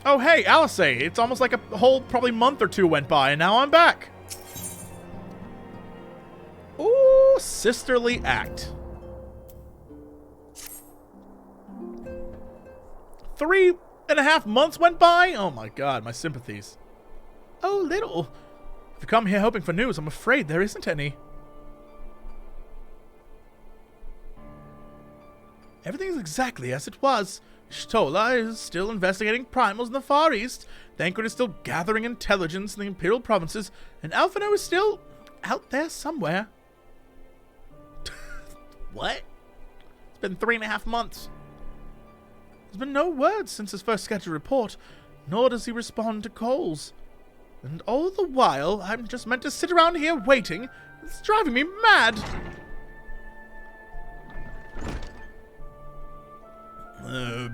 Oh, hey, Alice, it's almost like a whole probably month or two went by, and now I'm back. Ooh, sisterly act. 3.5 months went by? Oh my god, my sympathies. Oh, little. If you come here hoping for news, I'm afraid there isn't any. Everything's exactly as it was. Stola is still investigating primals in the Far East. Thancred is still gathering intelligence in the Imperial provinces. And Alphino is still out there somewhere. What? It's been 3.5 months. There's been no word since his first scheduled report, nor does he respond to calls. And all the while, I'm just meant to sit around here waiting. It's driving me mad.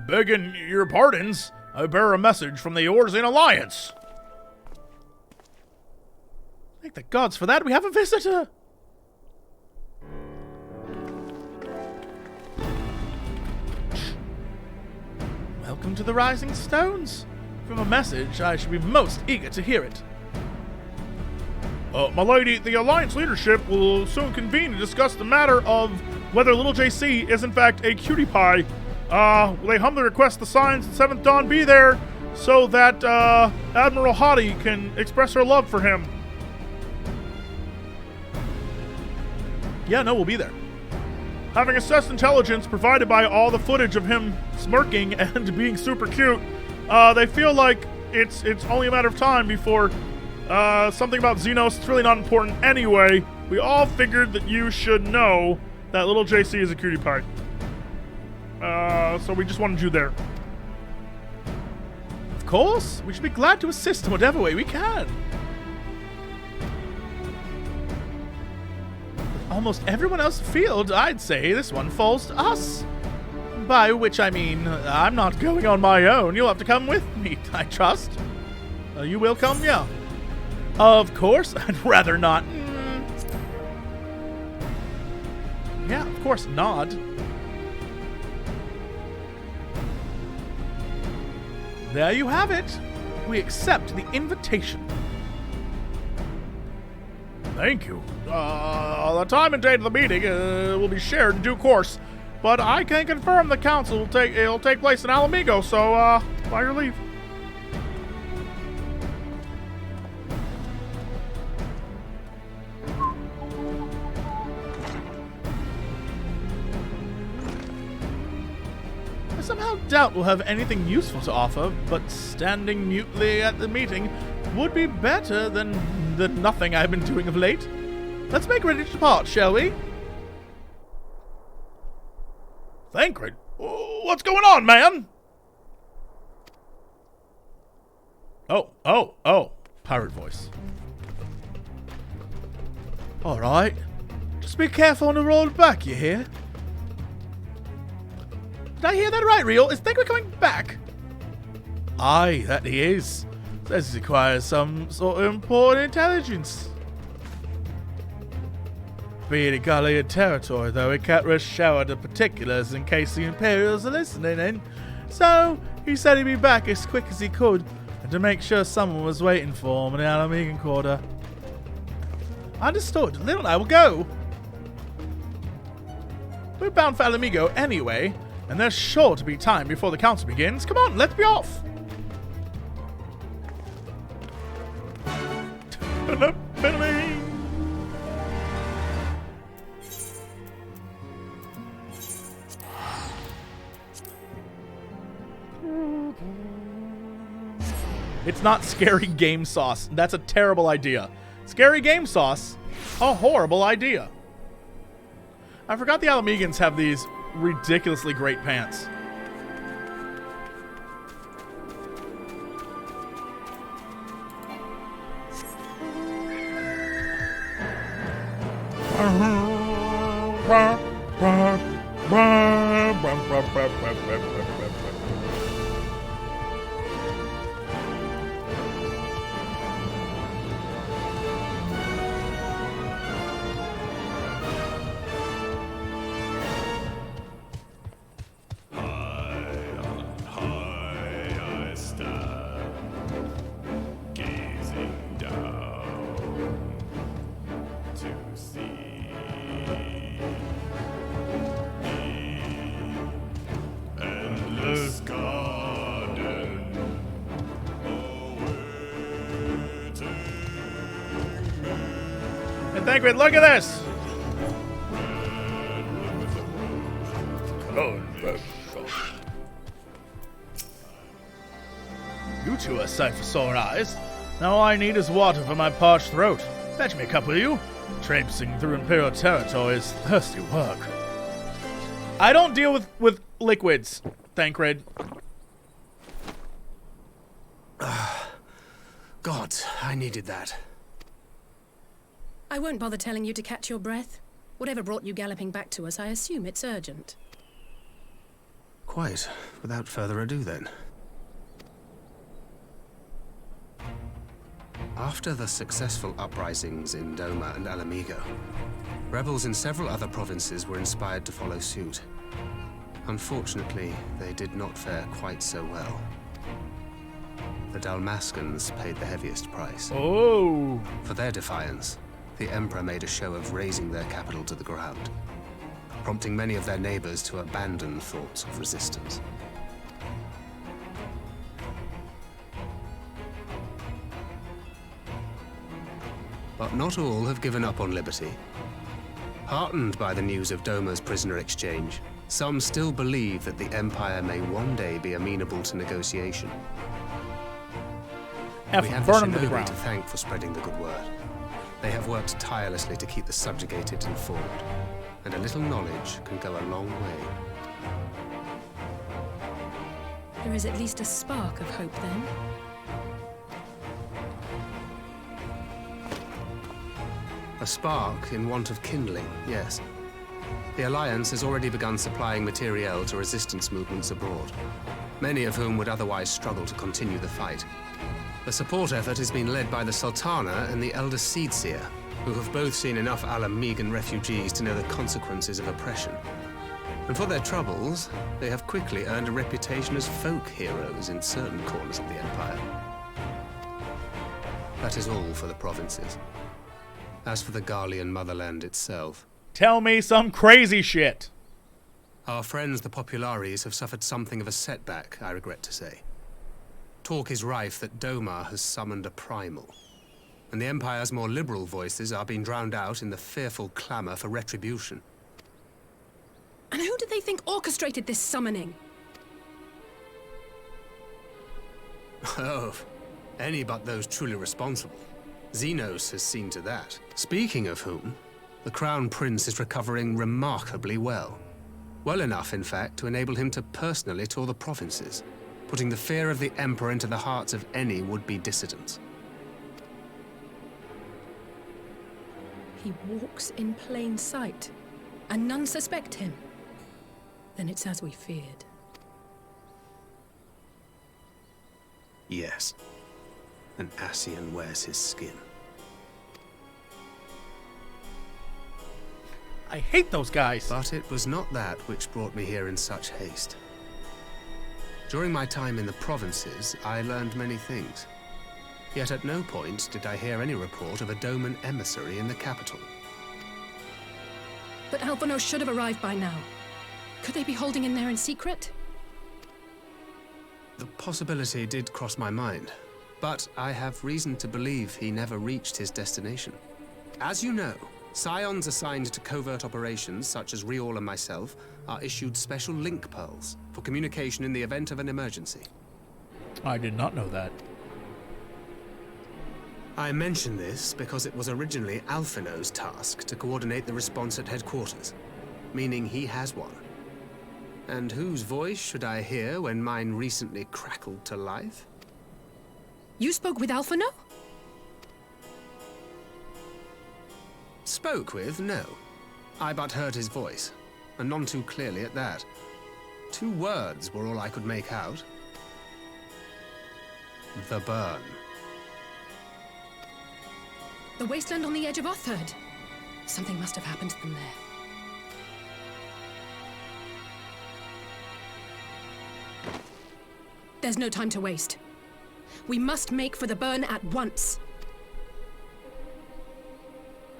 Begging your pardons, I bear a message from the Orsian Alliance. Thank the gods for that, we have a visitor. Welcome to the Rising Stones. From a message, I should be most eager to hear it. My lady, the Alliance leadership will soon convene to discuss the matter of whether little JC is in fact a cutie pie. They humbly request the Signs and 7th Dawn be there so that, Admiral Hottie can express her love for him. Yeah, no, we'll be there. Having assessed intelligence provided by all the footage of him smirking and being super cute, they feel like it's only a matter of time before, something about Xenos. It's really not important anyway. We all figured that you should know that little JC is a cutie pie. So we just wanted you there. Of course, we should be glad to assist in whatever way we can. With almost everyone else in the field, I'd say this one falls to us. By which I mean, I'm not going on my own. You'll have to come with me, I trust. You will come, yeah. Of course, I'd rather not. Yeah, of course, nod. There you have it. We accept the invitation. Thank you. The time and date of the meeting will be shared in due course, but I can confirm the council will take place in Alamigo, so by your leave. I somehow doubt we'll have anything useful to offer, but standing mutely at the meeting would be better than the nothing I've been doing of late. Let's make ready to depart, shall we? Thancred? What's going on, man? Oh. Pirate voice. Alright. Just be careful on the road back, you hear? Did I hear that right, Rios? Is Thancred coming back? Aye, that he is. Says he requires some sort of important intelligence. Being a Gallian territory, though, he can't rush shower the particulars in case the Imperials are listening in. So, he said he'd be back as quick as he could, and to make sure someone was waiting for him in the Alamigan quarter. Understood. Little and I will go. We're bound for Alamigo anyway, and there's sure to be time before the council begins. Come on, let's be off. It's not scary game sauce. That's a terrible idea. Scary game sauce? A horrible idea. I forgot the Alamegans have these ridiculously great pants. Thancred, look at this! You two are sight for sore eyes. Now all I need is water for my parched throat. Fetch me a cup, will you? Traipsing through Imperial territory is thirsty work. I don't deal with liquids, Thancred. God, I needed that. I won't bother telling you to catch your breath. Whatever brought you galloping back to us, I assume it's urgent. Quite. Without further ado, then. After the successful uprisings in Doma and Alamigo, rebels in several other provinces were inspired to follow suit. Unfortunately, they did not fare quite so well. The Dalmascans paid the heaviest price. Oh! For their defiance, the Emperor made a show of razing their capital to the ground, prompting many of their neighbors to abandon thoughts of resistance. But not all have given up on liberty. Heartened by the news of Doma's prisoner exchange, some still believe that the Empire may one day be amenable to negotiation. We have the Shinobi to thank for spreading the good word. They have worked tirelessly to keep the subjugated informed, and a little knowledge can go a long way. There is at least a spark of hope, then. A spark in want of kindling, yes. The Alliance has already begun supplying materiel to resistance movements abroad, many of whom would otherwise struggle to continue the fight. The support effort has been led by the Sultana and the Elder Seedseer, who have both seen enough Alamigan refugees to know the consequences of oppression. And for their troubles, they have quickly earned a reputation as folk heroes in certain corners of the Empire. That is all for the provinces. As for the Garlean motherland itself... Tell me some crazy shit! Our friends the Populares have suffered something of a setback, I regret to say. Talk is rife that Doma has summoned a primal, and the Empire's more liberal voices are being drowned out in the fearful clamor for retribution. And who do they think orchestrated this summoning? Oh, any but those truly responsible. Xenos has seen to that. Speaking of whom, the Crown Prince is recovering remarkably well. Well enough, in fact, to enable him to personally tour the provinces, putting the fear of the Emperor into the hearts of any would-be dissidents. He walks in plain sight, and none suspect him. Then it's as we feared. Yes. An Ascian wears his skin. I hate those guys. But it was not that which brought me here in such haste. During my time in the provinces, I learned many things. Yet at no point did I hear any report of a Doman emissary in the capital. But Alphonse should have arrived by now. Could they be holding in there in secret? The possibility did cross my mind, but I have reason to believe he never reached his destination. As you know, Scions assigned to covert operations, such as Rios and myself, are issued special link pearls for communication in the event of an emergency. I did not know that. I mention this because it was originally Alphino's task to coordinate the response at headquarters, meaning he has one. And whose voice should I hear when mine recently crackled to life? You spoke with Alphino? Spoke with? No. I but heard his voice, and none too clearly at that. 2 words were all I could make out. The burn. The wasteland on the edge of Otherd. Something must have happened to them there. There's no time to waste. We must make for the burn at once.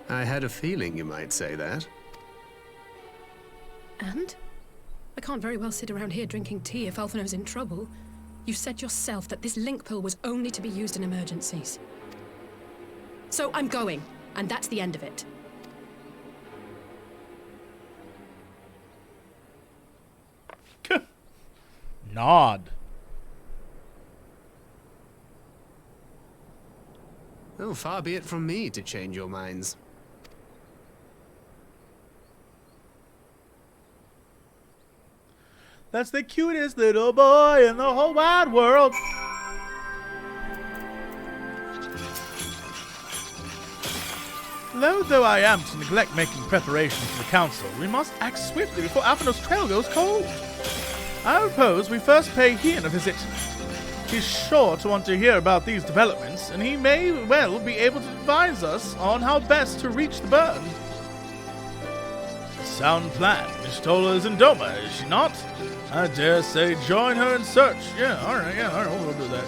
I had a feeling you might say that. And? I can't very well sit around here drinking tea if Alphino's in trouble. You said yourself that this link pill was only to be used in emergencies. So I'm going. and that's the end of it. Nod. Oh, far be it from me to change your minds. That's the cutest little boy in the whole wide world. Though I am to neglect making preparations for the council, we must act swiftly before Alphinaud's trail goes cold. I propose we first pay Ian a visit. He's sure to want to hear about these developments, and he may well be able to advise us on how best to reach the burn. Sound plan. Miss Tola is in Doma, is she not? I dare say join her in search. Yeah, alright, we'll do that.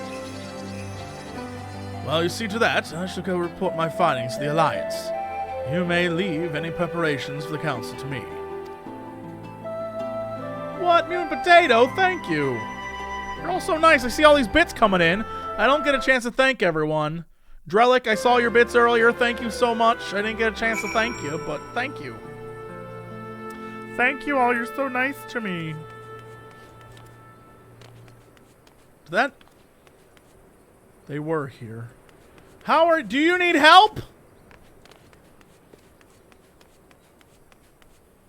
Well, you see to that, I shall go report my findings to the Alliance. You may leave any preparations for the council to me. What? New and potato? Thank you. You're all so nice. I see all these bits coming in. I don't get a chance to thank everyone. Drellic, I saw your bits earlier. Thank you so much. I didn't get a chance to thank you, but thank you. Thank you all. You're so nice to me. That... They were here. Howard, do you need help?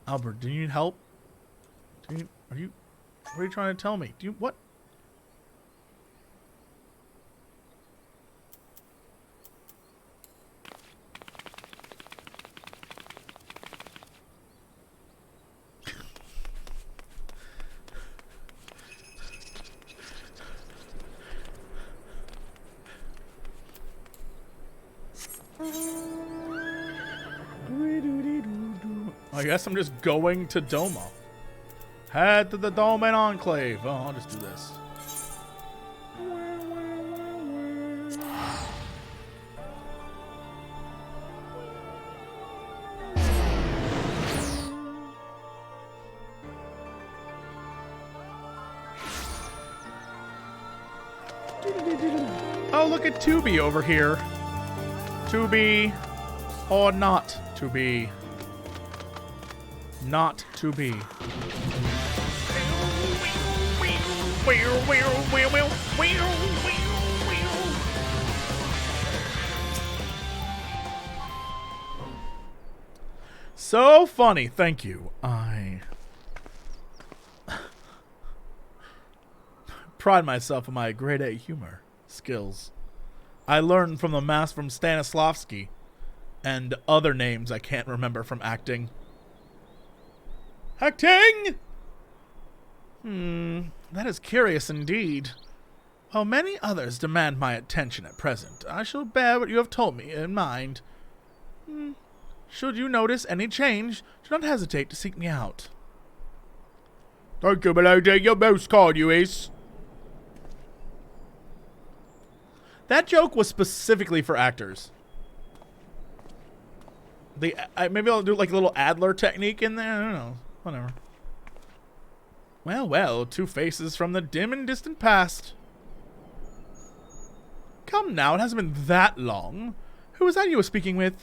Albert, do you need help? What are you trying to tell me? What? I guess I'm just going to Doma. Head to the Domain Enclave. Oh, I'll just do this. Oh, look at 2B over here. 2B or not to be. Not to be. So funny, thank you. I pride myself on my grade A humor skills. I learned from the mask from Stanislavski and other names I can't remember from acting. Acting? That is curious indeed. While many others demand my attention at present, I shall bear what you have told me in mind. Should you notice any change, do not hesitate to seek me out. Thank you, my lady. You're most kind, you is. That joke was specifically for actors. Maybe I'll do like a little Adler technique in there. I don't know. Whatever. Well, two faces from the dim and distant past. Come now, it hasn't been that long. Who was that you were speaking with?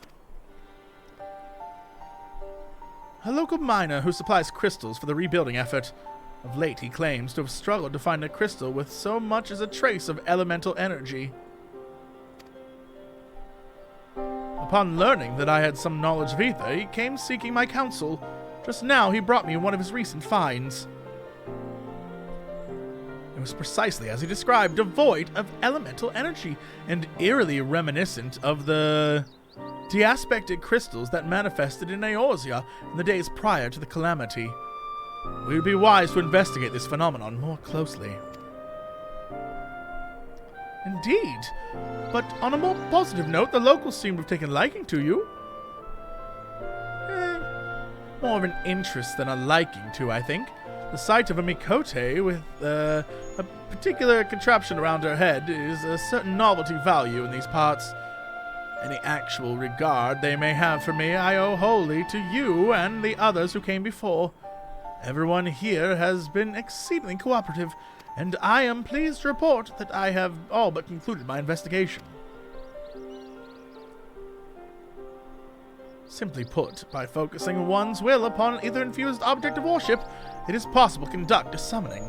A local miner who supplies crystals for the rebuilding effort. Of late, he claims to have struggled to find a crystal with so much as a trace of elemental energy. Upon learning that I had some knowledge of ether, he came seeking my counsel. Just now, he brought me one of his recent finds. It was precisely as he described, devoid of elemental energy, and eerily reminiscent of the deaspected crystals that manifested in Eorzea in the days prior to the calamity. We would be wise to investigate this phenomenon more closely. Indeed, but on a more positive note, the locals seem to have taken liking to you. More of an interest than a liking to, I think. The sight of a Mikote with a particular contraption around her head is a certain novelty value in these parts. Any actual regard they may have for me I owe wholly to you and the others who came before. Everyone here has been exceedingly cooperative, and I am pleased to report that I have all but concluded my investigation. Simply put, by focusing one's will upon an ether-infused object of worship, it is possible to conduct a summoning.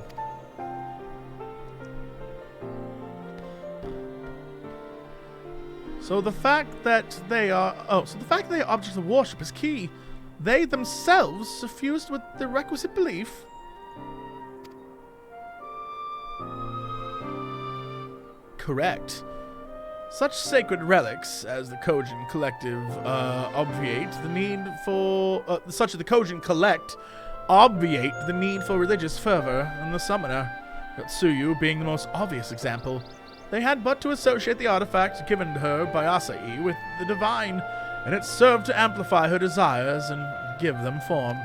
So the fact that they are objects of worship is key. They themselves suffused with the requisite belief. Correct. Such sacred relics as the Kojin Collective obviate the need for religious fervor in the summoner, Yotsuyu being the most obvious example. They had but to associate the artifact given to her by Asai with the divine, and it served to amplify her desires and give them form.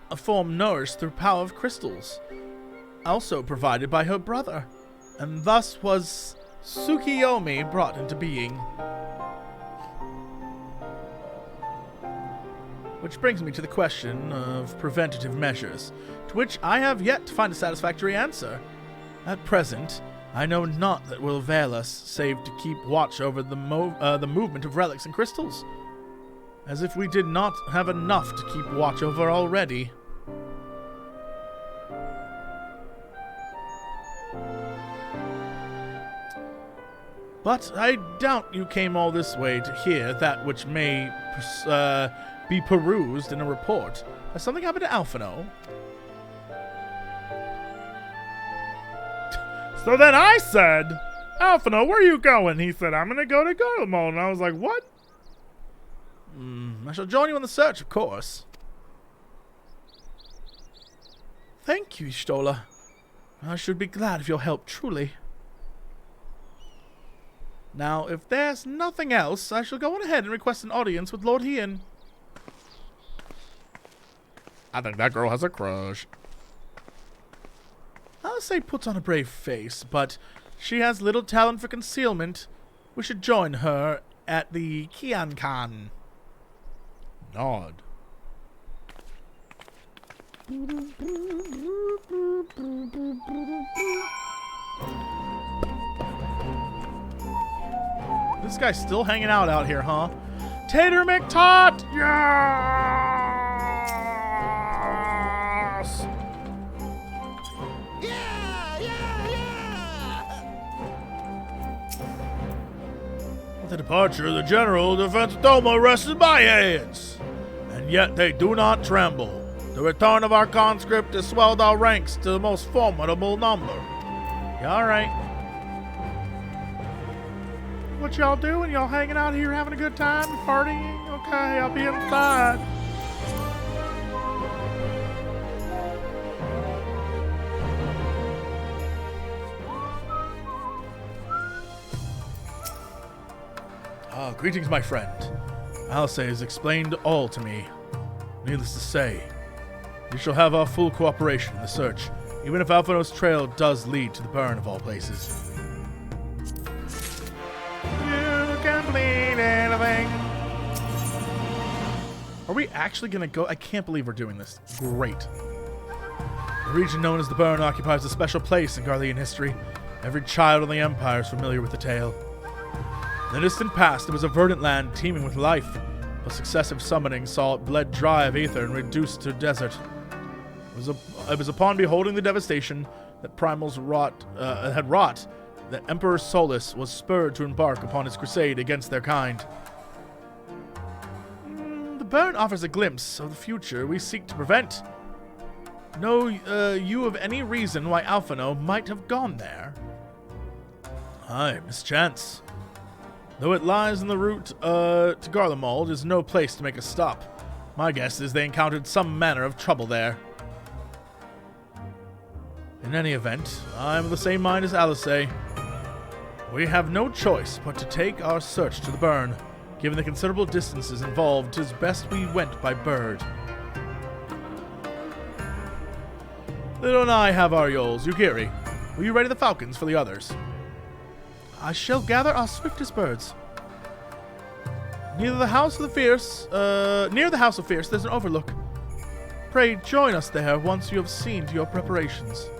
A form nourished through power of crystals, also provided by her brother, and thus was Tsukiyomi brought into being. Which brings me to the question of preventative measures, to which I have yet to find a satisfactory answer. At present, I know not that will avail us, save to keep watch over the movement of relics and crystals, as if we did not have enough to keep watch over already. But I doubt you came all this way to hear that which may be perused in a report. Has something happened to Alphino? So then I said, Alphino, where are you going? He said, I'm going to go to Garlemald. And I was like, what? I shall join you in the search, of course. Thank you, Stola. I should be glad of your help, truly. Now, if there's nothing else, I shall go on ahead and request an audience with Lord Hien. I think that girl has a crush. I'll say puts on a brave face, but she has little talent for concealment. We should join her at the Kiankan. Nod. This guy's still hanging out here, huh? Tater McTot! Yes! With the departure of the general, the defense of Doma rests in my hands. And yet they do not tremble. The return of our conscript has swelled our ranks to the most formidable number. You alright? What y'all doing? Y'all hanging out here having a good time? Partying? Okay, I'll be inside. Greetings, my friend. Alce has explained all to me. Needless to say, you shall have our full cooperation in the search, even if Alphino's trail does lead to the burn of all places. You can bleed anything. Are we actually gonna go? I can't believe we're doing this. Great. The region known as the Burn occupies a special place in Garlean history. Every child in the Empire is familiar with the tale. In the distant past, it was a verdant land teeming with life, but successive summonings saw it bled dry of ether and reduced to desert. It was upon beholding the devastation that Primals had wrought that Emperor Solus was spurred to embark upon his crusade against their kind. The burn offers a glimpse of the future we seek to prevent. Know you of any reason why Alphino might have gone there? Aye, mischance. Though it lies in the route to Garlemald, is no place to make a stop. My guess is they encountered some manner of trouble there. In any event, I am of the same mind as Alice. We have no choice but to take our search to the burn. Given the considerable distances involved, 'tis best we went by bird. Little and I have our yoles. Yugiri, will you ready the falcons for the others? I shall gather our swiftest birds. Near the House of Fierce, there's an overlook. Pray join us there once you have seen to your preparations.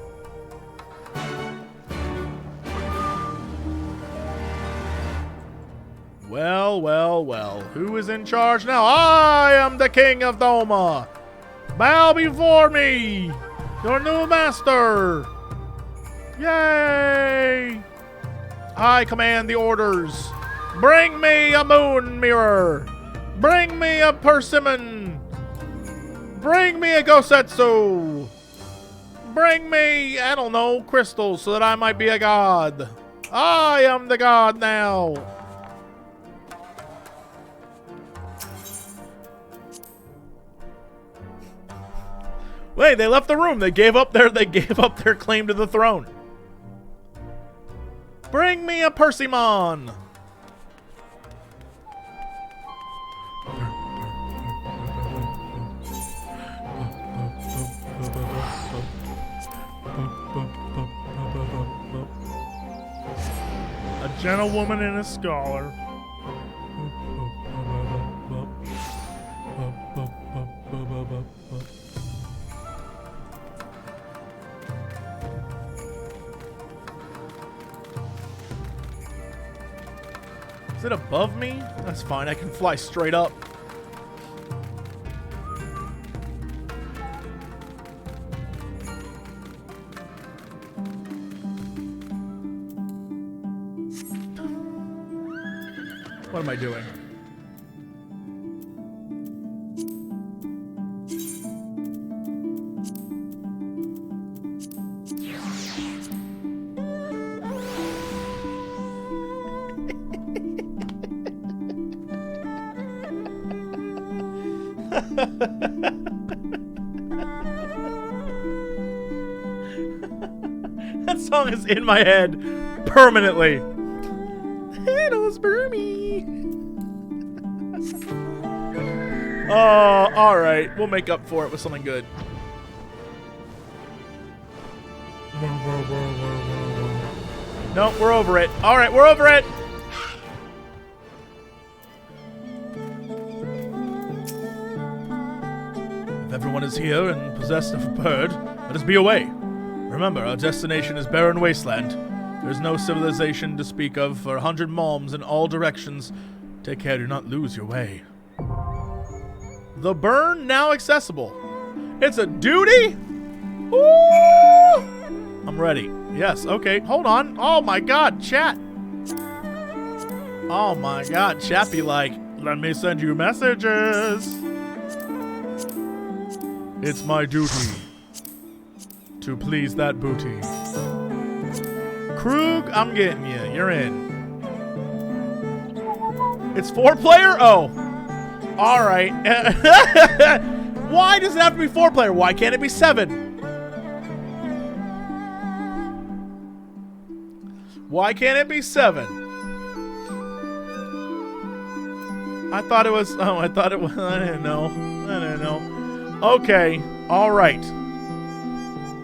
Well, well, well. Who is in charge now? I am the King of Doma. Bow before me, your new master. Yay! I command the orders. Bring me a moon mirror. Bring me a persimmon. Bring me a gosetsu. Bring me, I don't know, crystals so that I might be a god. I am the god now. Wait, they left the room. They gave up their claim to the throne. Bring me a Persimmon. A gentlewoman and a scholar. Is it above me? That's fine. I can fly straight up. What am I doing? That song is in my head permanently. It'll spur me. Oh, alright. We'll make up for it with something good. No, we're over it. Alright, we're over it. If everyone is here and possessed of a bird, let us be away. Remember, our destination is barren wasteland. There is no civilization to speak of for 100 malms in all directions. Take care, do not lose your way. The burn now accessible. It's a duty? Ooh! I'm ready. Yes, okay, hold on. Oh my god, chat. Oh my god, chat be like, let me send you messages. It's my duty to please that booty. Krug, I'm getting you. You're in. It's 4-player? Oh. Alright. Why does it have to be 4-player? Why can't it be 7? Why can't it be 7? I thought it was... Oh, I thought it was... I didn't know. I didn't know. Okay. Alright.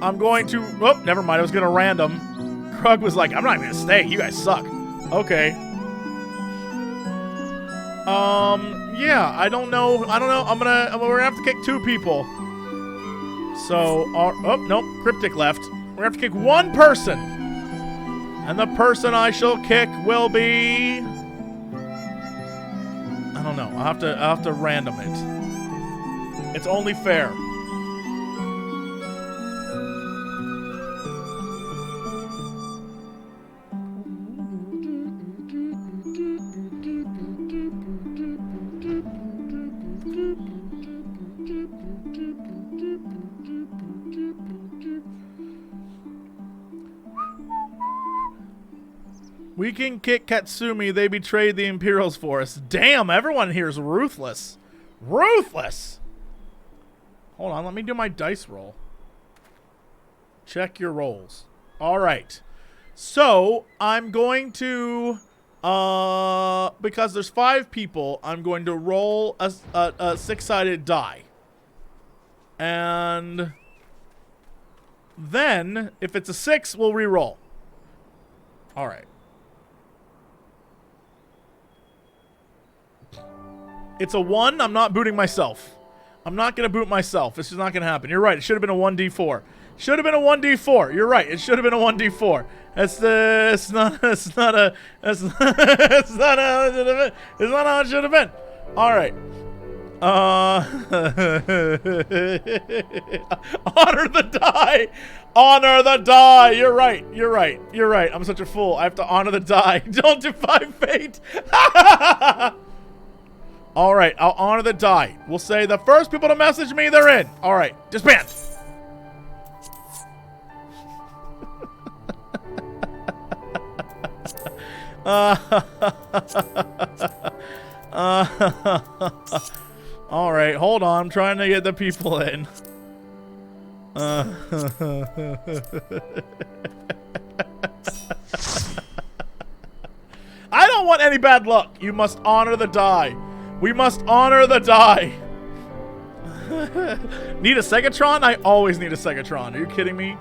I'm going to... Oh, never mind. I was going to random. Krug was like, I'm not even going to stay. You guys suck. Okay. Yeah, I don't know. We're going to have to kick 2 people. So, oh, nope. Cryptic left. We're going to have to kick 1 person. And the person I shall kick will be... I don't know. I'll have to random it. It's only fair. We can kick Katsumi. They betrayed the Imperials for us. Damn, everyone here is ruthless. Ruthless! Hold on, let me do my dice roll. Check your rolls. Alright. So, I'm going to... because there's 5 people, I'm going to roll a 6-sided die. And... then, if it's a 6, we'll re-roll. Alright. It's a 1. I'm not booting myself. I'm not going to boot myself. This is not going to happen. You're right. It should have been a 1d4. Should have been a 1d4. You're right. It should have been a 1d4. It's not how it should have been. All right. Honor the die. Honor the die. You're right. You're right. You're right. I'm such a fool. I have to honor the die. Don't defy fate. All right. I'll honor the die. We'll say the first people to message me, they're in. All right. Disband. All right, hold on. I'm trying to get the people in. I don't want any bad luck. You must honor the die. We must honor the die. Need a Segatron? I always need a Segatron. Are you kidding me?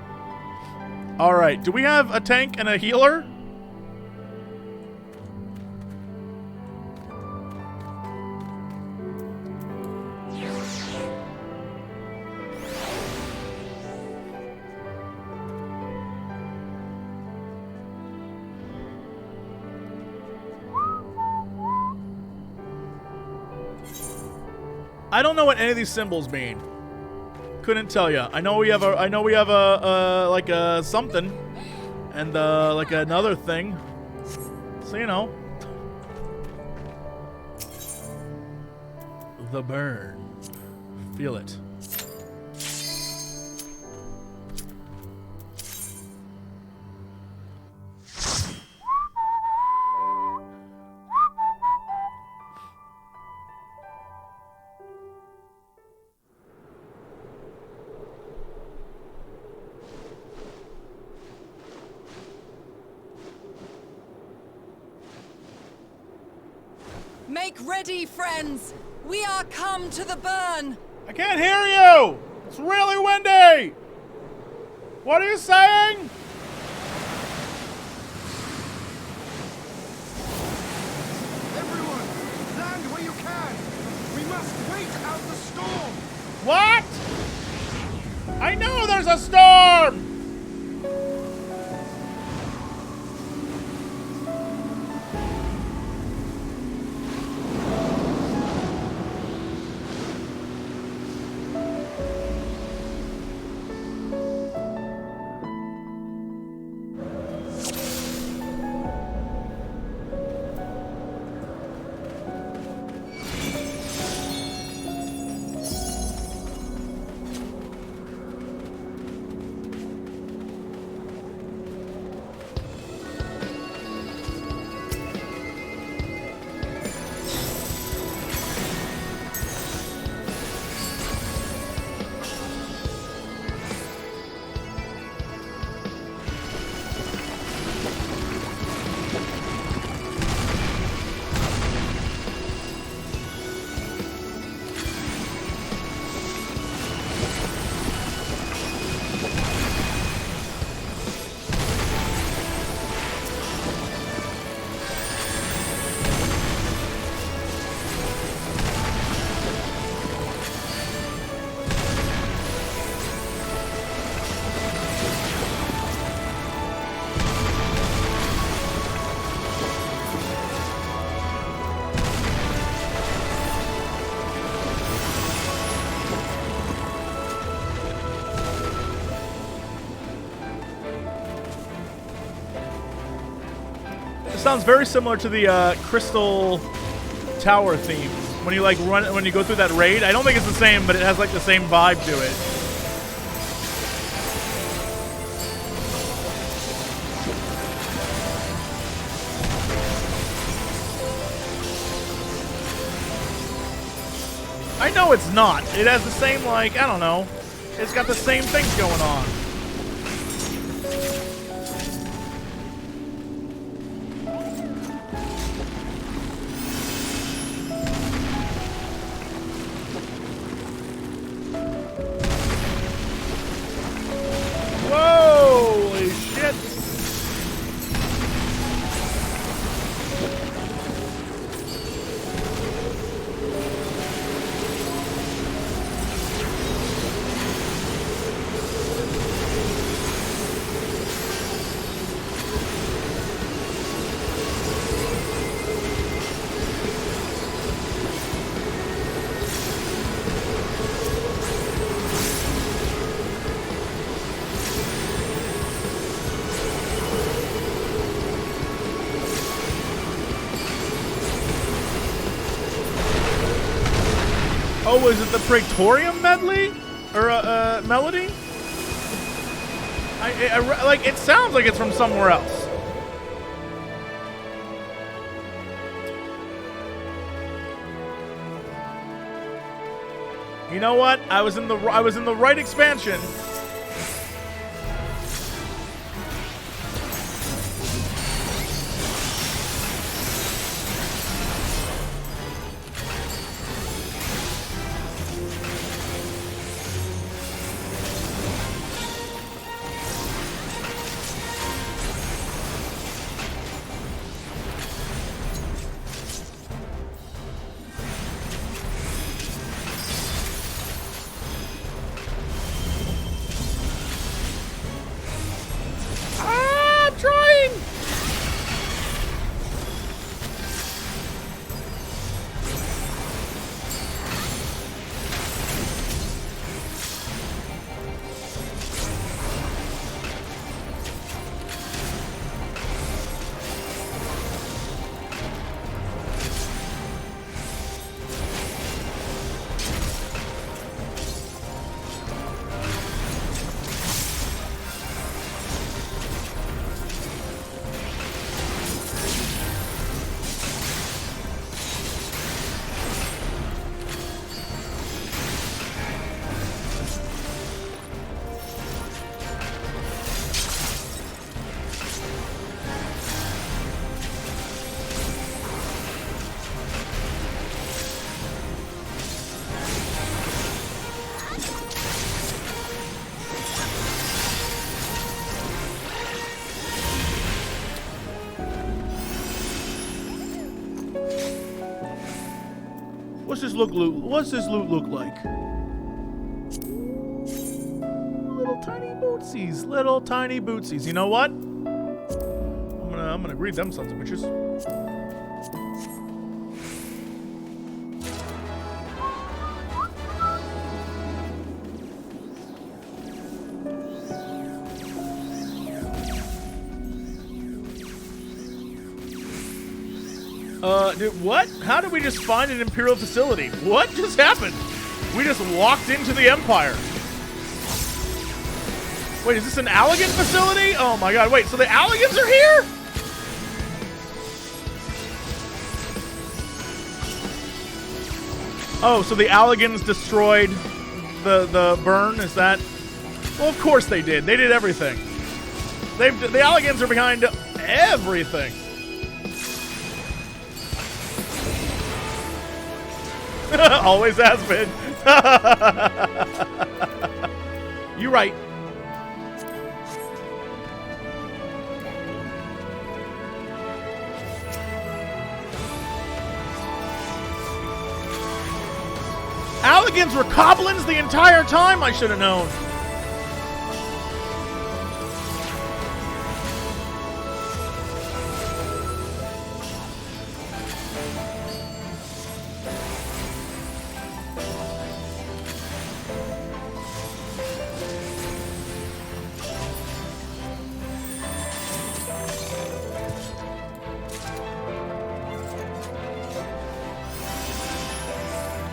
All right, do we have a tank and a healer? I don't know what any of these symbols mean. Couldn't tell you. I know we have a like a something, and like another thing. So you know. The burn. Feel it. Make ready, friends! We are come to the burn! I can't hear you! It's really windy! What are you saying? Everyone, land where you can! We must wait out the storm! What? I know there's a storm! Sounds very similar to the Crystal Tower theme. When you like when you go through that raid. I don't think it's the same, but it has like the same vibe to it. I know it's not. It has the same, like, I don't know. It's got the same things going on. Holy shit. Oh, is it the Praetorium medley? Or, melody? Like, it sounds like it's from somewhere else. You know what? I was in the right expansion. What's this loot look like? Little tiny bootsies. You know what? I'm gonna read them sons of bitches. Dude, what? How did we just find an Imperial facility? What just happened? We just walked into the Empire. Wait, is this an Allegan facility? Oh my god, wait, so the Allegans are here? Oh, so the Allegans destroyed the burn, is that? Well, of course they did. They did everything. The Allegans are behind everything. Always has been. You're right. Allegans were Coblins the entire time. I should have known.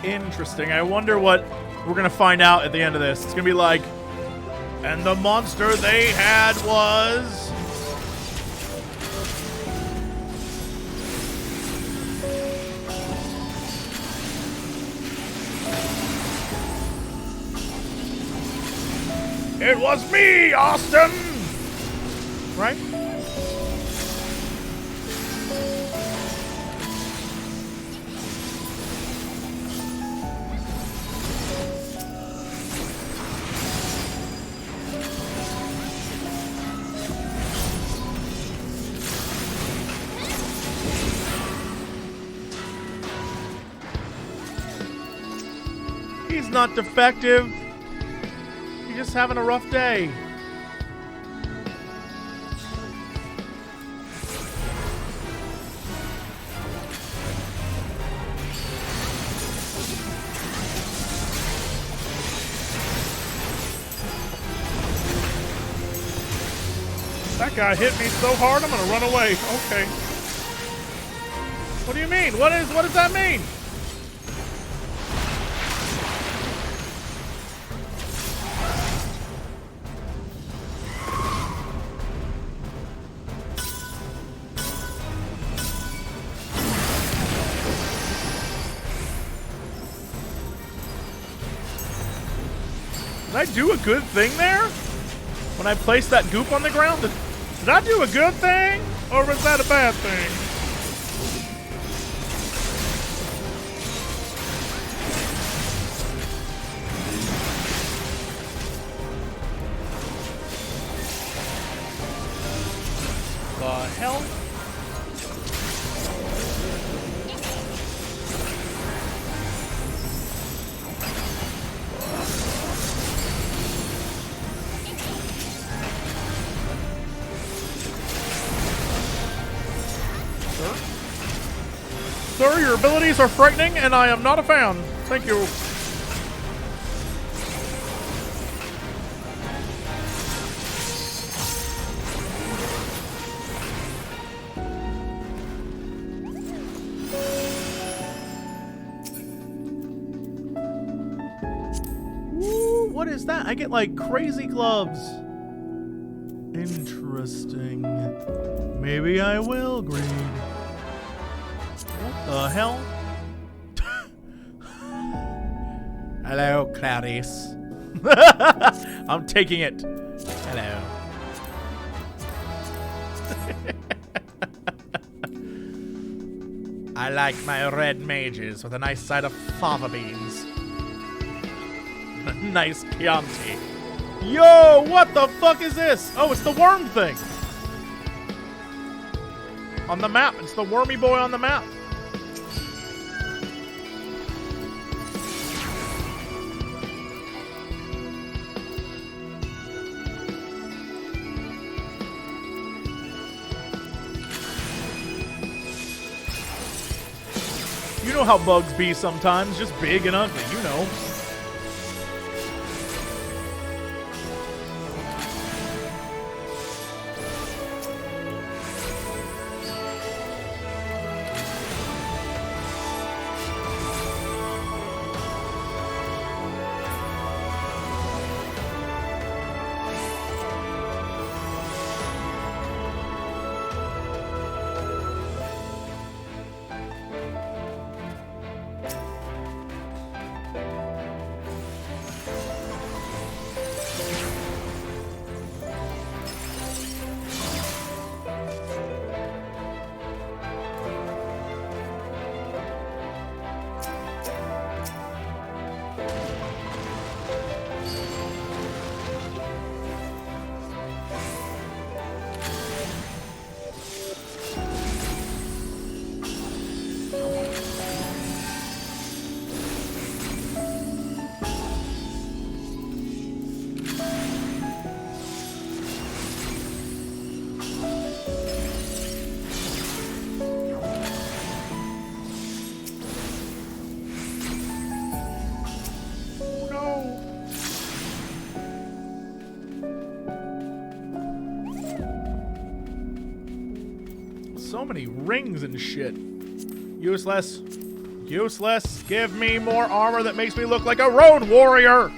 Interesting. I wonder what we're going to find out at the end of this. It's going to be like, and the monster they had was... It was me, Austin! Right? He's not defective. He's just having a rough day. That guy hit me so hard I'm gonna run away. Okay. What do you mean? What does that mean? Did I do a good thing there? When I placed that goop on the ground? Did I do a good thing? Or was that a bad thing? The hell? Sir, your abilities are frightening, and I am not a fan. Thank you. Ooh, what is that? I get like crazy gloves. Interesting. Maybe I will greed. What the hell? Hello, Clarice. I'm taking it. Hello. I like my red mages with a nice side of fava beans. Nice Chianti. Yo, what the fuck is this? Oh, it's the worm thing. On the map. It's the wormy boy on the map. You know how bugs be sometimes, just big and ugly, you know. So many rings and shit. Useless. Useless. Give me more armor that makes me look like a road warrior.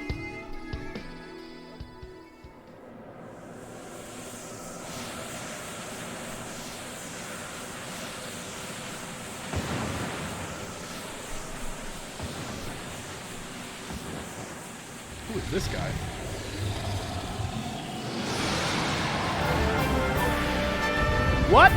Who is this guy? What?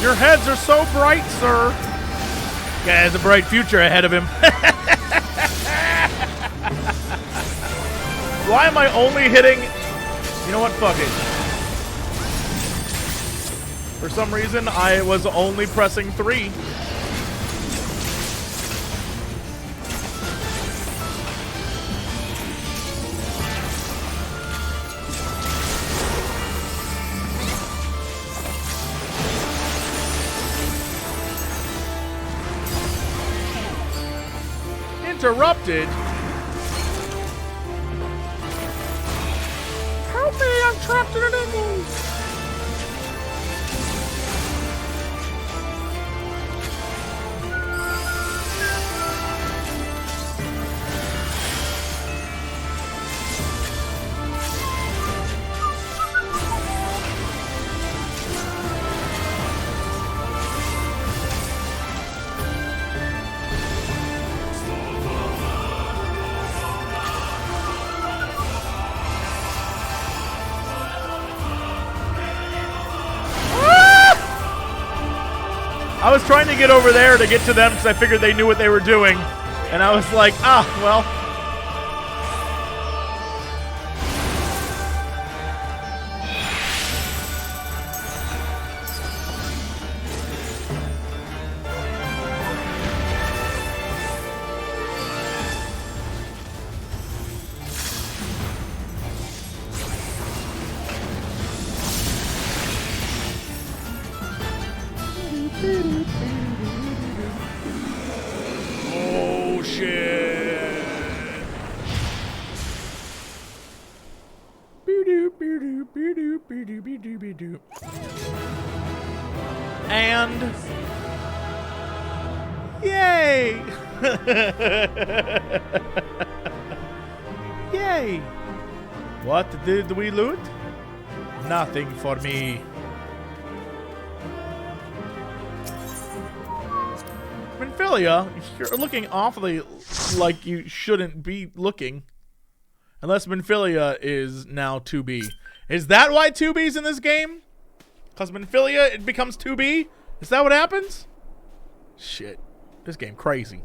Your heads are so bright, sir. Guy has a bright future ahead of him. Why am I only hitting... You know what? Fuck it. For some reason, I was only pressing 3. Interrupted? Help me, I'm trapped in an emerald. I was trying to get over there to get to them because I figured they knew what they were doing. And I was like, well. Oh, shit. And yay! Yay! What did we loot? Nothing for me. Minfilia, you're looking awfully like you shouldn't be looking. Unless Minfilia is now 2B. Is that why 2B's in this game? Because Minfilia, it becomes 2B? Is that what happens? Shit. This game crazy.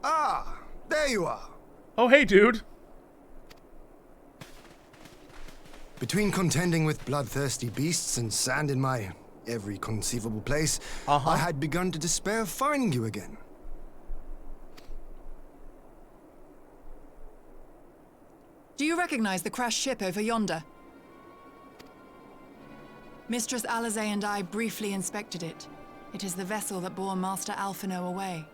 Ah, there you are. Oh, hey, dude. Between contending with bloodthirsty beasts and sand in my every conceivable place, I had begun to despair of finding you again. Do you recognize the crashed ship over yonder? Mistress Alizé and I briefly inspected it. It is the vessel that bore Master Alphino away.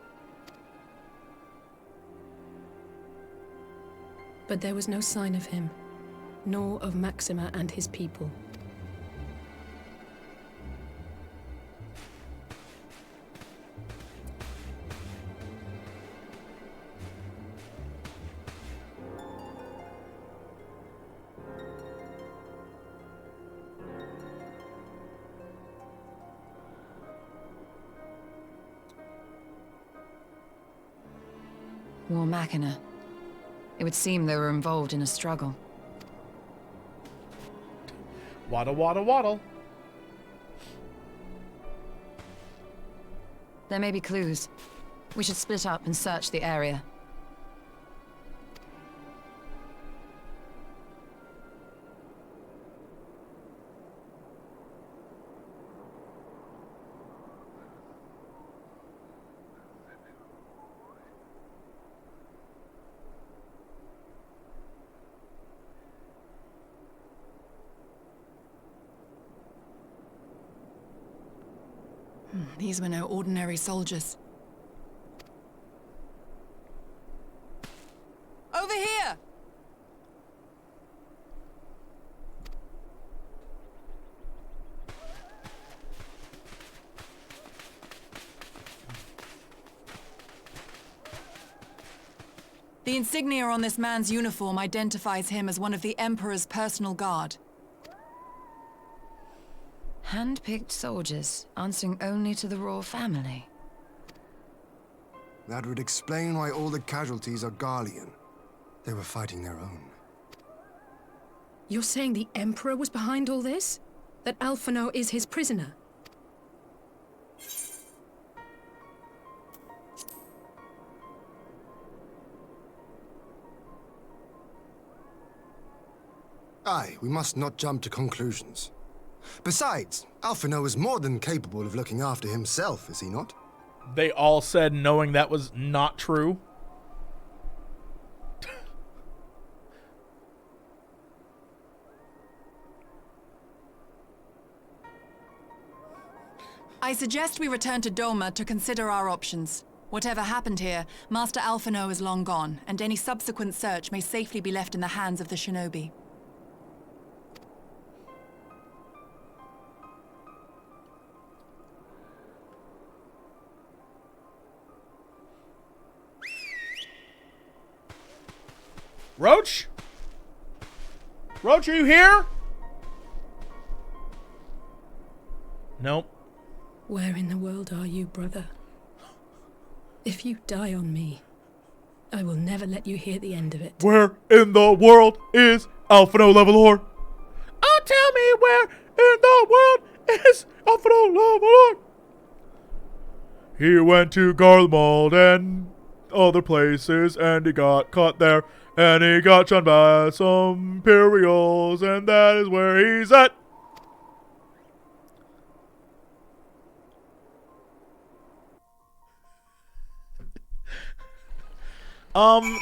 But there was no sign of him, nor of Maxima and his people. War Machina. It would seem they were involved in a struggle. Waddle, waddle, waddle. There may be clues. We should split up and search the area. These were no ordinary soldiers. Over here! The insignia on this man's uniform identifies him as one of the Emperor's personal guard. Hand-picked soldiers, answering only to the royal family. That would explain why all the casualties are Garlean. They were fighting their own. You're saying the Emperor was behind all this? That Alphino is his prisoner? Aye, we must not jump to conclusions. Besides, Alphino is more than capable of looking after himself, is he not? They all said knowing that was not true. I suggest we return to Doma to consider our options. Whatever happened here, Master Alphino is long gone, and any subsequent search may safely be left in the hands of the shinobi. Roach? Roach, are you here? Nope. Where in the world are you, brother? If you die on me, I will never let you hear the end of it. Where in the world is Alphino Levelor? Oh, tell me where in the world is Alphino Levelor? He went to Garlemald and other places, and he got caught there, and he got shunned by some Imperials, and that is where he's at.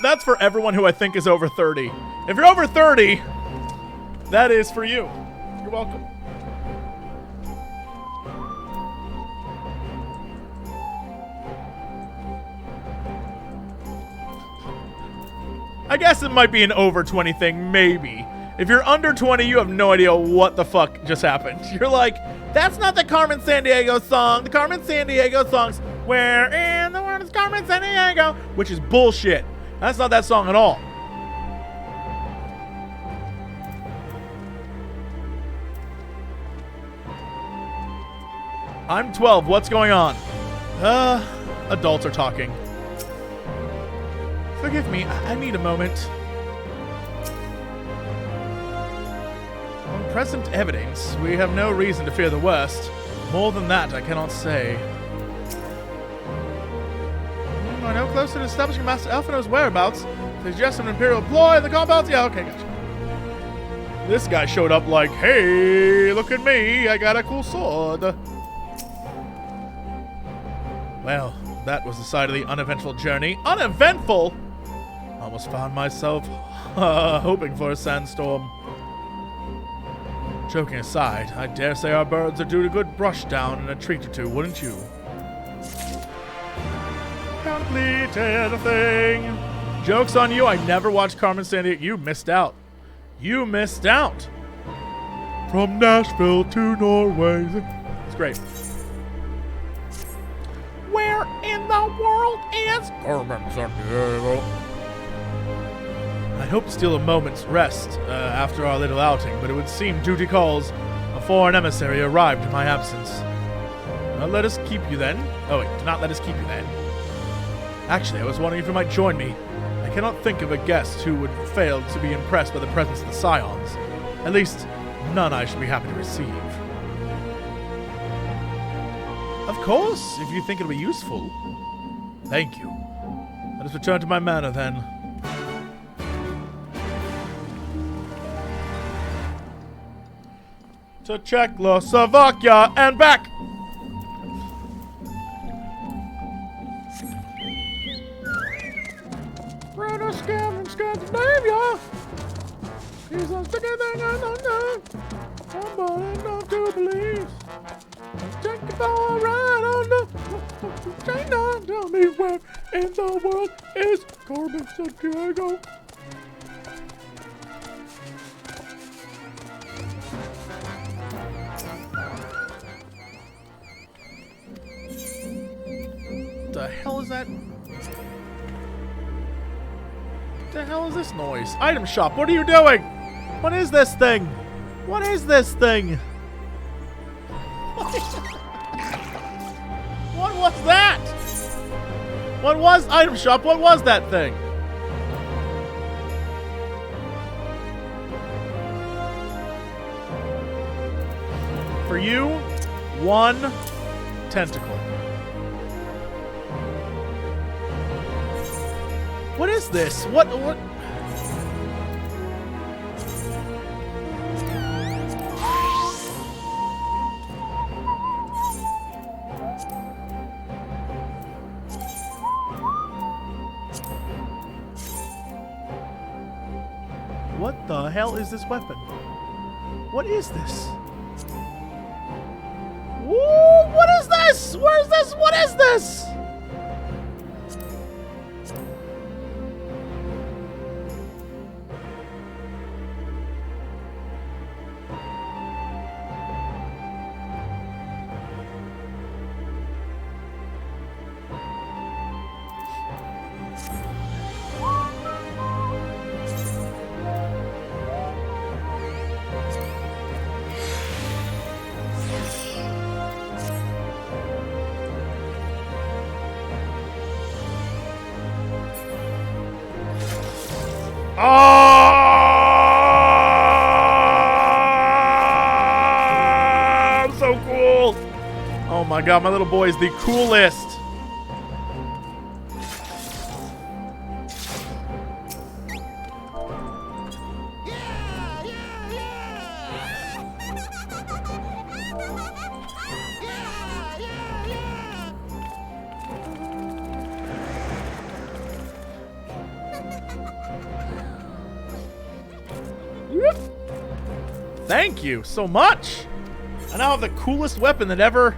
That's for everyone who I think is over 30. If you're over 30, that is for you. You're welcome. I guess it might be an over 20 thing, maybe. If you're under 20, you have no idea what the fuck just happened. You're like, that's not the Carmen Sandiego song. The Carmen Sandiego song's Where in the World is Carmen Sandiego? Which is bullshit. That's not that song at all. I'm 12. What's going on? Adults are talking. Forgive me, I need a moment. On present evidence, we have no reason to fear the worst. More than that, I cannot say. I know closer to establishing Master Alphino's whereabouts. Suggest an Imperial ploy in the compounds? Yeah, okay, gotcha. This guy showed up like, hey, look at me, I got a cool sword. Well, that was the side of the uneventful journey. Uneventful? Almost found myself hoping for a sandstorm. Joking aside, I dare say our birds are due to good brush down and a treat or two, wouldn't you? Completed a thing. Joke's on you, I never watched Carmen Sandiego. You missed out. You missed out. From Nashville to Norway. It's great. Where in the world is Carmen Sandiego? I hope to steal a moment's rest after our little outing, but it would seem duty calls. A foreign emissary arrived in my absence. Not let us keep you then. Oh wait, do not let us keep you then. Actually, I was wondering if you might join me. I cannot think of a guest who would fail to be impressed by the presence of the Scions. At least, none I should be happy to receive. Of course, if you think it'll be useful. Thank you. Let us return to my manor then. To Czechoslovakia and back! Brother Scam from Scandinavia! He's on together, no. Somebody not to believe. Take it for a ride on the China. Tell me where in the world is Carmen Sandiego? The hell is that? The hell is this noise? Item shop, what are you doing? What is this thing? What is this thing? What was that? What was item shop? What was that thing? For you, 1 tentacle. What is this? What? What the hell is this weapon? What is this? Woo! What is this? Where's this? What is this? I'm so cool. Oh my god, my little boy is the coolest. Thank you so much. I now have the coolest weapon that ever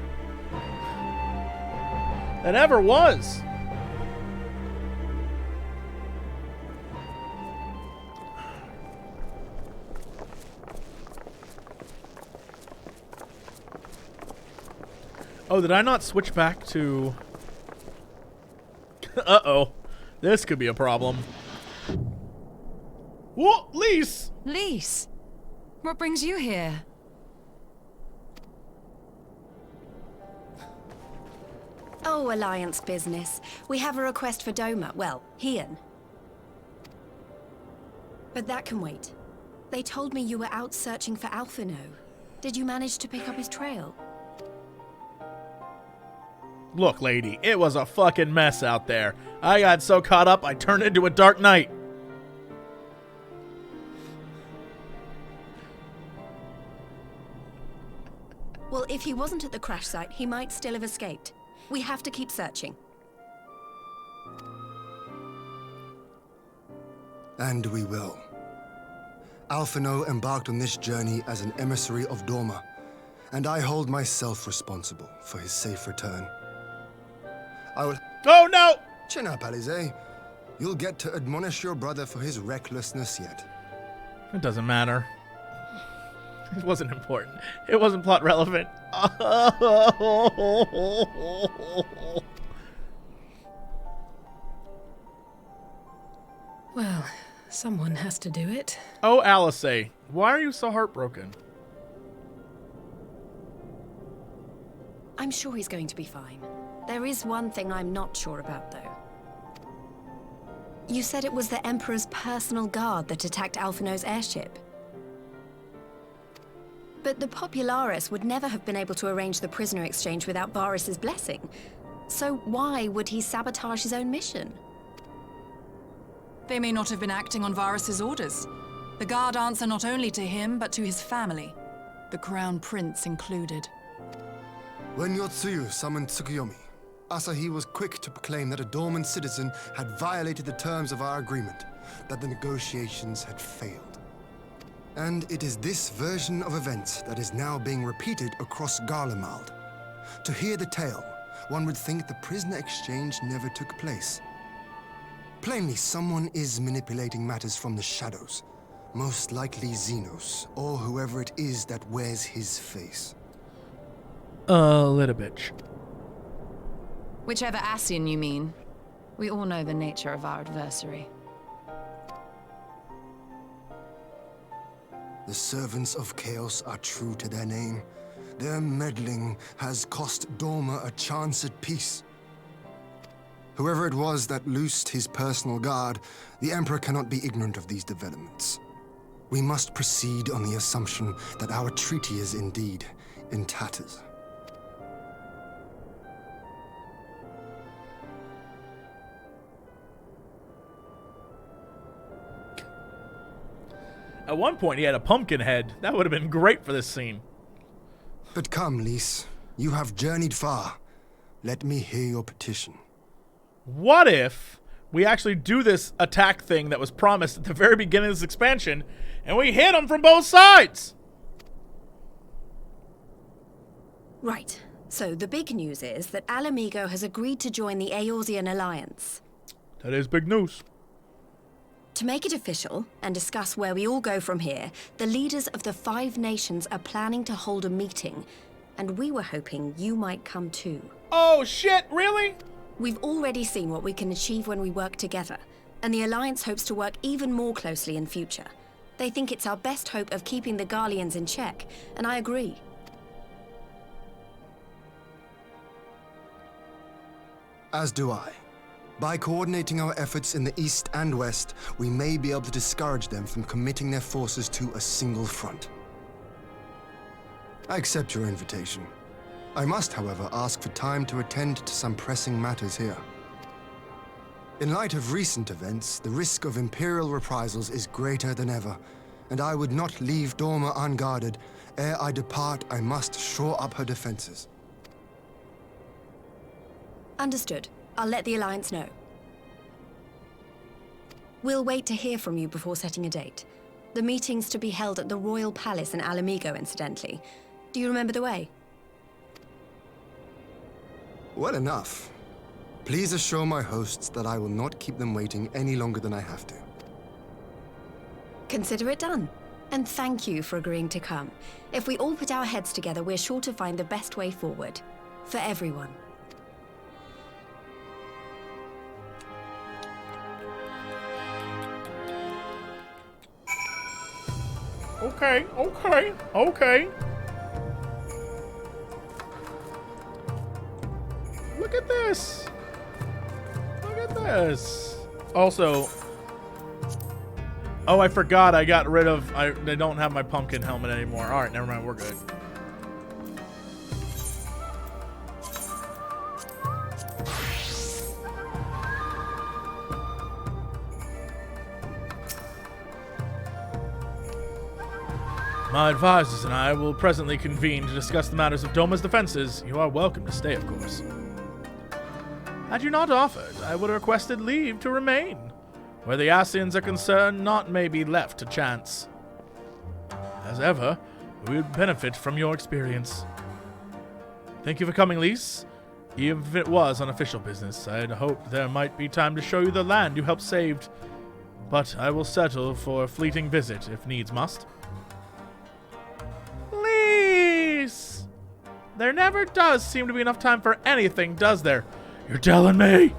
was. Oh, did I not switch back to... Uh-oh. This could be a problem. Whoa, Lise! Lise, what brings you here? Oh, Alliance business. We have a request for Doma. Well, Hien. But that can wait. They told me you were out searching for Alphino. Did you manage to pick up his trail? Look, lady, it was a fucking mess out there. I got so caught up, I turned into a dark knight. Well, if he wasn't at the crash site, he might still have escaped. We have to keep searching. And we will. Alphino embarked on this journey as an emissary of Dorma, and I hold myself responsible for his safe return. I will... Oh, no! Chin up, Alize. You'll get to admonish your brother for his recklessness yet. It doesn't matter. It wasn't important. It wasn't plot relevant. Well, someone has to do it. Oh, Alice, why are you so heartbroken? I'm sure he's going to be fine. There is one thing I'm not sure about, though. You said it was the Emperor's personal guard that attacked Alphino's airship. But the Popularis would never have been able to arrange the prisoner exchange without Varys' blessing. So why would he sabotage his own mission? They may not have been acting on Varys' orders. The guard answer not only to him, but to his family, the Crown Prince included. When Yotsuyu summoned Tsukuyomi, Asahi was quick to proclaim that a Dorman citizen had violated the terms of our agreement, that the negotiations had failed. And it is this version of events that is now being repeated across Garlemald. To hear the tale, one would think the prisoner exchange never took place. Plainly, someone is manipulating matters from the shadows. Most likely Xenos, or whoever it is that wears his face. Little bitch. Whichever Ascian you mean. We all know the nature of our adversary. The servants of chaos are true to their name. Their meddling has cost Dorma a chance at peace. Whoever it was that loosed his personal guard, the Emperor cannot be ignorant of these developments. We must proceed on the assumption that our treaty is indeed in tatters. At one point, he had a pumpkin head. That would have been great for this scene. But come, Lise. You have journeyed far. Let me hear your petition. What if we actually do this attack thing that was promised at the very beginning of this expansion, and we hit them from both sides. Right. So the big news is that Alamigo has agreed to join the Eorzean Alliance. That is big news. To make it official and discuss where we all go from here, the leaders of the 5 nations are planning to hold a meeting, and we were hoping you might come too. Oh shit, really? We've already seen what we can achieve when we work together, and the Alliance hopes to work even more closely in future. They think it's our best hope of keeping the Garleans in check, and I agree. As do I. By coordinating our efforts in the east and west, we may be able to discourage them from committing their forces to a single front. I accept your invitation. I must, however, ask for time to attend to some pressing matters here. In light of recent events, the risk of Imperial reprisals is greater than ever, and I would not leave Dorma unguarded. Ere I depart, I must shore up her defenses. Understood. I'll let the Alliance know. We'll wait to hear from you before setting a date. The meeting's to be held at the Royal Palace in Alamigo, incidentally. Do you remember the way? Well enough. Please assure my hosts that I will not keep them waiting any longer than I have to. Consider it done. And thank you for agreeing to come. If we all put our heads together, we're sure to find the best way forward. For everyone. Okay, okay, okay. Look at this. Look at this. Also, oh, I forgot I got rid of, I don't have my pumpkin helmet anymore. All right, never mind, we're good. My advisors and I will presently convene to discuss the matters of Doma's defenses. You are welcome to stay, of course. Had you not offered, I would have requested leave to remain. Where the Ascians are concerned, naught may be left to chance. As ever, we would benefit from your experience. Thank you for coming, Lise. Even if it was unofficial business, I had hoped there might be time to show you the land you helped save. But I will settle for a fleeting visit if needs must. There never does seem to be enough time for anything, does there? You're telling me?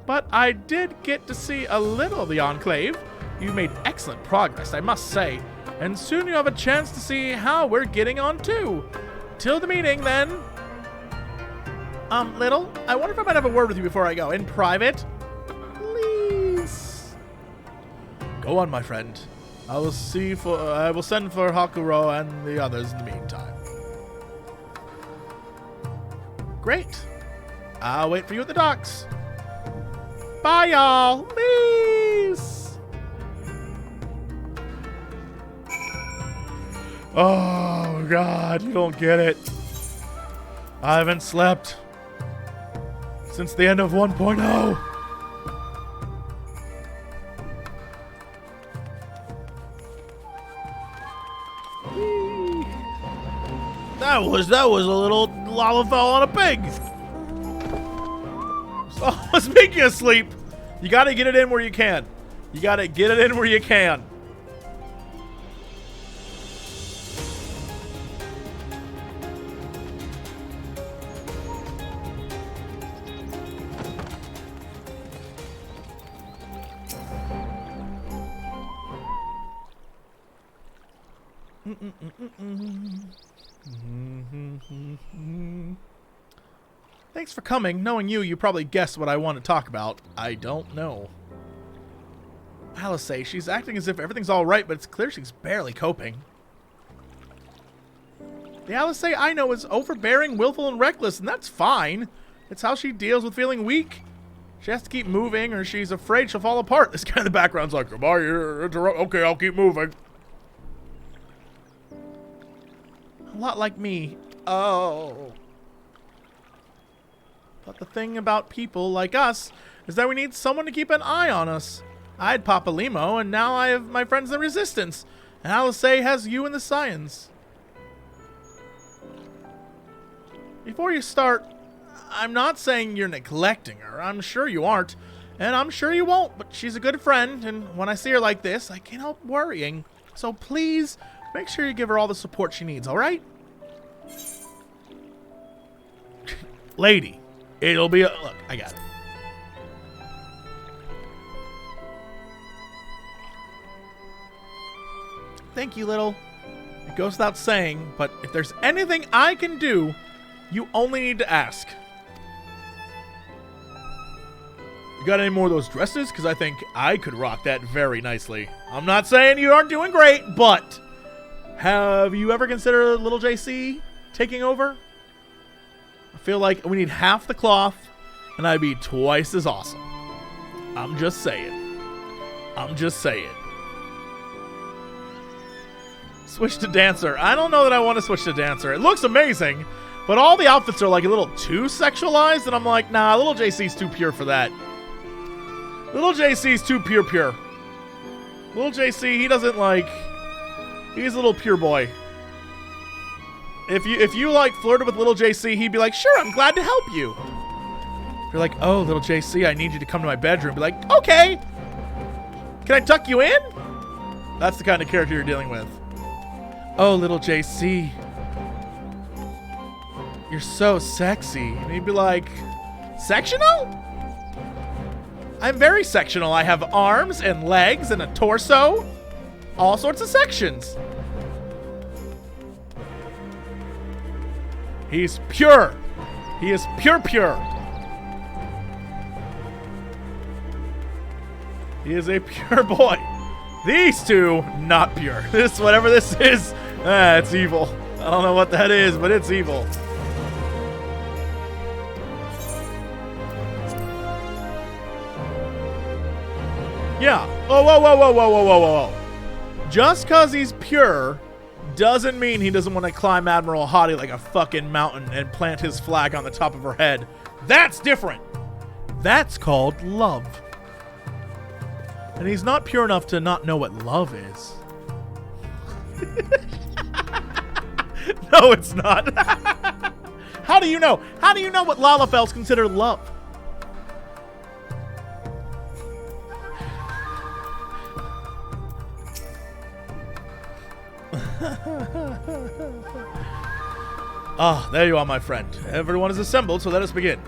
But I did get to see a little of the Enclave. You made excellent progress, I must say. And soon you have a chance to see how we're getting on, too. Till the meeting, then. Little, I wonder if I might have a word with you before I go. In private? Please. Go on, my friend. I will send for Hakuro and the others in the meantime. Great. I'll wait for you at the docks. Bye, y'all. Peace. Oh, God. You don't get it. I haven't slept since the end of 1.0. That was a little lava fell on a pig. So, speaking of sleep, you gotta get it in where you can. You gotta get it in where you can. Thanks for coming. Knowing you probably guessed what I want to talk about. I don't know. Alice, she's acting as if everything's alright, but it's clear she's barely coping. The Alice I know is overbearing, willful, and reckless, and that's fine. It's how she deals with feeling weak. She has to keep moving, or she's afraid she'll fall apart. This guy in the background's like, "Am I interrupt? Okay, I'll keep moving." A lot like me. Oh. But the thing about people like us is that we need someone to keep an eye on us. I had Papa Limo, and now I have my friends in the Resistance. And Alice has you in the Scions. Before you start, I'm not saying you're neglecting her. I'm sure you aren't. And I'm sure you won't, but she's a good friend, and when I see her like this, I can't help worrying. So please, make sure you give her all the support she needs, alright? Lady, it'll be a... Look, I got it. Thank you, little. It goes without saying, but if there's anything I can do, you only need to ask. You got any more of those dresses? Because I think I could rock that very nicely. I'm not saying you aren't doing great, but have you ever considered little JC taking over? I feel like we need half the cloth, and I'd be twice as awesome. I'm just saying. I'm just saying. Switch to dancer. I don't know that I want to switch to dancer. It looks amazing, but all the outfits are like a little too sexualized, and I'm like, nah, little JC's too pure for that. Little JC's too pure. Little JC, he doesn't like... He's a little pure boy. If you like flirted with little JC, he'd be like, sure, I'm glad to help you. If you're like, oh, little JC, I need you to come to my bedroom. Be like, okay. Can I tuck you in? That's the kind of character you're dealing with. Oh, little JC. You're so sexy. And he'd be like, sectional? I'm very sectional. I have arms and legs and a torso. All sorts of sections. He's pure. He is pure. He is a pure boy. These two, not pure. This, whatever this is, it's evil. I don't know what that is, but it's evil. Yeah. Oh, whoa. Just because he's pure doesn't mean he doesn't want to climb Admiral Hottie like a fucking mountain and plant his flag on the top of her head. That's different. That's called love. And he's not pure enough to not know what love is. No, it's not. How do you know? How do you know what Lalafells consider love? Ah, there you are, my friend. Everyone is assembled, so let us begin.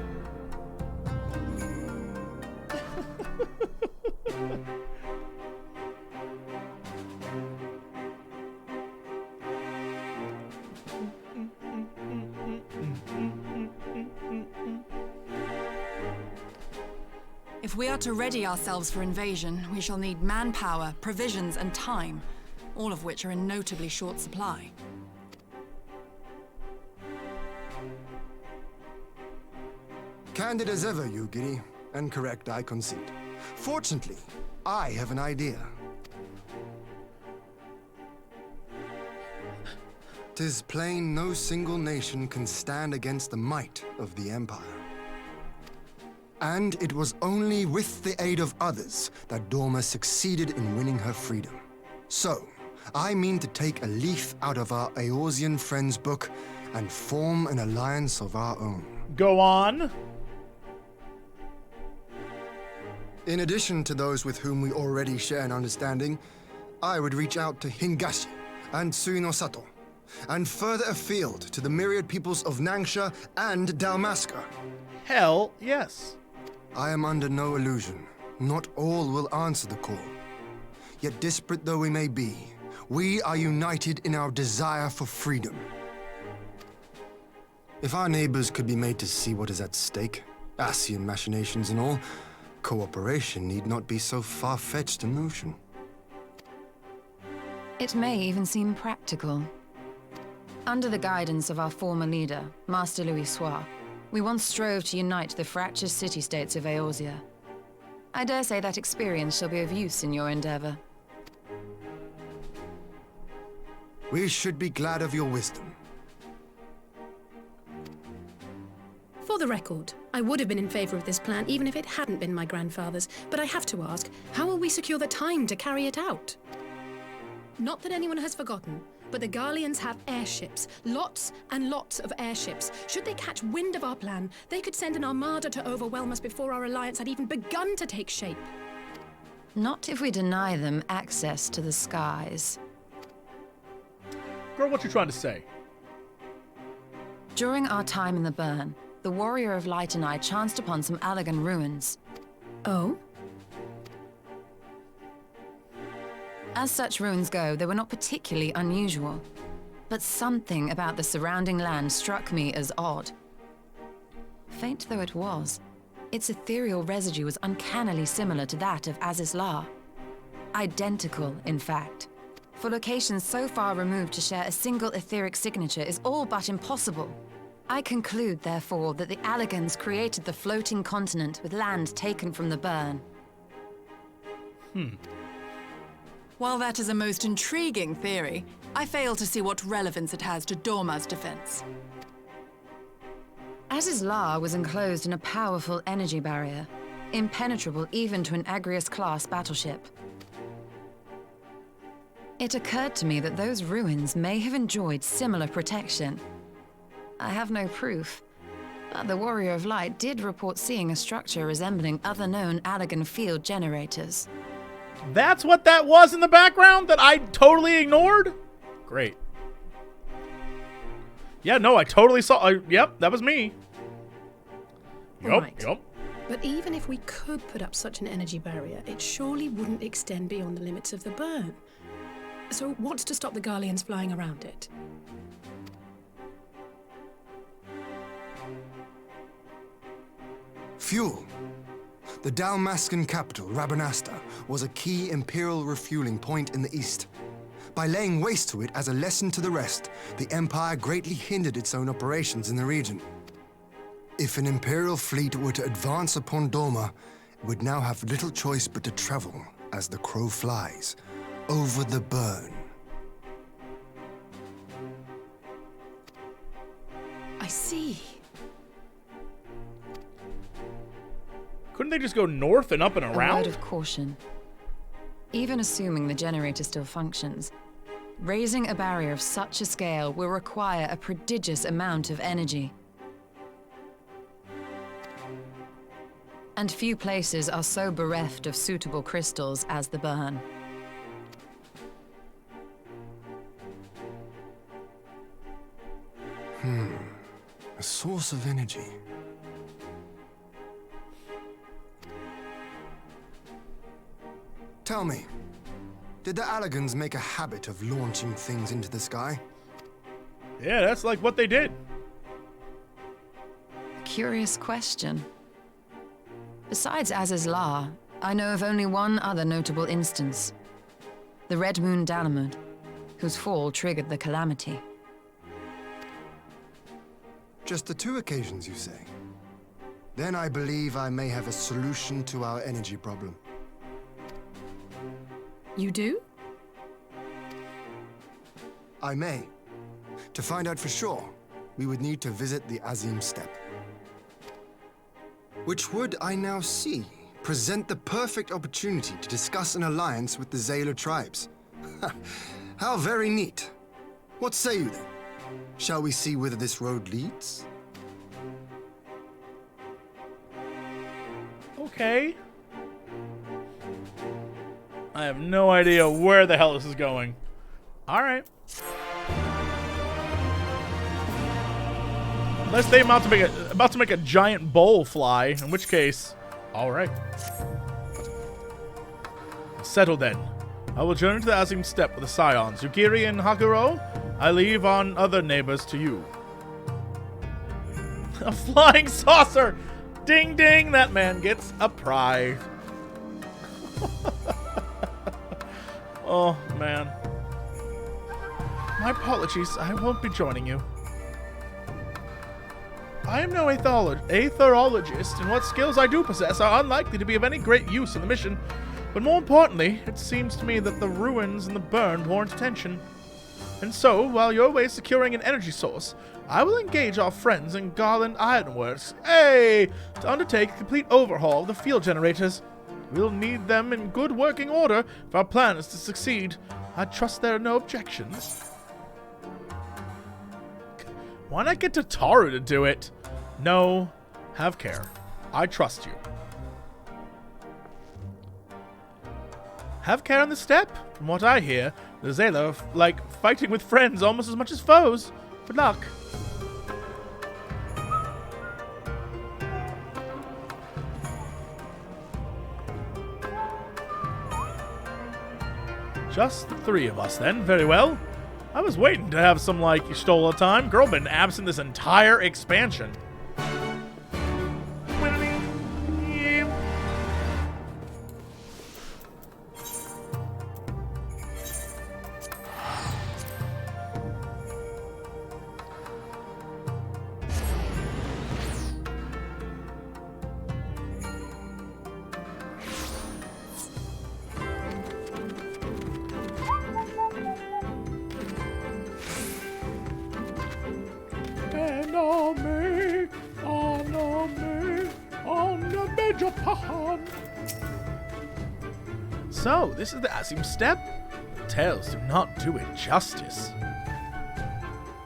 If we are to ready ourselves for invasion, we shall need manpower, provisions, and time, all of which are in notably short supply. Candid as ever, you giddy, and correct, I concede. Fortunately, I have an idea. 'Tis plain no single nation can stand against the might of the Empire. And it was only with the aid of others that Dorma succeeded in winning her freedom. So, I mean to take a leaf out of our Eorzean friends' book and form an alliance of our own. Go on. In addition to those with whom we already share an understanding, I would reach out to Hingashi and Suinosato, and further afield to the myriad peoples of Nangsha and Dalmasca. Hell yes. I am under no illusion. Not all will answer the call. Yet disparate though we may be, we are united in our desire for freedom. If our neighbors could be made to see what is at stake, Asian machinations and all, cooperation need not be so far-fetched a notion. It may even seem practical. Under the guidance of our former leader, Master Louis Soir, we once strove to unite the fractured city-states of Eorzea. I dare say that experience shall be of use in your endeavor. We should be glad of your wisdom. For the record, I would have been in favor of this plan even if it hadn't been my grandfather's, but I have to ask, how will we secure the time to carry it out? Not that anyone has forgotten, but the Garleans have airships. Lots and lots of airships. Should they catch wind of our plan, they could send an armada to overwhelm us before our alliance had even begun to take shape. Not if we deny them access to the skies. Girl, what you trying to say? During our time in the burn, the Warrior of Light and I chanced upon some Allagan ruins. Oh? As such ruins go, they were not particularly unusual. But something about the surrounding land struck me as odd. Faint though it was, its ethereal residue was uncannily similar to that of Azizlar. Identical, in fact. For locations so far removed to share a single etheric signature is all but impossible. I conclude, therefore, that the Allagans created the floating continent with land taken from the burn. While that is a most intriguing theory, I fail to see what relevance it has to Dorma's defense. Azizlar was enclosed in a powerful energy barrier, impenetrable even to an Agrius-class battleship. It occurred to me that those ruins may have enjoyed similar protection. I have no proof, but the Warrior of Light did report seeing a structure resembling other known Allagan field generators. That's what that was in the background that I totally ignored? Great. Yeah, no, I totally saw. Yep, that was me. Right. Yup. But even if we could put up such an energy barrier, it surely wouldn't extend beyond the limits of the burn. So what's to stop the Garleans flying around it? Fuel. The Dalmascan capital, Rabanasta, was a key Imperial refueling point in the east. By laying waste to it as a lesson to the rest, the Empire greatly hindered its own operations in the region. If an Imperial fleet were to advance upon Dorma, it would now have little choice but to travel, as the crow flies, over the burn. I see. Couldn't they just go north and up and A around? word of caution. Even assuming the generator still functions, raising a barrier of such a scale will require a prodigious amount of energy. And few places are so bereft of suitable crystals as the burn. A source of energy. Tell me, did the Allagans make a habit of launching things into the sky? Yeah, that's like what they did. Curious question. Besides Azizlar, I know of only one other notable instance. The Red Moon Dalamud, whose fall triggered the calamity. Just the 2 occasions, you say? Then I believe I may have a solution to our energy problem. You do? I may. To find out for sure, we would need to visit the Azim Steppe. Which would, I now see, present the perfect opportunity to discuss an alliance with the Zayla tribes. How very neat. What say you then? Shall we see whither this road leads? Okay. I have no idea where the hell this is going. All right. Unless they about to make a giant bowl fly, in which case, all right. Settled then. I will journey to the Azim Steppe with the Scions. Yukiri and Hakuro, I leave on other neighbors to you. A flying saucer! Ding ding, that man gets a prize. Oh, man. My apologies, I won't be joining you. I am no aetherologist, and what skills I do possess are unlikely to be of any great use in the mission. But more importantly, it seems to me that the ruins and the burn warrant attention. And so, while you're away securing an energy source, I will engage our friends in Garland Ironworks, to undertake a complete overhaul of the field generators. We'll need them in good working order if our plan is to succeed. I trust there are no objections. Why not get Tataru to do it? No, have care. I trust you. Have care on the step. From what I hear, the Zayla like fighting with friends almost as much as foes. Good luck. Just the three of us, then. Very well. I was waiting to have some, like, Y'shtola time. Girl been absent this entire expansion. So, this is the Asim step? Tales do not do it justice.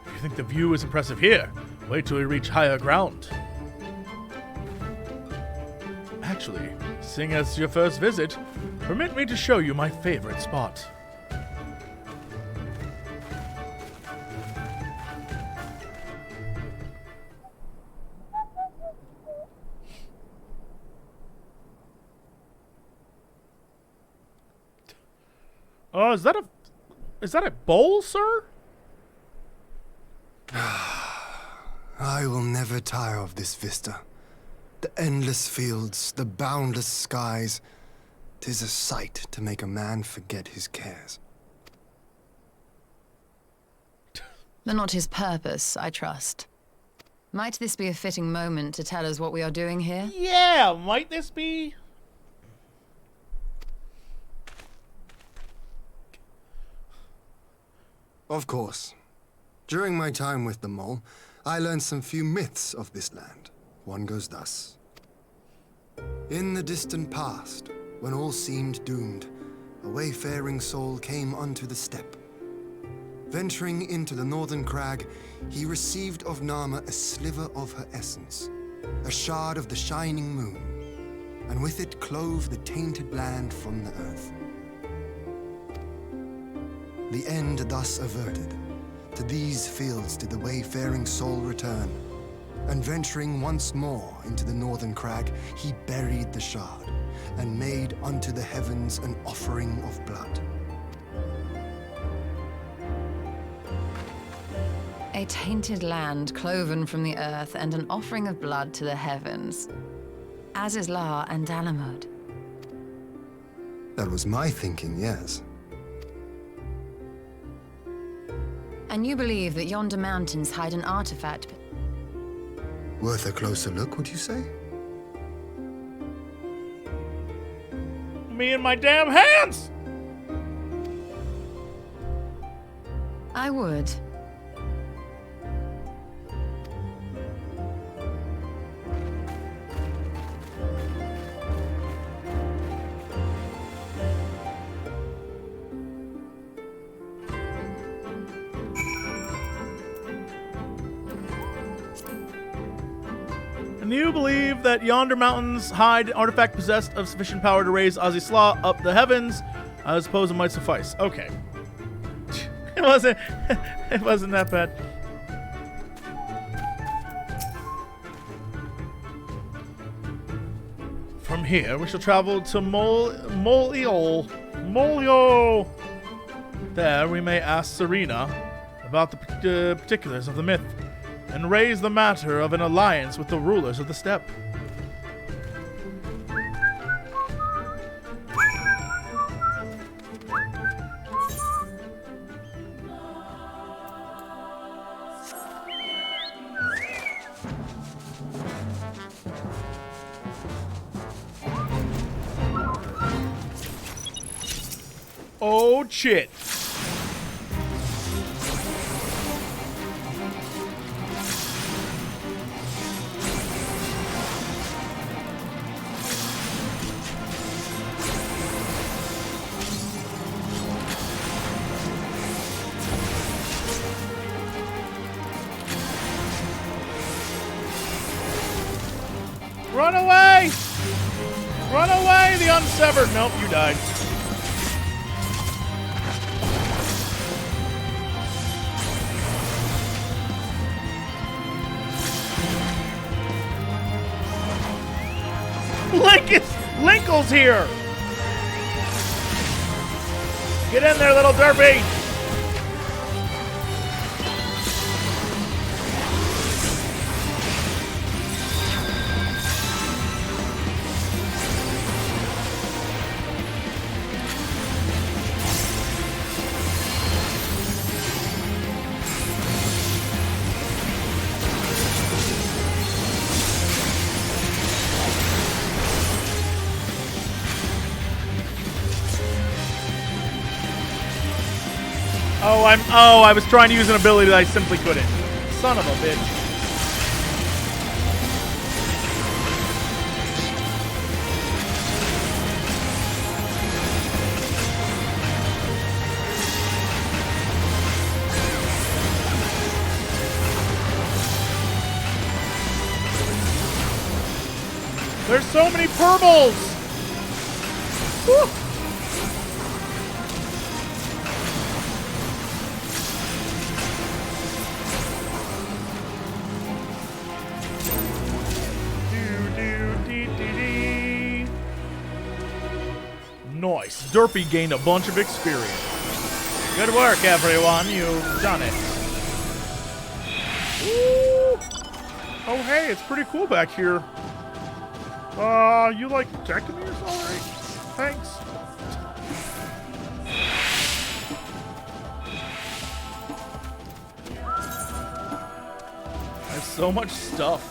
If you think the view is impressive here, wait till we reach higher ground. Actually, seeing as your first visit, permit me to show you my favorite spot. Oh, is that a bowl, sir? I will never tire of this vista. The endless fields, the boundless skies. 'Tis a sight to make a man forget his cares. But not his purpose, I trust. Might this be a fitting moment to tell us what we are doing here? Yeah, might this be? Of course. During my time with the mole, I learned some few myths of this land. One goes thus. In the distant past, when all seemed doomed, a wayfaring soul came unto the steppe. Venturing into the northern crag, he received of Nama a sliver of her essence, a shard of the shining moon, and with it clove the tainted land from the earth. The end thus averted, to these fields did the wayfaring soul return, and venturing once more into the northern crag, he buried the shard, and made unto the heavens an offering of blood. A tainted land cloven from the earth and an offering of blood to the heavens. As is La and Dalamud. That was my thinking, yes. And you believe that yonder mountains hide an artifact. Worth a closer look, would you say? Me and my damn hands! I would. And you believe that yonder mountains hide an artifact possessed of sufficient power to raise Azisla up the heavens? I suppose it might suffice. Okay. It wasn't that bad. From here, we shall travel to Molio. There, we may ask Serena about the particulars of the myth, and raise the matter of an alliance with the rulers of the steppe. Oh, shit. Run away! Run away, the unsevered. Nope, you died. Linkle's here! Get in there, little derpy! I was trying to use an ability that I simply couldn't. Son of a bitch. There's so many purples! Woo. Nice. Derpy gained a bunch of experience. Good work, everyone. You've done it. Woo. Oh, hey, it's pretty cool back here. You like protecting me or something? Alright. Thanks. I have so much stuff.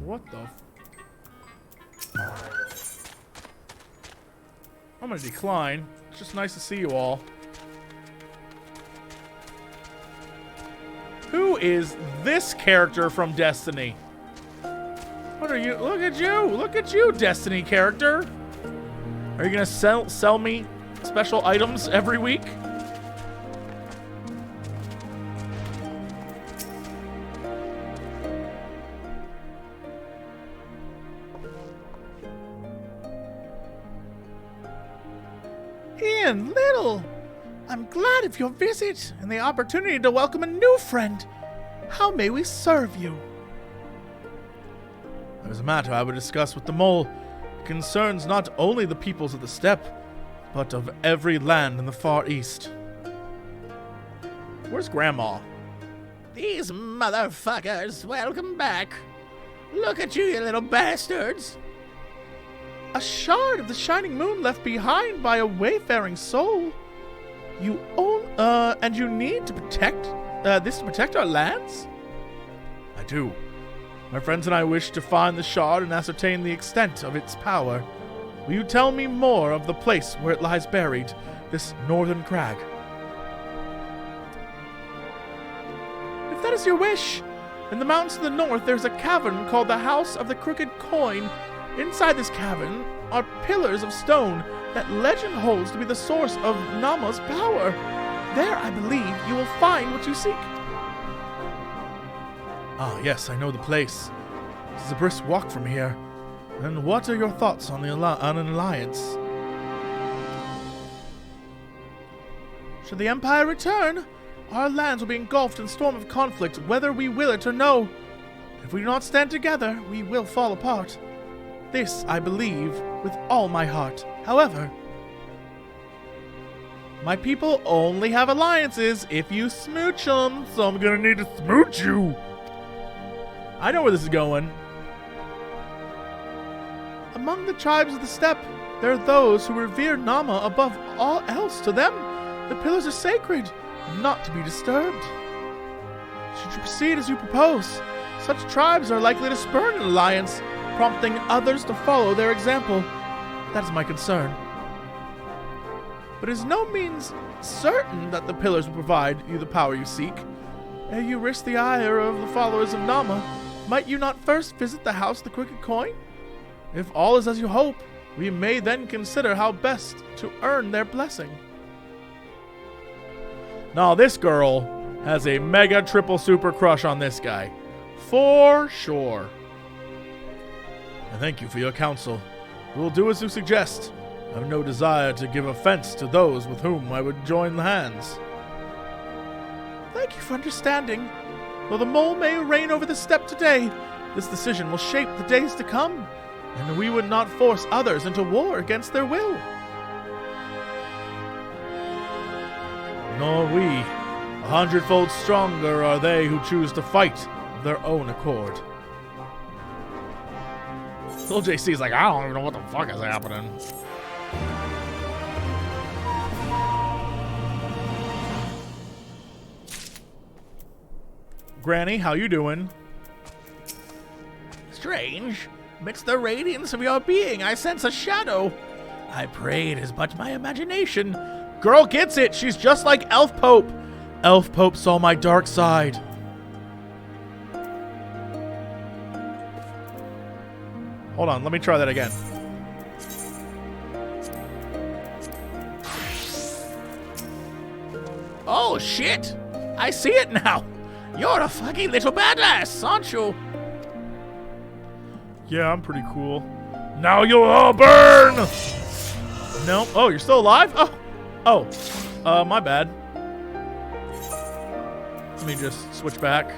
What the? I'm gonna decline. It's just nice to see you all. Who is this character from Destiny? What are you? Look at you! Look at you, Destiny character! Are you gonna sell me special items every week? Little, I'm glad of your visit and the opportunity to welcome a new friend. How may we serve you? There's a matter I would discuss with the mole. It concerns not only the peoples of the steppe, but of every land in the Far East. Where's Grandma? These motherfuckers, welcome back. Look at you, you little bastards. A shard of the shining moon left behind by a wayfaring soul. You own, and you need to protect, this to protect our lands? I do. My friends and I wish to find the shard and ascertain the extent of its power. Will you tell me more of the place where it lies buried, this northern crag? If that is your wish, in the mountains to the north there's a cavern called the House of the Crooked Coin. Inside this cavern are pillars of stone that legend holds to be the source of Nama's power. There, I believe, you will find what you seek. Ah, yes, I know the place. It is a brisk walk from here. And what are your thoughts on an alliance? Should the Empire return, our lands will be engulfed in a storm of conflict, whether we will it or no. If we do not stand together, we will fall apart. This I believe with all my heart. However, my people only have alliances if you smooch them, so I'm gonna need to smooch you. I know where this is going. Among the tribes of the steppe, there are those who revere Nama above all else. To them, The pillars are sacred, not to be disturbed. Should you proceed as you propose, such tribes are likely to spurn an alliance, prompting others to follow their example. That is my concern. But it is no means certain that the pillars will provide you the power you seek. Ere you risk the ire of the followers of Nama, might you not first visit the House of the Crooked Coin? If all is as you hope, we may then consider how best to earn their blessing. Now, this girl has a mega triple super crush on this guy. For sure. And thank you for your counsel. We will do as you suggest. I have no desire to give offense to those with whom I would join hands. Thank you for understanding. Though the mole may reign over the steppe today, this decision will shape the days to come, and we would not force others into war against their will. Nor we. 100-fold stronger are they who choose to fight of their own accord. Little JC's like, I don't even know what the fuck is happening. Granny, how you doing? Strange. Amidst the radiance of your being, I sense a shadow. I pray it is but my imagination. Girl gets it. She's just like Elf Pope. Elf Pope saw my dark side. Hold on, let me try that again. Oh, shit. I see it now. You're a fucking little badass, aren't you? Yeah, I'm pretty cool. Now you'll all burn! No. Oh, you're still alive? Oh. Oh. My bad. Let me just switch back.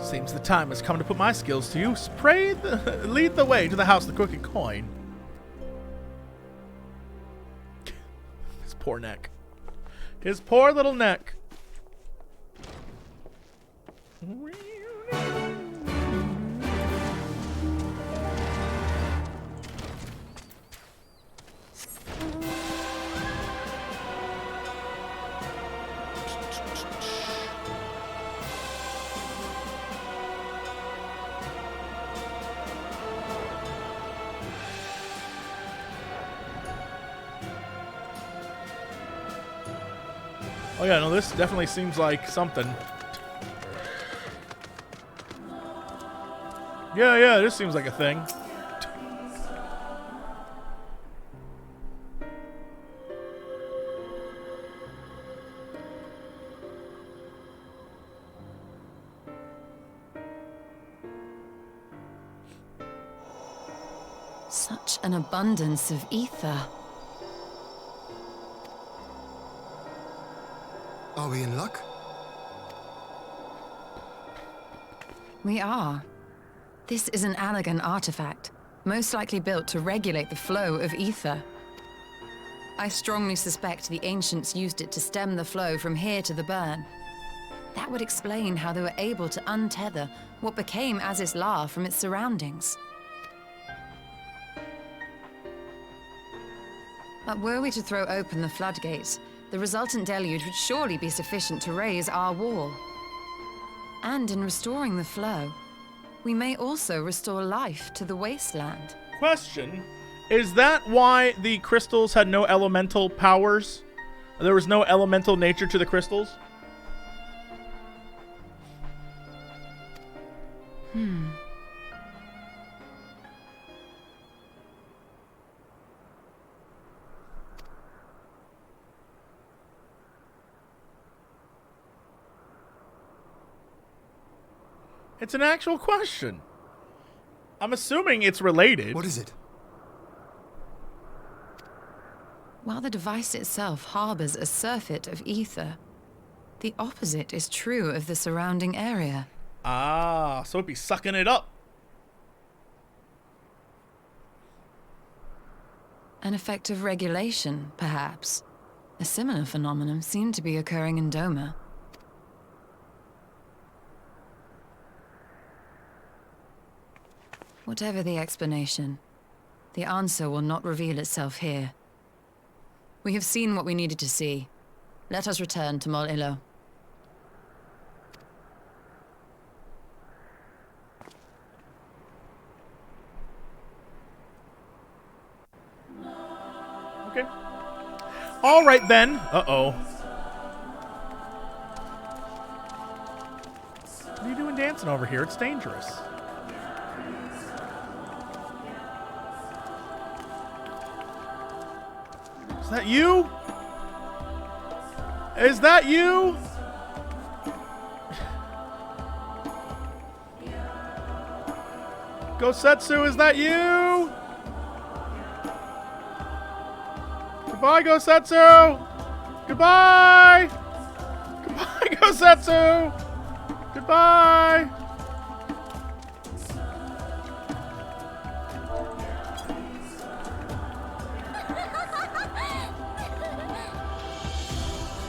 Seems the time has come to put my skills to use. Lead the way to the House of the Crooked Coin. His poor neck. His poor little neck. Oh yeah, no, this definitely seems like something. Yeah, this seems like a thing. Such an abundance of ether. Are we in luck? We are. This is an Allegan artifact, most likely built to regulate the flow of ether. I strongly suspect the ancients used it to stem the flow from here to the burn. That would explain how they were able to untether what became Azys La from its surroundings. But were we to throw open the floodgates, the resultant deluge would surely be sufficient to raise our wall. And in restoring the flow, we may also restore life to the wasteland. Question. Is that why the crystals had no elemental powers? There was no elemental nature to the crystals? It's an actual question. I'm assuming it's related. What is it? While the device itself harbors a surfeit of ether, the opposite is true of the surrounding area. Ah, so it'd be sucking it up. An effect of regulation, perhaps. A similar phenomenon seemed to be occurring in Doma. Whatever the explanation, the answer will not reveal itself here. We have seen what we needed to see. Let us return to Mol Ilo. Okay. All right then. Uh-oh. What are you doing dancing over here? It's dangerous. Is that you? Is that you? Gosetsu, is that you? Goodbye, Gosetsu! Goodbye! Goodbye, Gosetsu! Goodbye!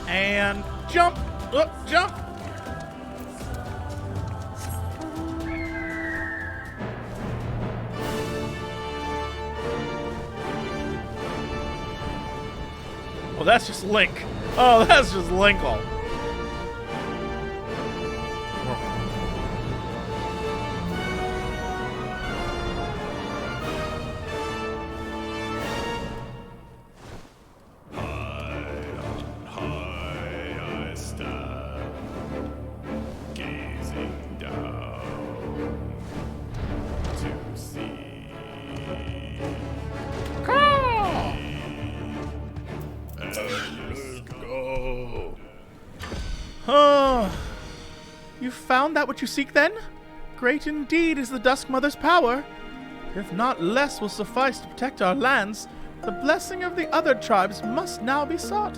And jump! Jump! Oh, that's just Link. Oh, that's just Linkle. You found that what you seek then? Great indeed is the Dusk Mother's power. If not less will suffice to protect our lands, the blessing of the other tribes must now be sought.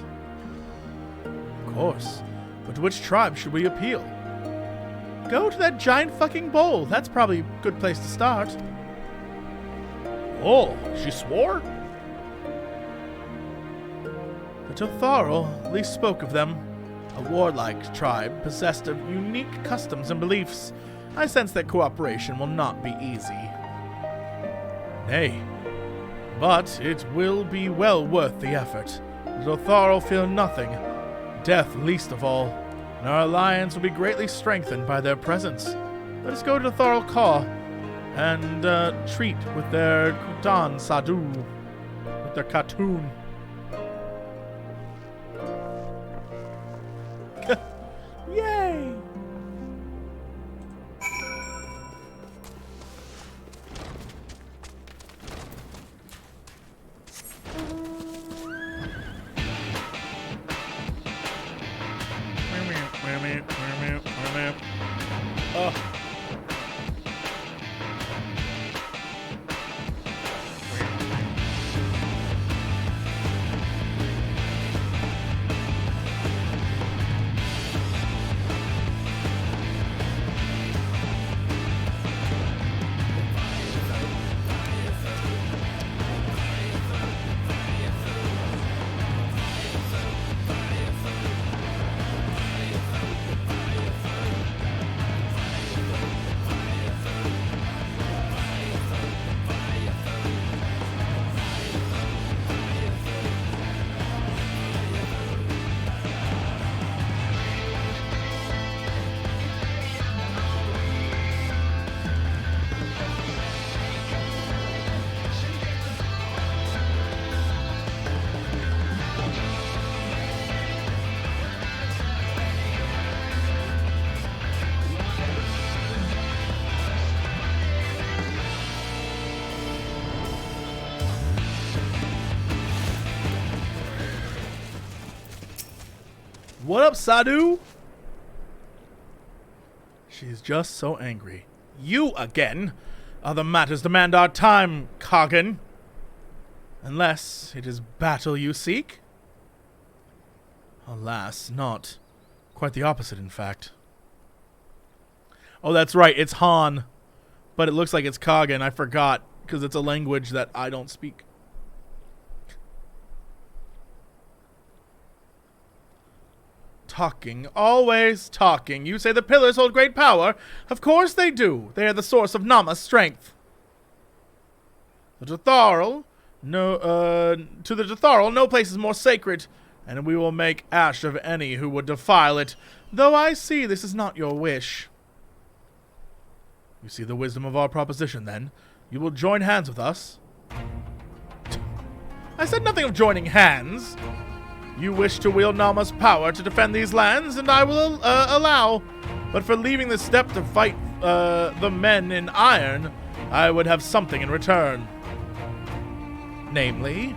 Of course, but to which tribe should we appeal? Go to that giant fucking bowl. That's probably a good place to start. Oh, she swore? The Totharl least spoke of them. A warlike tribe possessed of unique customs and beliefs. I sense that cooperation will not be easy. Nay, but it will be well worth the effort. The Totharl fear nothing, death least of all, and our alliance will be greatly strengthened by their presence. Let us go to Totharl Ka and treat with their Kutan Sadu, with their Khatun. Yay! Oh. What up, Sadu? She's just so angry. You again? Other matters demand our time, Kagan. Unless it is battle you seek? Alas, not. Quite the opposite, in fact. Oh, that's right, it's Han. But it looks like it's Kagan. I forgot, because it's a language that I don't speak. Talking, always talking. You say the pillars hold great power. Of course they do. They are the source of Nama's strength. The Detharil, to the Detharil, no place is more sacred, and we will make ash of any who would defile it, though I see this is not your wish. You see the wisdom of our proposition, then? You will join hands with us? I said nothing of joining hands. You wish to wield Nama's power to defend these lands, and I will allow. But for leaving the steppe to fight the men in iron, I would have something in return. Namely...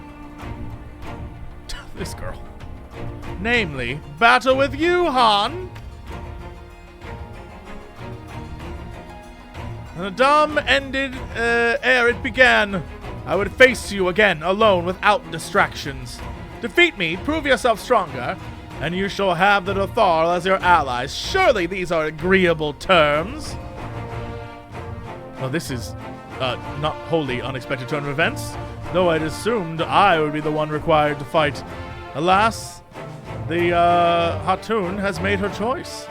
this girl. Namely, battle with you, Han! And the dam ended ere it began. I would face you again, alone, without distractions. Defeat me, prove yourself stronger, and you shall have the Detharil as your allies. Surely these are agreeable terms. Well, this is not wholly unexpected turn of events, though I'd assumed I would be the one required to fight. Alas, the Hatun has made her choice.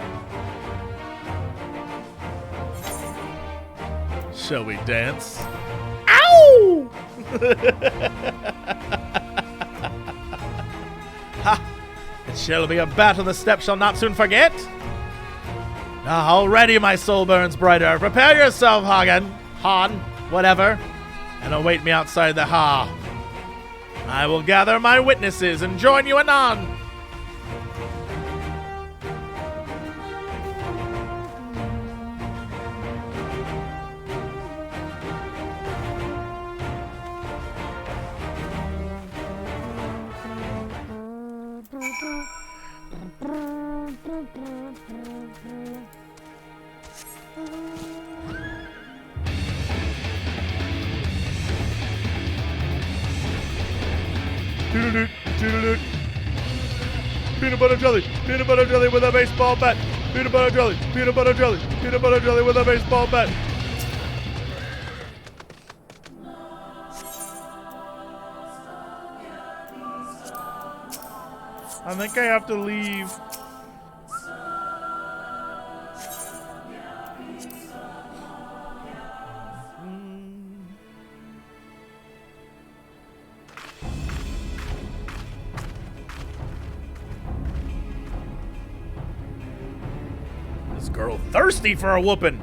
Shall we dance? Ow! Ha! It shall be a battle the steppe shall not soon forget. Already my soul burns brighter. Prepare yourself, Han, whatever, and await me outside the Ha. I will gather my witnesses and join you anon. Peanut butter jelly with a baseball bat. Peanut butter jelly, peanut butter jelly, peanut butter jelly with a baseball bat. I think I have to leave. This girl thirsty for a whooping.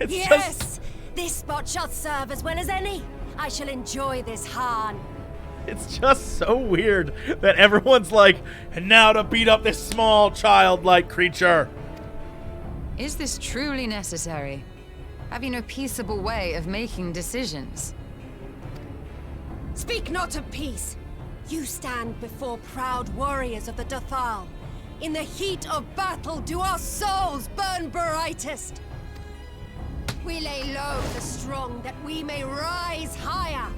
Yes! This spot shall serve as well as any. I shall enjoy this, Han. It's just so weird that everyone's like, and now to beat up this small childlike creature. Is this truly necessary? Have you no peaceable way of making decisions? Speak not of peace. You stand before proud warriors of the Detharil. In the heat of battle do our souls burn brightest. We lay low the strong that we may rise higher.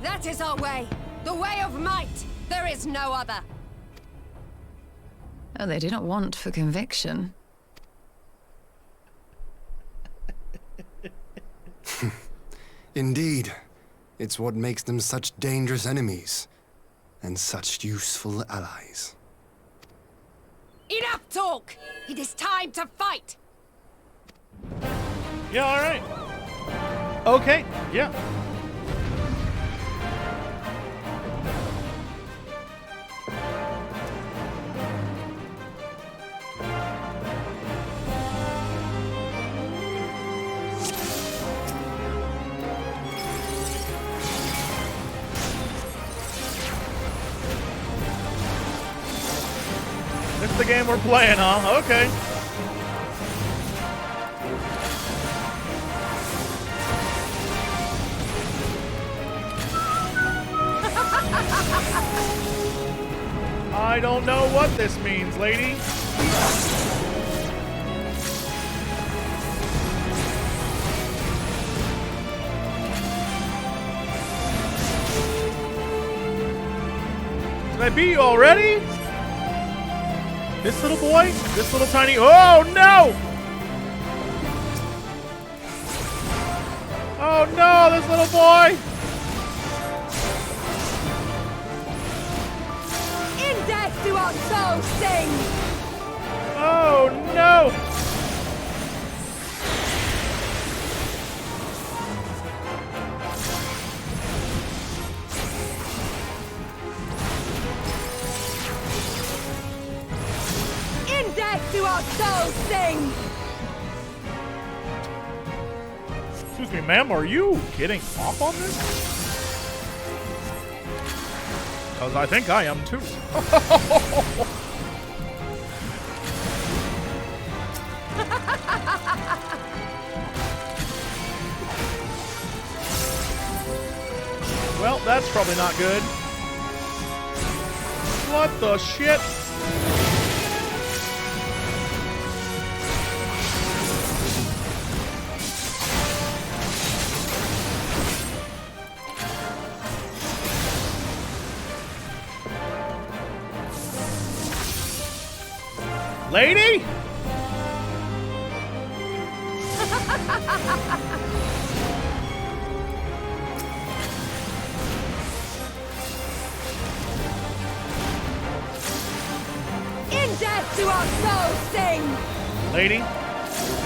That is our way, the way of might. There is no other. Oh, they do not want for conviction. Indeed. It's what makes them such dangerous enemies, and such useful allies. Enough talk! It is time to fight! Yeah, alright. Okay, yeah. This is the game we're playing, huh? Okay. I don't know what this means, lady. Did I beat you already? This little boy? This little tiny... Oh, no! Oh, no, this little boy! In death, death do our souls sing! Oh no! In death do our souls sing! Excuse me, ma'am, are you getting off on this? Because I think I am too. Well, that's probably not good. What the shit? Lady? In death do our souls sing! Lady?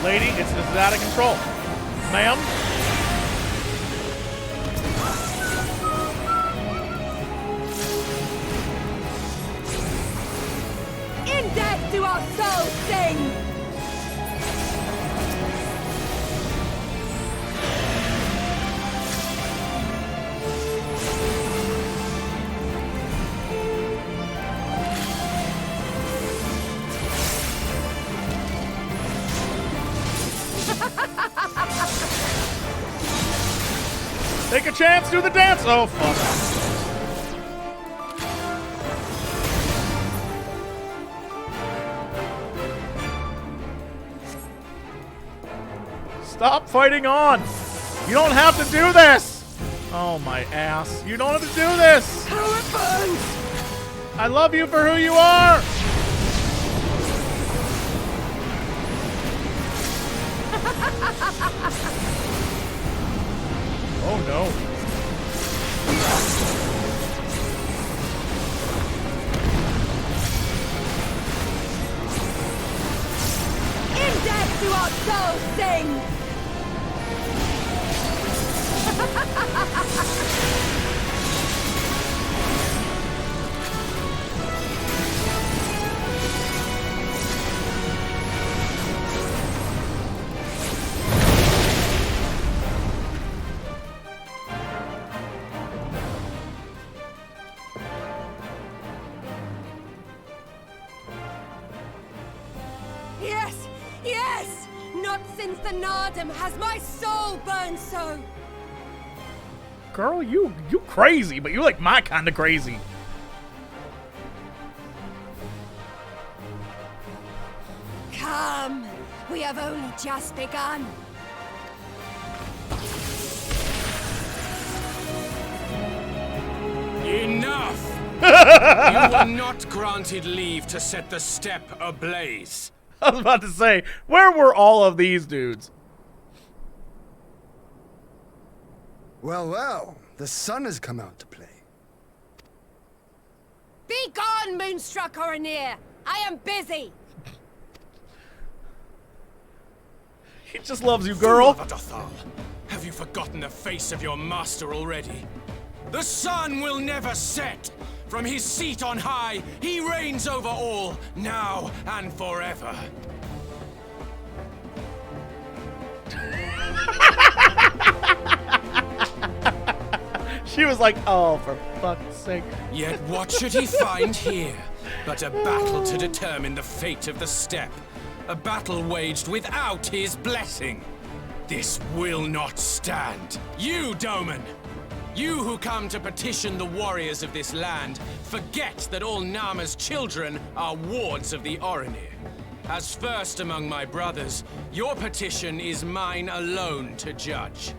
Lady, this is out of control. Ma'am? In death do our souls sing! Take a chance, do the dance! Oh, fuck. Stop fighting on! You don't have to do this! Oh, my ass. You don't have to do this! How it burns! I love you for who you are! Oh no. In death do our souls sing! Yes! Yes! Not since the Nardum has my soul burned so! Girl, you crazy, but you like my kind of crazy. Come! We have only just begun! Enough! You were not granted leave to set the steppe ablaze. I was about to say, where were all of these dudes? Well, well, the sun has come out to play. Be gone, Moonstruck Oranir! I am busy! He just loves you, girl. Fool of a Dothal, have you forgotten the face of your master already? The sun will never set! From his seat on high, he reigns over all, now and forever. She was like, oh, for fuck's sake. Yet what should he find here but a battle to determine the fate of the steppe? A battle waged without his blessing. This will not stand. You, Doman! You who come to petition the warriors of this land, forget that all Nama's children are wards of the Oranir. As first among my brothers, your petition is mine alone to judge.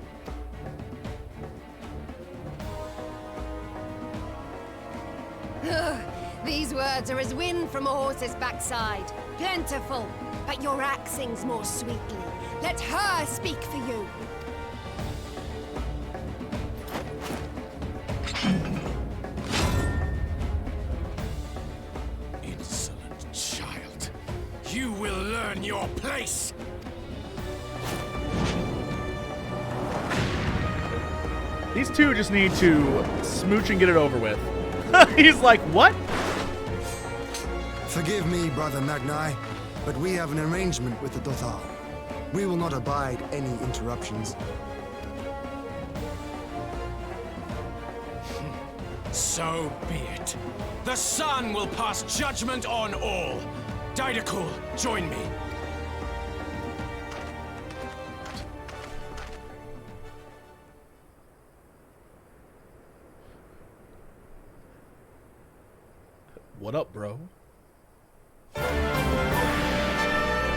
These words are as wind from a horse's backside. Plentiful, but your axe sings more sweetly. Let her speak for you. You will learn your place! These two just need to smooch and get it over with. He's like, what? Forgive me, Brother Magnai, but we have an arrangement with the Dothal. We will not abide any interruptions. So be it. The sun will pass judgment on all. Didacul, join me. What up, bro?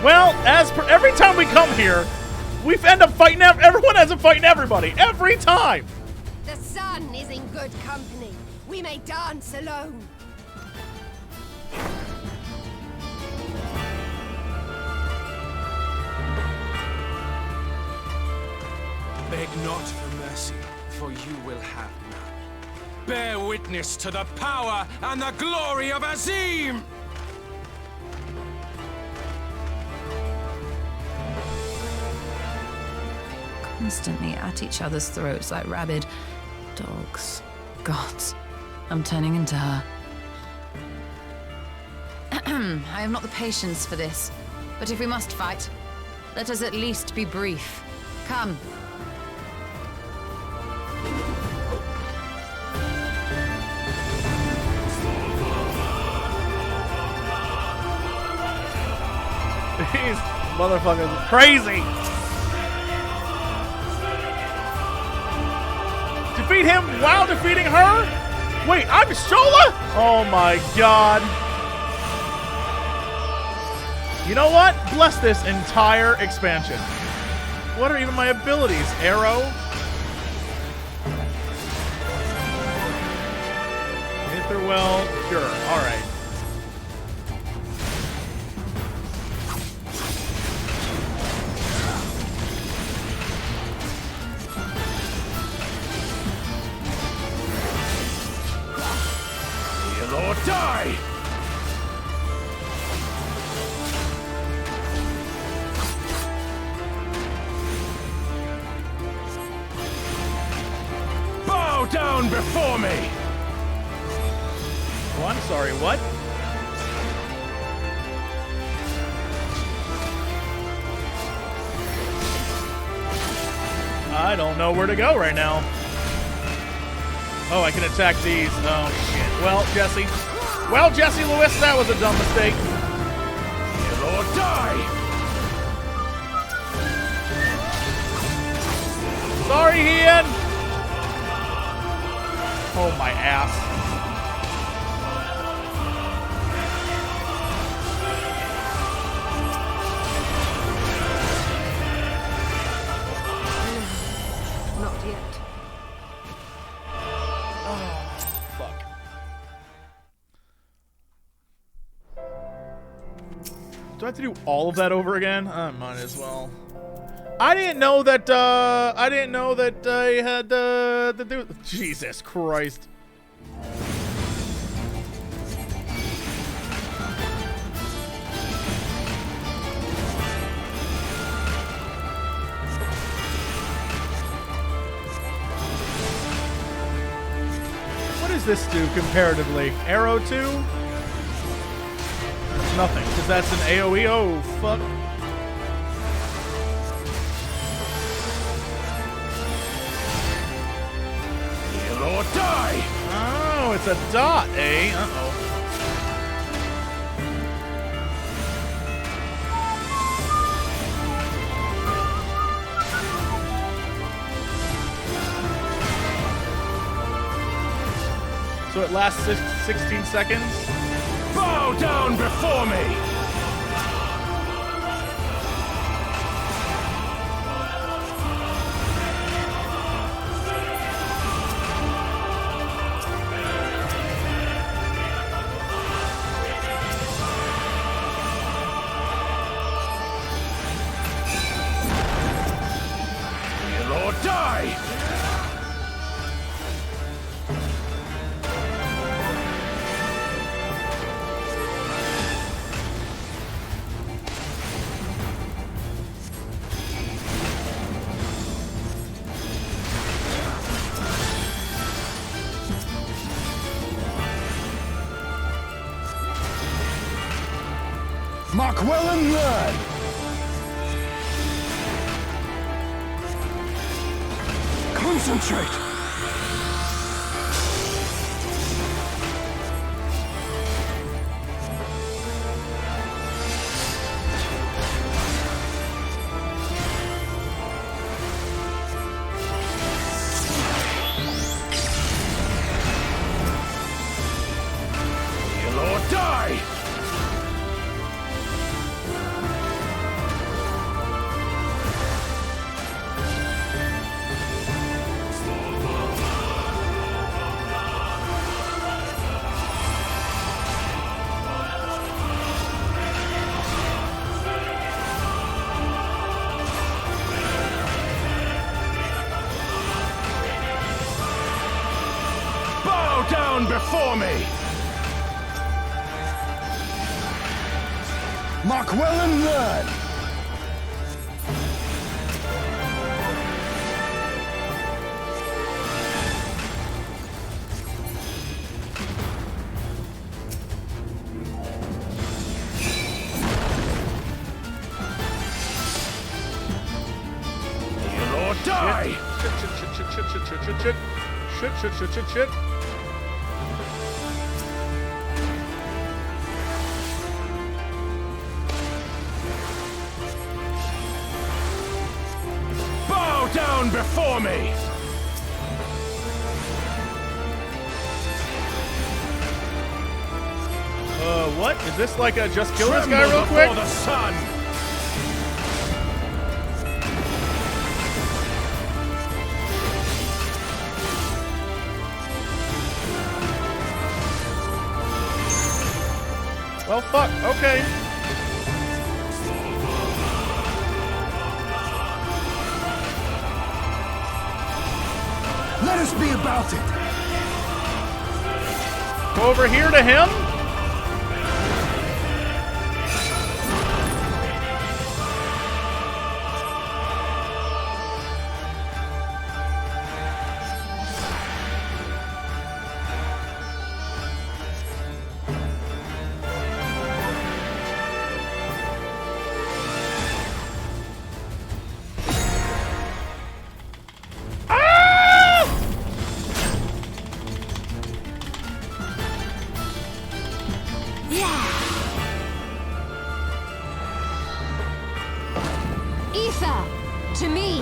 Well, as per every time we come here, we end up fighting. Everyone ends up fighting everybody every time. The sun is in good company. We may dance alone. Beg not for mercy, for you will have none. Bear witness to the power and the glory of Azim! Constantly at each other's throats like rabid dogs. Gods, I'm turning into her. I have not the patience for this. But if we must fight, let us at least be brief. Come. These motherfuckers are crazy. Defeat him while defeating her? Wait, I'm Shola? Oh my god. You know what? Bless this entire expansion. What are even my abilities? Arrow? Aetherwell? Sure. Alright. Or die! Bow down before me! Oh, I'm sorry, what? I don't know where to go right now. Oh, I can attack these. Oh, shit. Well, Jesse. Well, Jesse Lewis, that was a dumb mistake. Or die! Sorry, Ian. Oh, my ass. Not yet. Do I have to do all of that over again? I might as well. I didn't know that, I had, to do... Jesus Christ. What does this do comparatively? Arrow 2? Nothing, because that's an AoE. Oh, fuck. Kill or die! Oh, it's a dot, eh? Uh-oh. So it lasts 16 seconds? Bow down before me! Kill or die! Mark well and learn! Concentrate! Before me! Mark well and learn! You'll all die! Shit. Down before me! What? Is this like a just kill this guy real quick? The sun! Well, fuck. Okay. Let us be about it! Go over here to him. To me!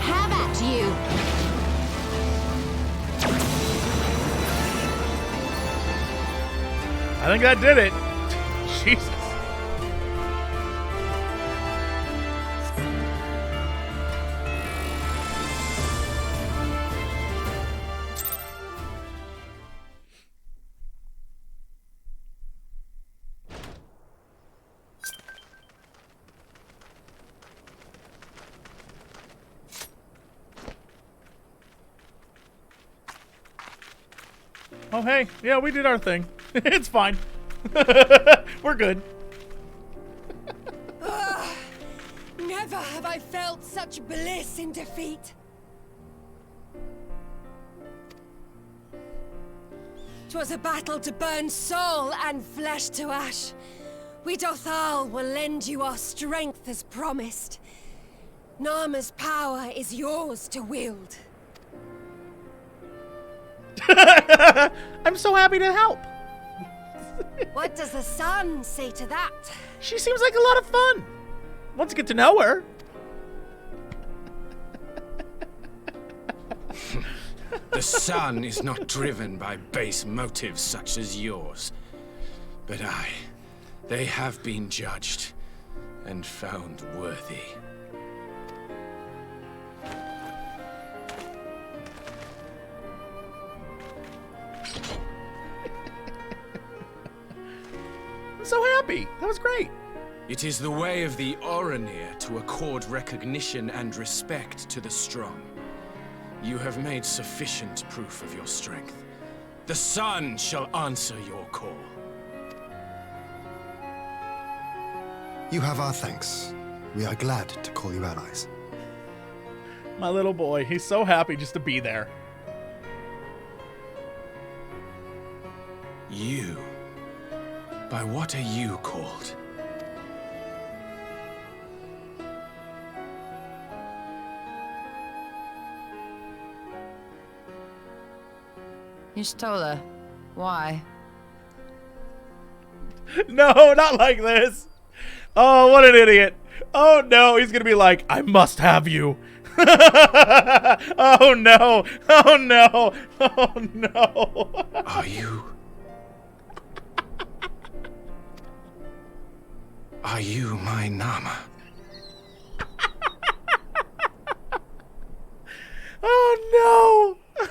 Have at you! I think that did it. Jesus. Oh, hey. Yeah, we did our thing. It's fine. We're good. Never have I felt such bliss in defeat. 'Twas a battle to burn soul and flesh to ash. We Dothal will lend you our strength as promised. Narma's power is yours to wield. I'm so happy to help. What does the sun say to that? She seems like a lot of fun. Once you get to know her. The sun is not driven by base motives such as yours. But they have been judged and found worthy. I'm so happy. That was great. It is the way of the Oranir to accord recognition and respect to the strong. You have made sufficient proof of your strength. The sun shall answer your call. You have our thanks. We are glad to call you allies. My little boy. He's so happy just to be there. You? By what are you called? Y'shtola. Why? No, not like this. Oh, what an idiot. Oh no, he's gonna be like, I must have you. Oh no. Oh no. Oh no. Are you? Are you my Nama? Oh no.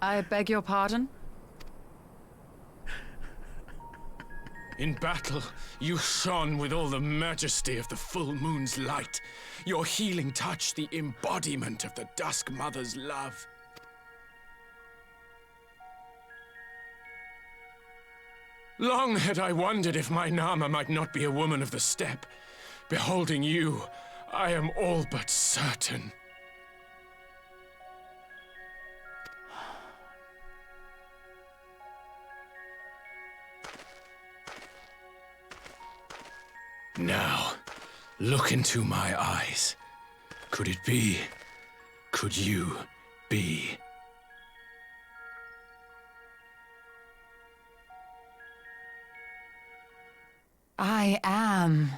I beg your pardon? In battle, you shone with all the majesty of the full moon's light. Your healing touch, the embodiment of the Dusk Mother's love. Long had I wondered if my Nama might not be a woman of the steppe. Beholding you, I am all but certain. Now, look into my eyes. Could it be? Could you be? I am.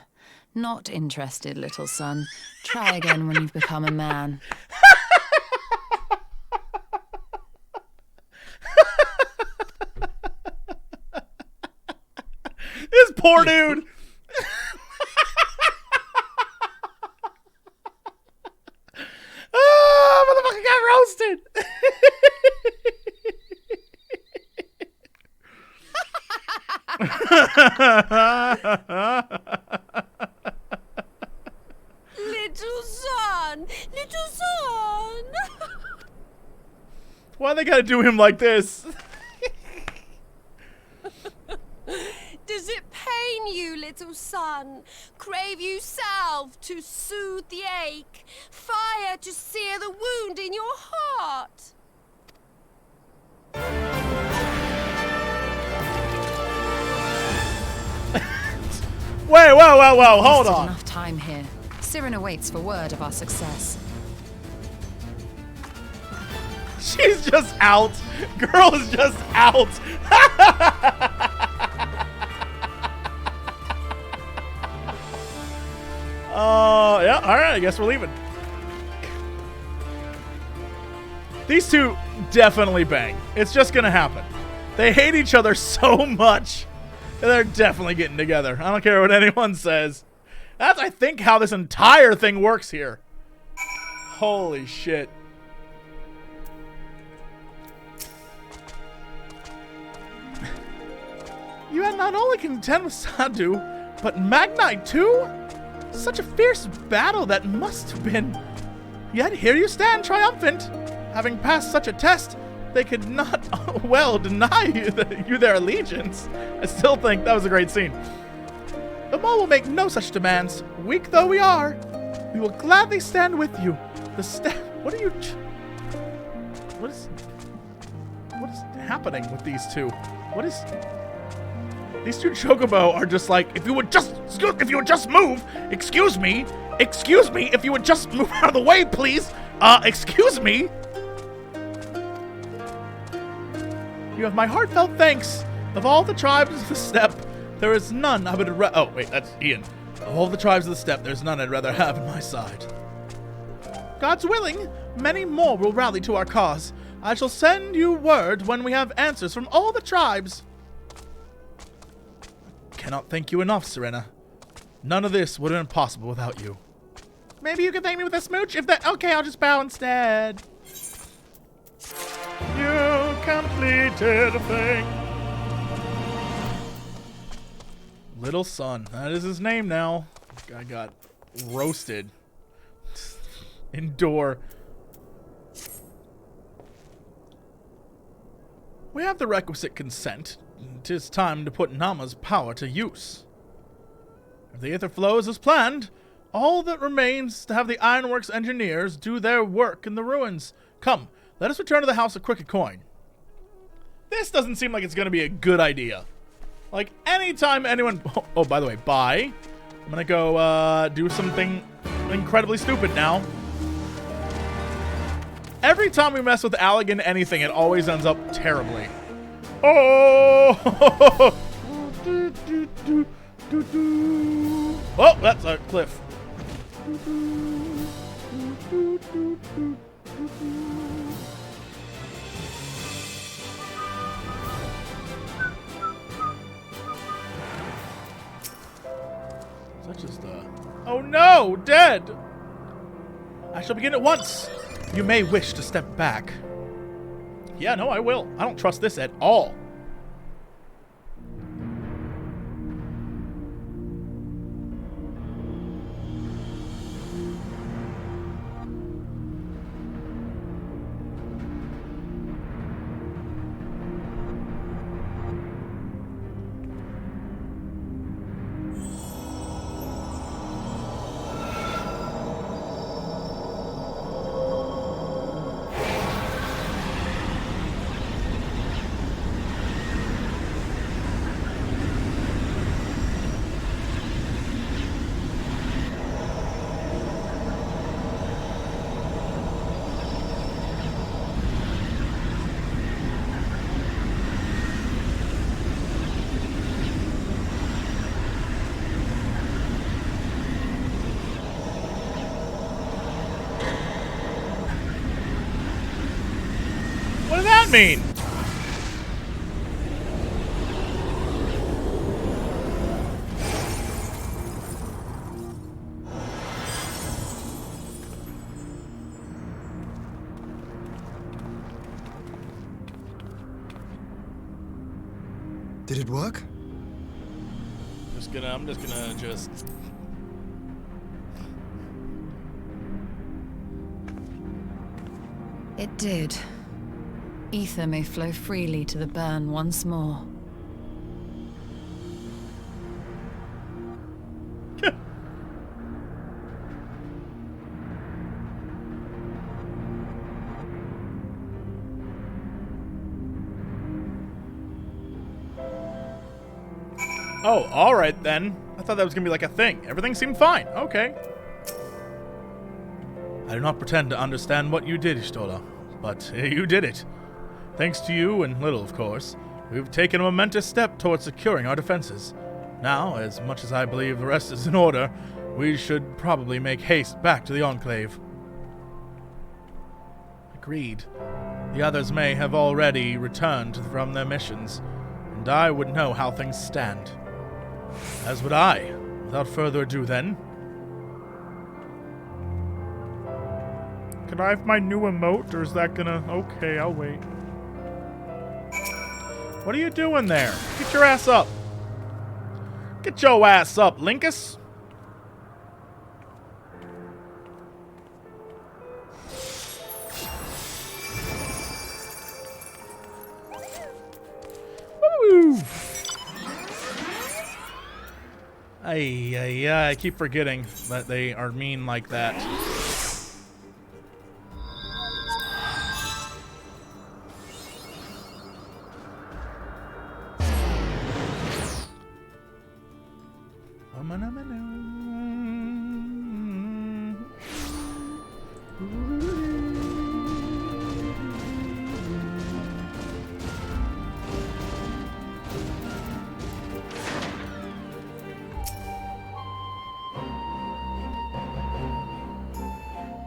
Not interested, little son. Try again when you've become a man. This poor dude. Motherfucker got roasted. Little son! Little son! Why they gotta do him like this? Does it pain you, little son? Crave you salve to soothe the ache? Fire to sear the wound in your heart? Wait, whoa, hold on. Enough time here. Siren awaits for word of our success. She's just out. Girl is just out. Yeah, alright, I guess we're leaving. These two definitely bang. It's just gonna happen. They hate each other so much. They're definitely getting together. I don't care what anyone says. That's, I think, how this entire thing works here. Holy shit. You had not only contend with Sadu, but Magnite too? Such a fierce battle that must have been. Yet here you stand triumphant. Having passed such a test, they could not well deny you their allegiance. I still think that was a great scene. The Maul will make no such demands. Weak though we are, we will gladly stand with you. What are you... What is happening with these two? What is... These two Chocobo are just like, if you would just move, excuse me, if you would just move out of the way, please, excuse me. You have my heartfelt thanks. Of all the tribes of the steppe, there is none I would oh wait, that's Ian. Of all the tribes of the steppe, there's none I'd rather have on my side. God's willing, many more will rally to our cause. I shall send you word when we have answers from all the tribes. Cannot thank you enough, Serena. None of this would have been possible without you. Maybe you can thank me with a smooch? If that... Okay, I'll just bow instead. You completed a thing. Little son. That is his name now. Guy got roasted. Endure. We have the requisite consent. 'Tis time to put Nama's power to use. If the Aether flows as planned, all that remains is to have the Ironworks engineers do their work in the ruins. Come, let us return to the House of Crooked Coin. This doesn't seem like it's going to be a good idea. Like, anytime anyone... Oh, by the way, bye. I'm going to go do something incredibly stupid now. Every time we mess with Allegan anything, it always ends up terribly. Oh! Oh, that's a cliff. Such as the... Oh no! Dead! I shall begin at once. You may wish to step back. Yeah, no, I will. I don't trust this at all. What does that mean? Did it work? I'm just gonna It did. Ether may flow freely to the burn once more. Oh, alright then. I thought that was gonna be like a thing. Everything seemed fine. Okay. I do not pretend to understand what you did, Ishtola, but you did it. Thanks to you, and little, of course, we've taken a momentous step towards securing our defenses. Now, as much as I believe the rest is in order, we should probably make haste back to the Enclave. Agreed. The others may have already returned from their missions, and I would know how things stand. As would I. Without further ado, then. Can I have my new emote, or is that gonna... Okay, I'll wait. What are you doing there? Get your ass up. Get your ass up, Linkus. Woo! I keep forgetting that they are mean like that.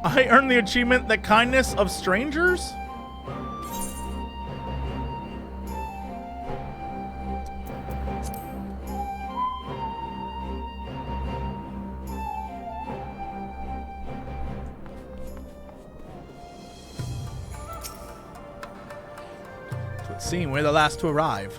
I earned the achievement, The Kindness of Strangers? So it seems we're the last to arrive.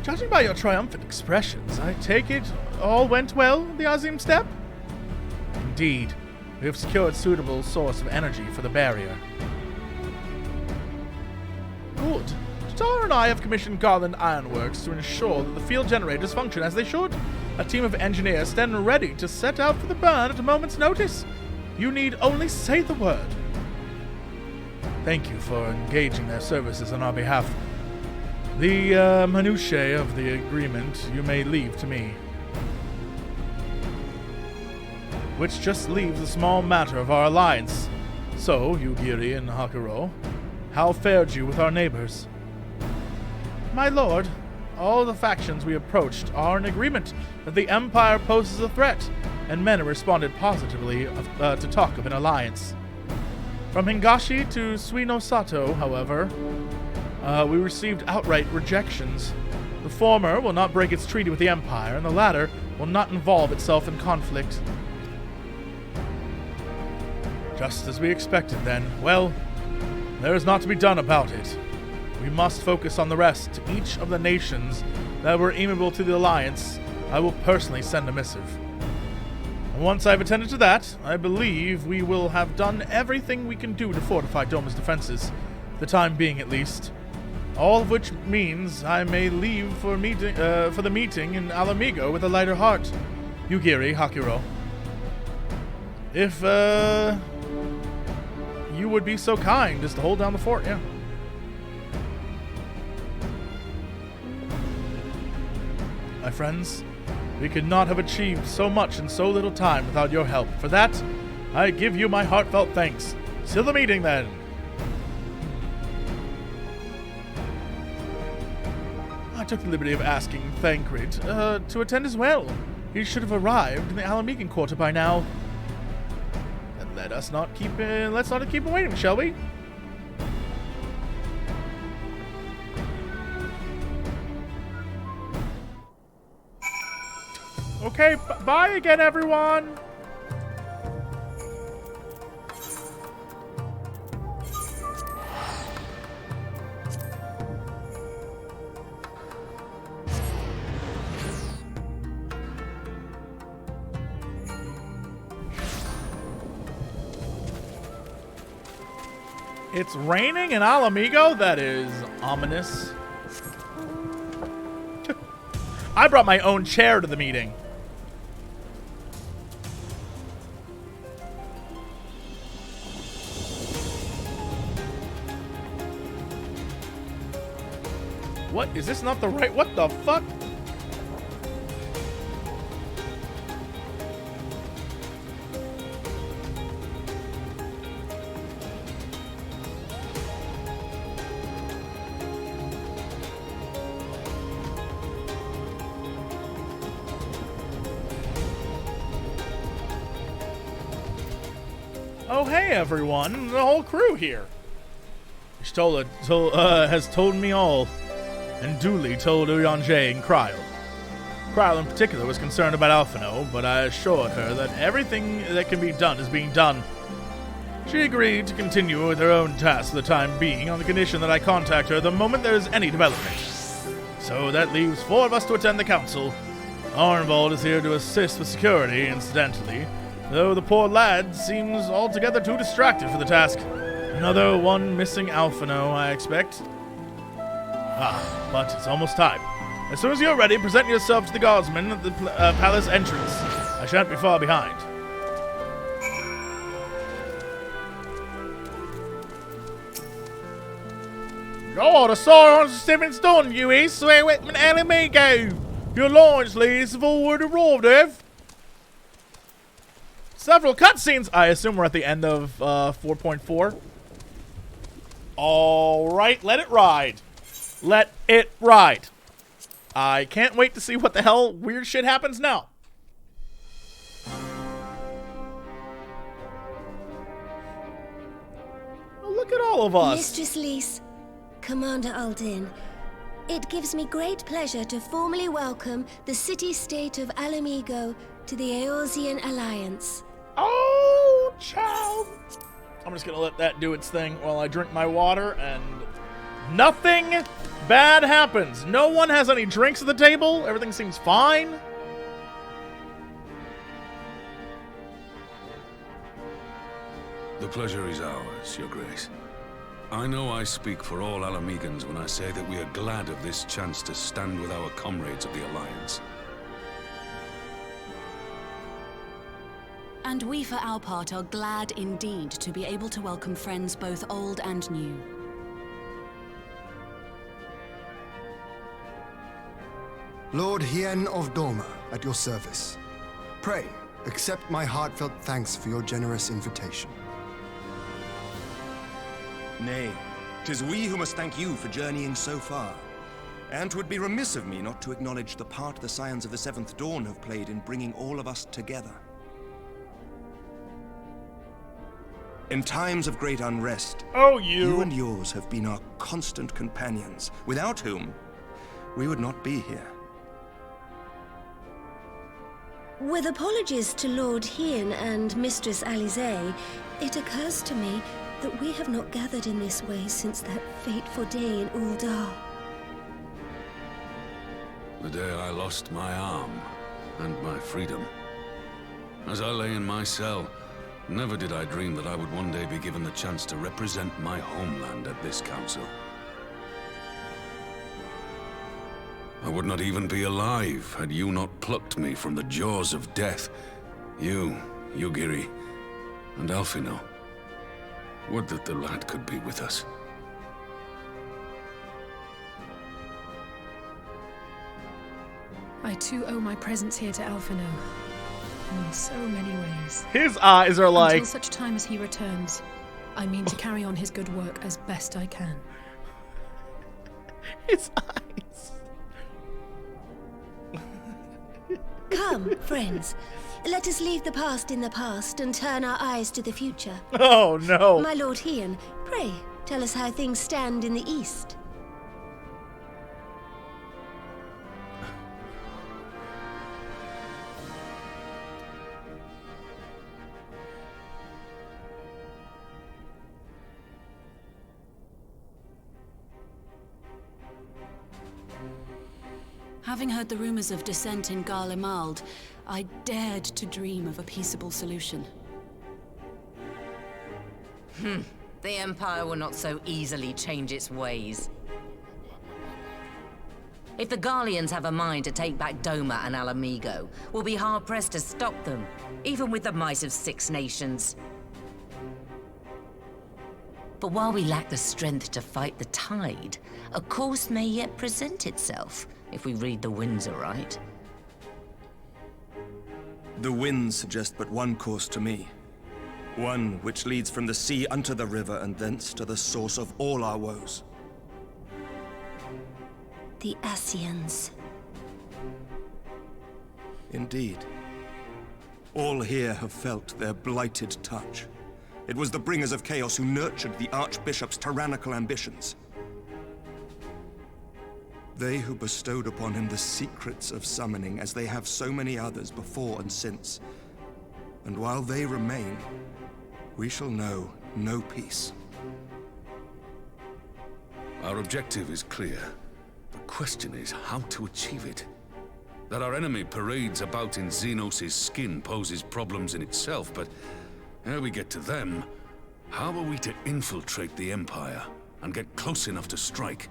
Judging by your triumphant expressions, I take it all went well, the Azim step? Indeed, we have secured a suitable source of energy for the barrier. good. Tatar and I have commissioned Garland Ironworks to ensure that the field generators function as they should. A team of engineers stand ready to set out for the burn at a moment's notice. You need only say the word. Thank you for engaging their services on our behalf. The minutiae of the agreement you may leave to me. Which just leaves the small matter of our alliance. So, Yugiri and Hakuro, how fared you with our neighbors? My lord, all the factions we approached are in agreement that the Empire poses a threat, and men have responded positively to talk of an alliance. From Hingashi to Suinosato, however, we received outright rejections. The former will not break its treaty with the Empire, and the latter will not involve itself in conflict. Just as we expected, then. Well, there is naught to be done about it. We must focus on the rest. To each of the nations that were amiable to the Alliance, I will personally send a missive. And once I've attended to that, I believe we will have done everything we can do to fortify Doma's defenses, for the time being at least. All of which means I may leave for the meeting in Alamigo with a lighter heart. Yugiri, Hakuro. If, you would be so kind as to hold down the fort, yeah. My friends, we could not have achieved so much in so little time without your help. For that, I give you my heartfelt thanks. Till the meeting, then. I took the liberty of asking Thancred to attend as well. He should have arrived in the Alamigan quarter by now. And let's not keep him waiting, shall we? Okay, bye again, everyone! It's raining in Alamigo? That is ominous. I brought my own chair to the meeting. What? Is this not the right? What the fuck? Oh, hey everyone, the whole crew here. Stola has told me all, and duly told Uyanje and Kryl. Kryl in particular was concerned about Alphino, but I assured her that everything that can be done is being done. She agreed to continue with her own tasks for the time being on the condition that I contact her the moment there is any development. So that leaves 4 of us to attend the council. Arnvold is here to assist with security, incidentally, though the poor lad seems altogether too distracted for the task. Another one missing Alphino, I expect. But it's almost time. As soon as you're ready, present yourself to the guardsmen at the palace entrance. I shan't be far behind. Oh, the Sauron's Stephen's done, you is, swear with an Alamigo. Your lines, ladies, have already arrived, Ev. Several cutscenes. I assume we're at the end of 4.4. Alright, let it ride. Let it ride. I can't wait to see what the hell weird shit happens now. Oh, look at all of us. Mistress Lys, Commander Aldin, it gives me great pleasure to formally welcome the city-state of Alamigo to the Eorzean Alliance. Oh, child. I'm just gonna let that do its thing while I drink my water, and nothing bad happens. No one has any drinks at the table. Everything seems fine. The pleasure is ours, Your Grace. I know I speak for all Alamegans when I say that we are glad of this chance to stand with our comrades of the Alliance. And we, for our part, are glad indeed to be able to welcome friends both old and new. Lord Hien of Doma, at your service. Pray, accept my heartfelt thanks for your generous invitation. Nay, 'tis we who must thank you for journeying so far. And 'twould be remiss of me not to acknowledge the part the Scions of the Seventh Dawn have played in bringing all of us together. In times of great unrest, you and yours have been our constant companions, without whom we would not be here. With apologies to Lord Hien and Mistress Alize, it occurs to me that we have not gathered in this way since that fateful day in Uldar. The day I lost my arm and my freedom. As I lay in my cell, never did I dream that I would one day be given the chance to represent my homeland at this council. I would not even be alive had you not plucked me from the jaws of death. You, Yugiri, and Alphino. Would that the lad could be with us. I too owe my presence here to Alphino. In so many ways. His eyes are like... Until such time as he returns, I mean to carry on his good work as best I can. His eyes. Come, friends. Let us leave the past in the past and turn our eyes to the future. Oh, no. My Lord Hien, pray, tell us how things stand in the east. Having heard the rumors of dissent in Garlemald, I dared to dream of a peaceable solution. The Empire will not so easily change its ways. If the Garleans have a mind to take back Doma and Alamigo, we'll be hard-pressed to stop them, even with the might of 6 nations. But while we lack the strength to fight the tide, a course may yet present itself, if we read the winds aright. The winds suggest but one course to me. One which leads from the sea unto the river and thence to the source of all our woes. The Ascians. Indeed. All here have felt their blighted touch. It was the bringers of chaos who nurtured the Archbishop's tyrannical ambitions. They who bestowed upon him the secrets of summoning, as they have so many others before and since. And while they remain, we shall know no peace. Our objective is clear. The question is how to achieve it. That our enemy parades about in Xenos' skin poses problems in itself, but ere we get to them, how are we to infiltrate the Empire and get close enough to strike?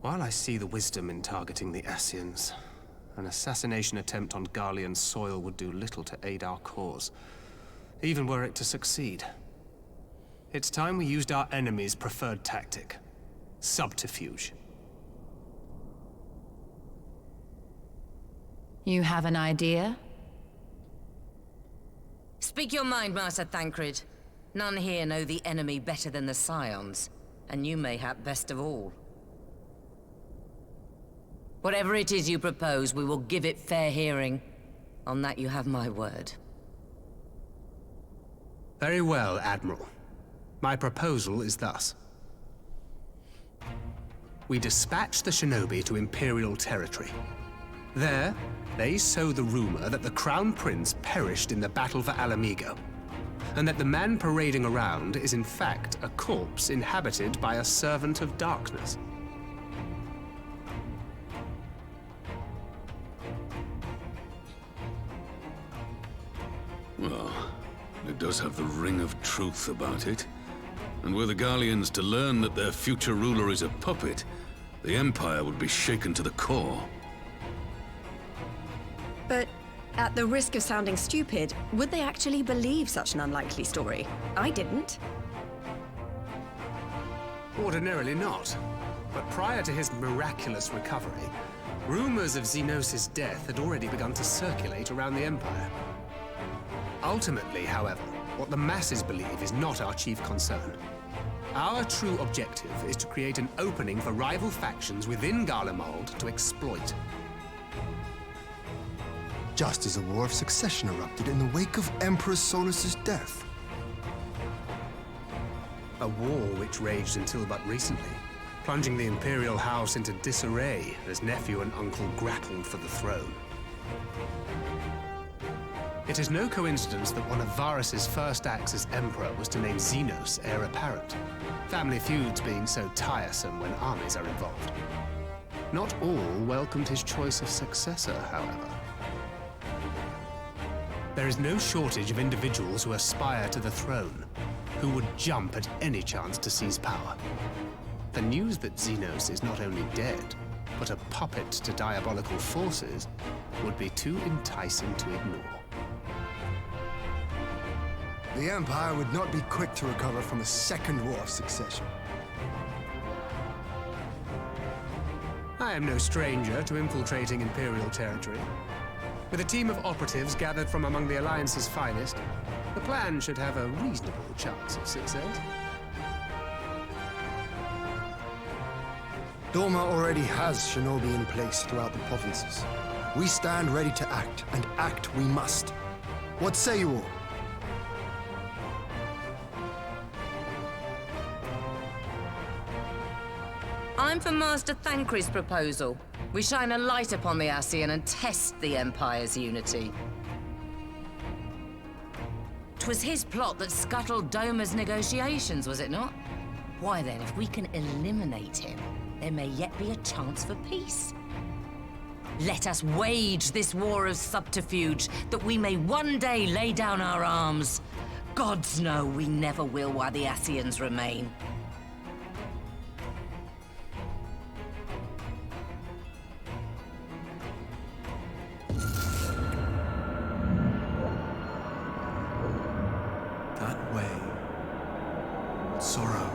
While I see the wisdom in targeting the Ascians, an assassination attempt on Garlean soil would do little to aid our cause, even were it to succeed. It's time we used our enemy's preferred tactic: subterfuge. You have an idea? Speak your mind, Master Thancred. None here know the enemy better than the Scions, and you mayhap best of all. Whatever it is you propose, we will give it fair hearing. On that you have my word. Very well, Admiral. My proposal is thus. We dispatch the shinobi to Imperial territory. There, they sow the rumor that the Crown Prince perished in the battle for Alamigo, and that the man parading around is in fact a corpse inhabited by a servant of darkness. Well, it does have the ring of truth about it. And were the Garleans to learn that their future ruler is a puppet, the Empire would be shaken to the core. But at the risk of sounding stupid, would they actually believe such an unlikely story? I didn't. Ordinarily not. But prior to his miraculous recovery, rumors of Xenos' death had already begun to circulate around the Empire. Ultimately, however, what the masses believe is not our chief concern. Our true objective is to create an opening for rival factions within Garlemald to exploit. Just as a war of succession erupted in the wake of Emperor Solus's death. A war which raged until but recently, plunging the Imperial House into disarray as nephew and uncle grappled for the throne. It is no coincidence that one of Varus's first acts as Emperor was to name Xenos heir apparent, family feuds being so tiresome when armies are involved. Not all welcomed his choice of successor, however. There is no shortage of individuals who aspire to the throne, who would jump at any chance to seize power. The news that Xenos is not only dead, but a puppet to diabolical forces would be too enticing to ignore. The Empire would not be quick to recover from a second war of succession. I am no stranger to infiltrating Imperial territory. With a team of operatives gathered from among the Alliance's finest, the plan should have a reasonable chance of success. Doma already has shinobi in place throughout the provinces. We stand ready to act, and act we must. What say you all? I'm for Master Thancred's proposal. We shine a light upon the Ascian and test the Empire's unity. 'Twas his plot that scuttled Doma's negotiations, was it not? Why then, if we can eliminate him, there may yet be a chance for peace. Let us wage this war of subterfuge, that we may one day lay down our arms. Gods know we never will while the Ascians remain. That way. Sorrow.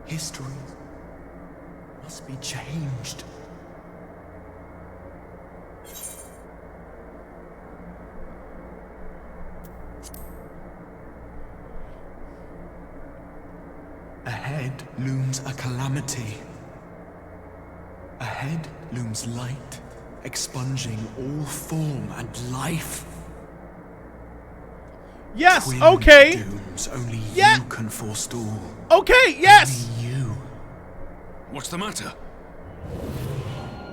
History must be changed. Ahead looms a calamity. Ahead looms light, expunging all form and life. Yes, Twin okay. Dooms only Yeah. you can forestall. Okay, yes. Only you. What's the matter?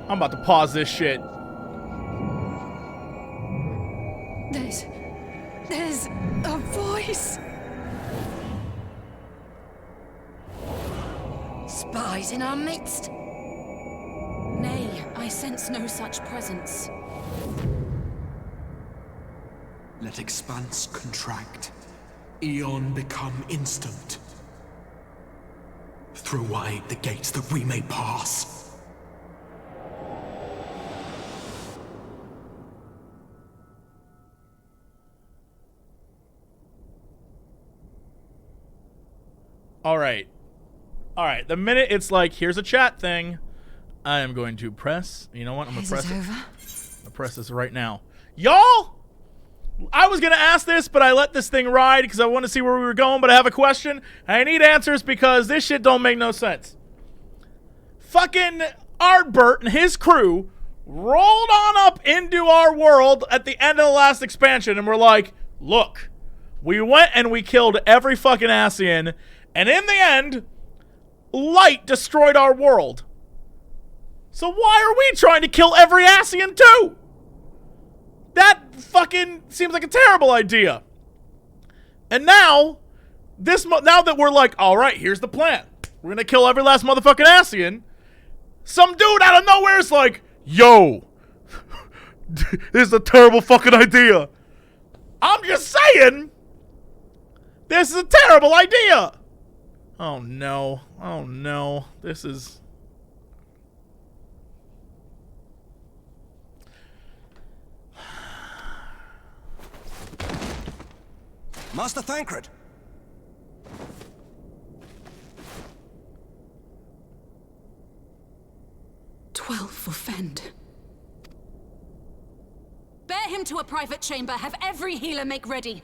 I'm about to pause this shit. There's a voice. Spies in our midst? Nay, I sense no such presence. Let expanse contract. Eon become instant. Throw wide the gates that we may pass. All right. All right. The minute it's like, here's a chat thing, I am going to press. You know what? I'm going to press it. over? I'm going to press this right now. Y'all, I was going to ask this, but I let this thing ride because I want to see where we were going, but I have a question. And I need answers because this shit don't make no sense. Fucking Ardbert and his crew rolled on up into our world at the end of the last expansion and we're like, look, we went and we killed every fucking Ascian, and in the end, light destroyed our world. So why are we trying to kill every Ascian too? That fucking seems like a terrible idea. And now, now that we're like, all right, here's the plan. We're gonna kill every last motherfucking Ascian. Some dude out of nowhere is like, yo, this is a terrible fucking idea. I'm just saying, this is a terrible idea. Oh no, oh no, this is... Master Thancred! 12 for Fend. Bear him to a private chamber. Have every healer make ready.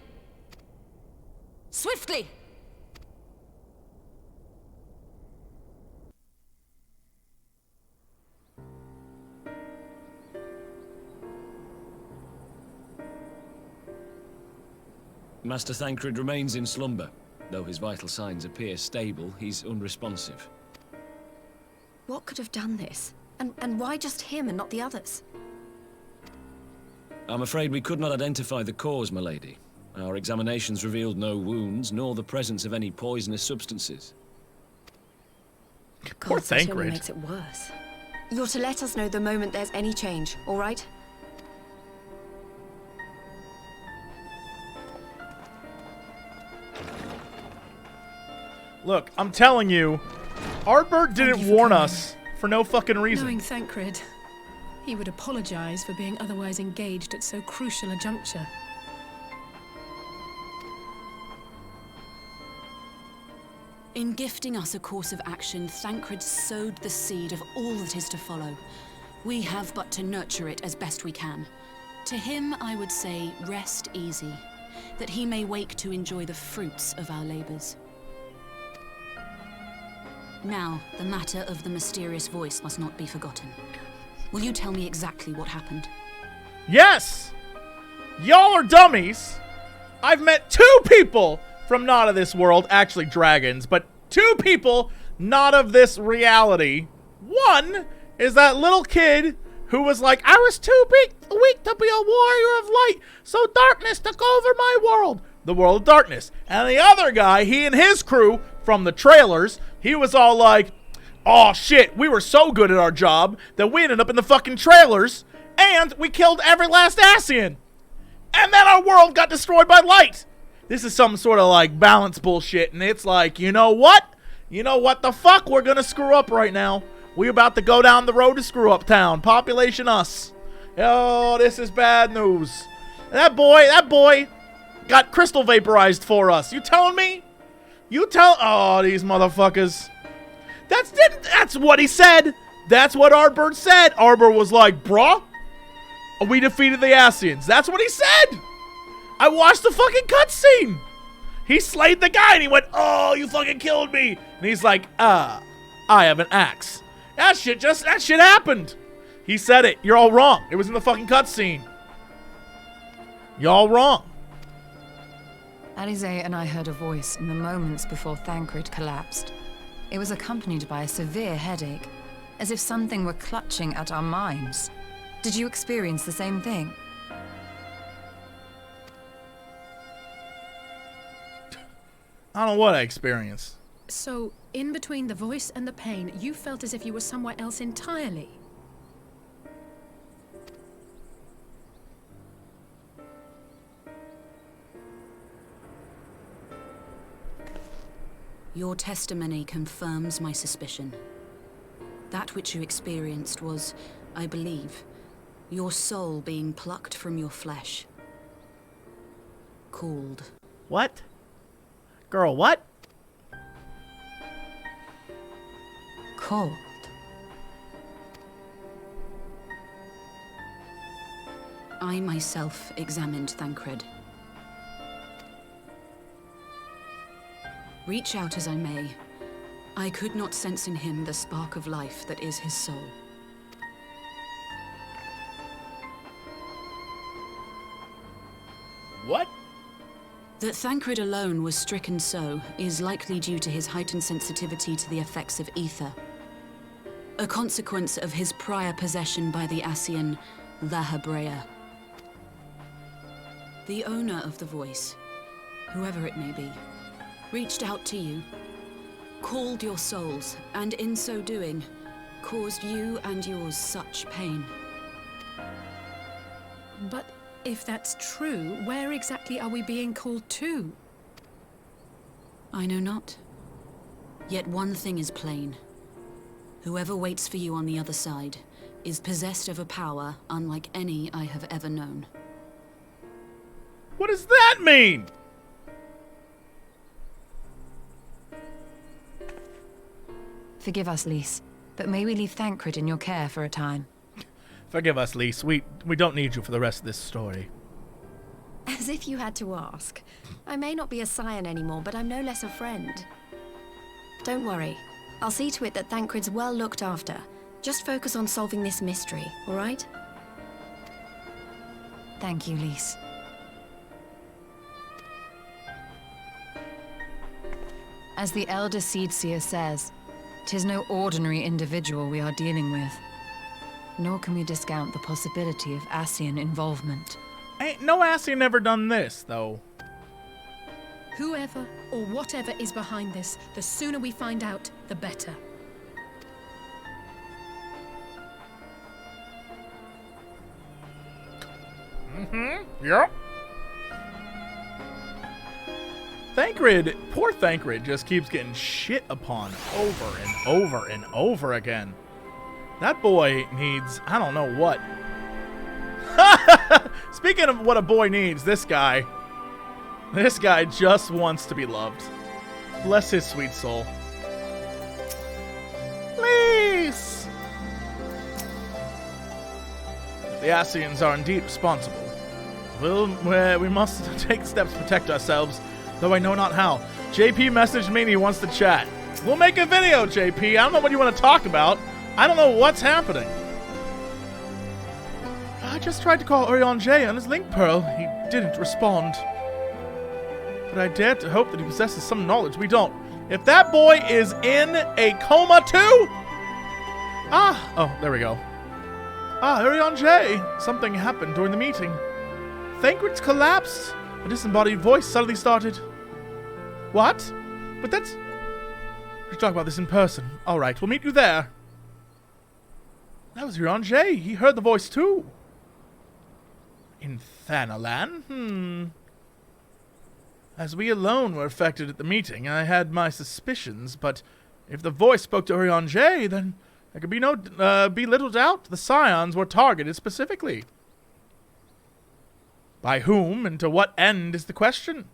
Swiftly! Master Thancred remains in slumber. Though his vital signs appear stable, he's unresponsive. What could have done this? And why just him and not the others? I'm afraid we could not identify the cause, my lady. Our examinations revealed no wounds, nor the presence of any poisonous substances. Poor God, that only Thancred. makes it worse. You're to let us know the moment there's any change, all right? Look, I'm telling you, Ardbert didn't warn us for no fucking reason. Knowing Thancred, he would apologize for being otherwise engaged at so crucial a juncture. In gifting us a course of action, Thancred sowed the seed of all that is to follow. We have but to nurture it as best we can. To him, I would say, rest easy, that he may wake to enjoy the fruits of our labors. Now, the matter of the mysterious voice must not be forgotten. Will you tell me exactly what happened? Yes! Y'all are dummies! I've met 2 people from not of this world, actually dragons, but 2 people not of this reality. One is that little kid who was like, I was too weak to be a warrior of light, so darkness took over my world. The world of darkness. And the other guy, he and his crew from the trailers, he was all like, oh shit, we were so good at our job that we ended up in the fucking trailers and we killed every last Ascian. And then our world got destroyed by light. This is some sort of like balance bullshit, and it's like, you know what? You know what the fuck? We're gonna screw up right now. We about to go down the road to screw up town. Population us. Oh, this is bad news. That boy got crystal vaporized for us. You telling me? Oh, these motherfuckers. That's what he said. That's what Ardbert said. Ardbert was like, bruh, we defeated the Ascians. That's what he said. I watched the fucking cutscene. He slayed the guy and he went, oh, you fucking killed me. And he's like, I have an axe. That shit happened. He said it. You're all wrong. It was in the fucking cutscene. Y'all wrong. Alize and I heard a voice in the moments before Thancred collapsed. It was accompanied by a severe headache, as if something were clutching at our minds. Did you experience the same thing? I don't know what I experienced. So, in between the voice and the pain, you felt as if you were somewhere else entirely. Your testimony confirms my suspicion. That which you experienced was, I believe, your soul being plucked from your flesh. Called. What? Girl, what? Cold. I myself examined Thancred. Reach out as I may, I could not sense in him the spark of life that is his soul. What? That Thancred alone was stricken so is likely due to his heightened sensitivity to the effects of ether. A consequence of his prior possession by the Ascian, La Hebrea. The owner of the voice, whoever it may be, reached out to you, called your souls, and in so doing, caused you and yours such pain. But if that's true, where exactly are we being called to? I know not. Yet one thing is plain. Whoever waits for you on the other side is possessed of a power unlike any I have ever known. What does that mean? Forgive us, Lys, but may we leave Thancred in your care for a time? Forgive us, Lys. We don't need you for the rest of this story. As if you had to ask. I may not be a scion anymore, but I'm no less a friend. Don't worry. I'll see to it that Thancred's well looked after. Just focus on solving this mystery, all right? Thank you, Lys. As the Elder Seedseer says, 'tis no ordinary individual we are dealing with. Nor can we discount the possibility of Ascian involvement. Ain't no Ascian ever done this, though. Whoever or whatever is behind this, the sooner we find out, the better. Yep. Thancred, poor Thancred, just keeps getting shit upon over and over and over again. That boy needs, I don't know what. Speaking of what a boy needs, this guy just wants to be loved. Bless his sweet soul. Please! The Ascians are indeed responsible. We must take steps to protect ourselves, though I know not how. JP messaged me and he wants to chat. We'll make a video, JP. I don't know what you want to talk about. I don't know what's happening. I just tried to call Orion J on his link pearl. He didn't respond. But I dare to hope that he possesses some knowledge we don't. If that boy is in a coma too? Oh, there we go. Orion J. Something happened during the meeting. Thancred's collapsed. A disembodied voice suddenly started. What? But that's... We should talk about this in person. Alright, we'll meet you there. That was Orion J. He heard the voice too. In Thanalan? As we alone were affected at the meeting, I had my suspicions, but if the voice spoke to Orion J, then there could be be little doubt the Scions were targeted specifically. By whom and to what end is the question?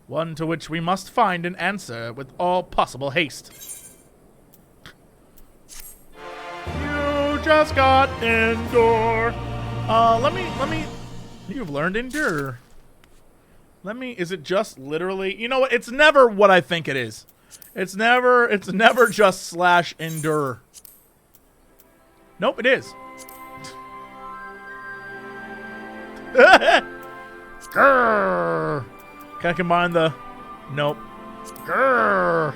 One to which we must find an answer with all possible haste. You just got Endor. Let me. You've learned Endure. Is it just literally? You know what? It's never what I think it is. It's never just /endure. Nope, it is. Grrr. Can I combine the... Nope. Grrr.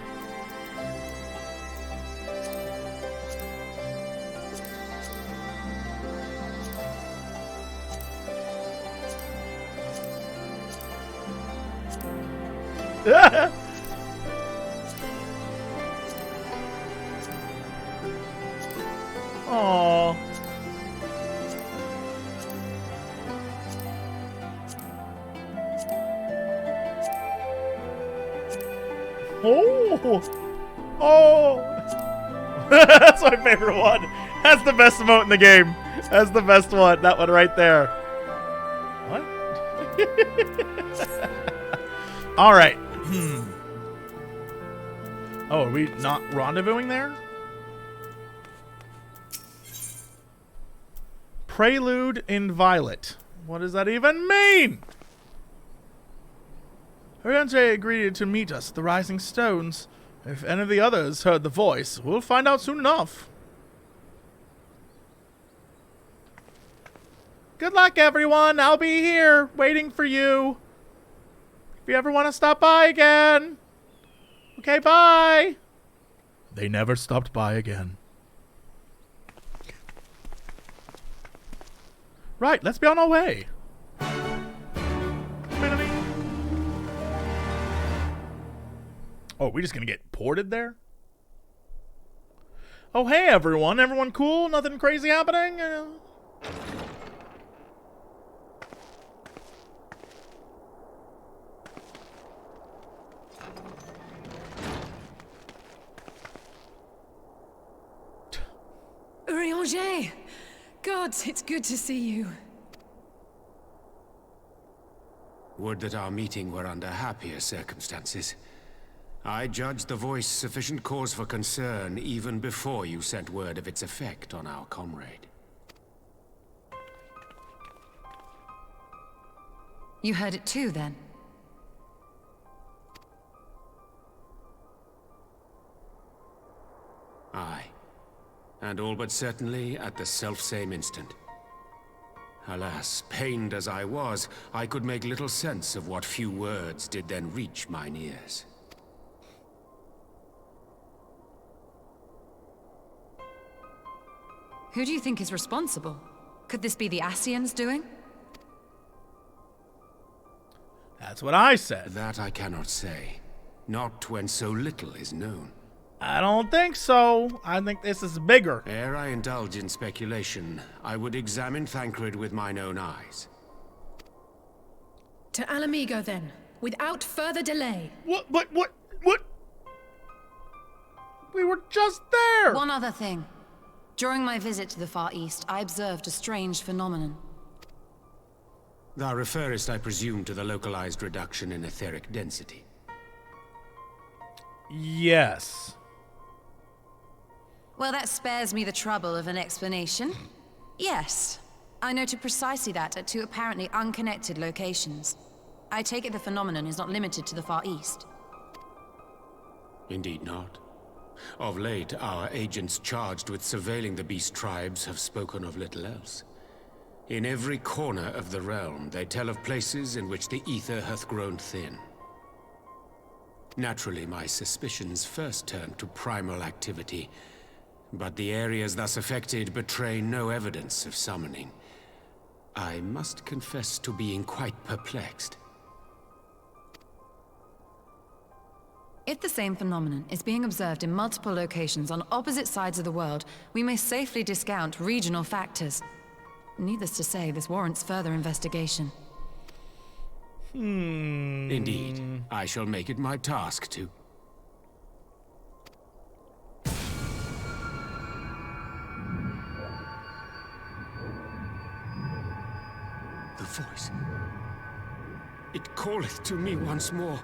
Aww. Oh! That's my favorite one. That's the best emote in the game. That's the best one. That one right there. What? All right. Oh, are we not rendezvousing there? Prelude in Violet. What does that even mean? Orion J agreed to meet us at the Rising Stones. If any of the others heard the voice, we'll find out soon enough. Good luck, everyone. I'll be here, waiting for you. If you ever want to stop by again. Okay, bye. They never stopped by again. Right, let's be on our way. Oh, we just gonna get ported there? Oh, hey, everyone. Everyone cool? Nothing crazy happening? Rios! Gods, it's good to see you. Would that our meeting were under happier circumstances. I judged the voice sufficient cause for concern even before you sent word of its effect on our comrade. You heard it too, then? Aye. And all but certainly at the selfsame instant. Alas, pained as I was, I could make little sense of what few words did then reach mine ears. Who do you think is responsible? Could this be the Ascians doing? That's what I said. That I cannot say. Not when so little is known. I don't think so. I think this is bigger. Ere I indulge in speculation, I would examine Thancred with mine own eyes. To Alamigo, then, without further delay. What? We were just there! One other thing. During my visit to the Far East, I observed a strange phenomenon. Thou referrest, I presume, to the localized reduction in etheric density. Yes. Well, that spares me the trouble of an explanation. Yes, I noted precisely that at two apparently unconnected locations. I take it the phenomenon is not limited to the Far East. Indeed not. Of late, our agents charged with surveilling the beast tribes have spoken of little else. In every corner of the realm, they tell of places in which the ether hath grown thin. Naturally, my suspicions first turned to primal activity, but the areas thus affected betray no evidence of summoning. I must confess to being quite perplexed. If the same phenomenon is being observed in multiple locations on opposite sides of the world, we may safely discount regional factors. Needless to say, this warrants further investigation. Indeed. I shall make it my task to. The voice. It calleth to me once more.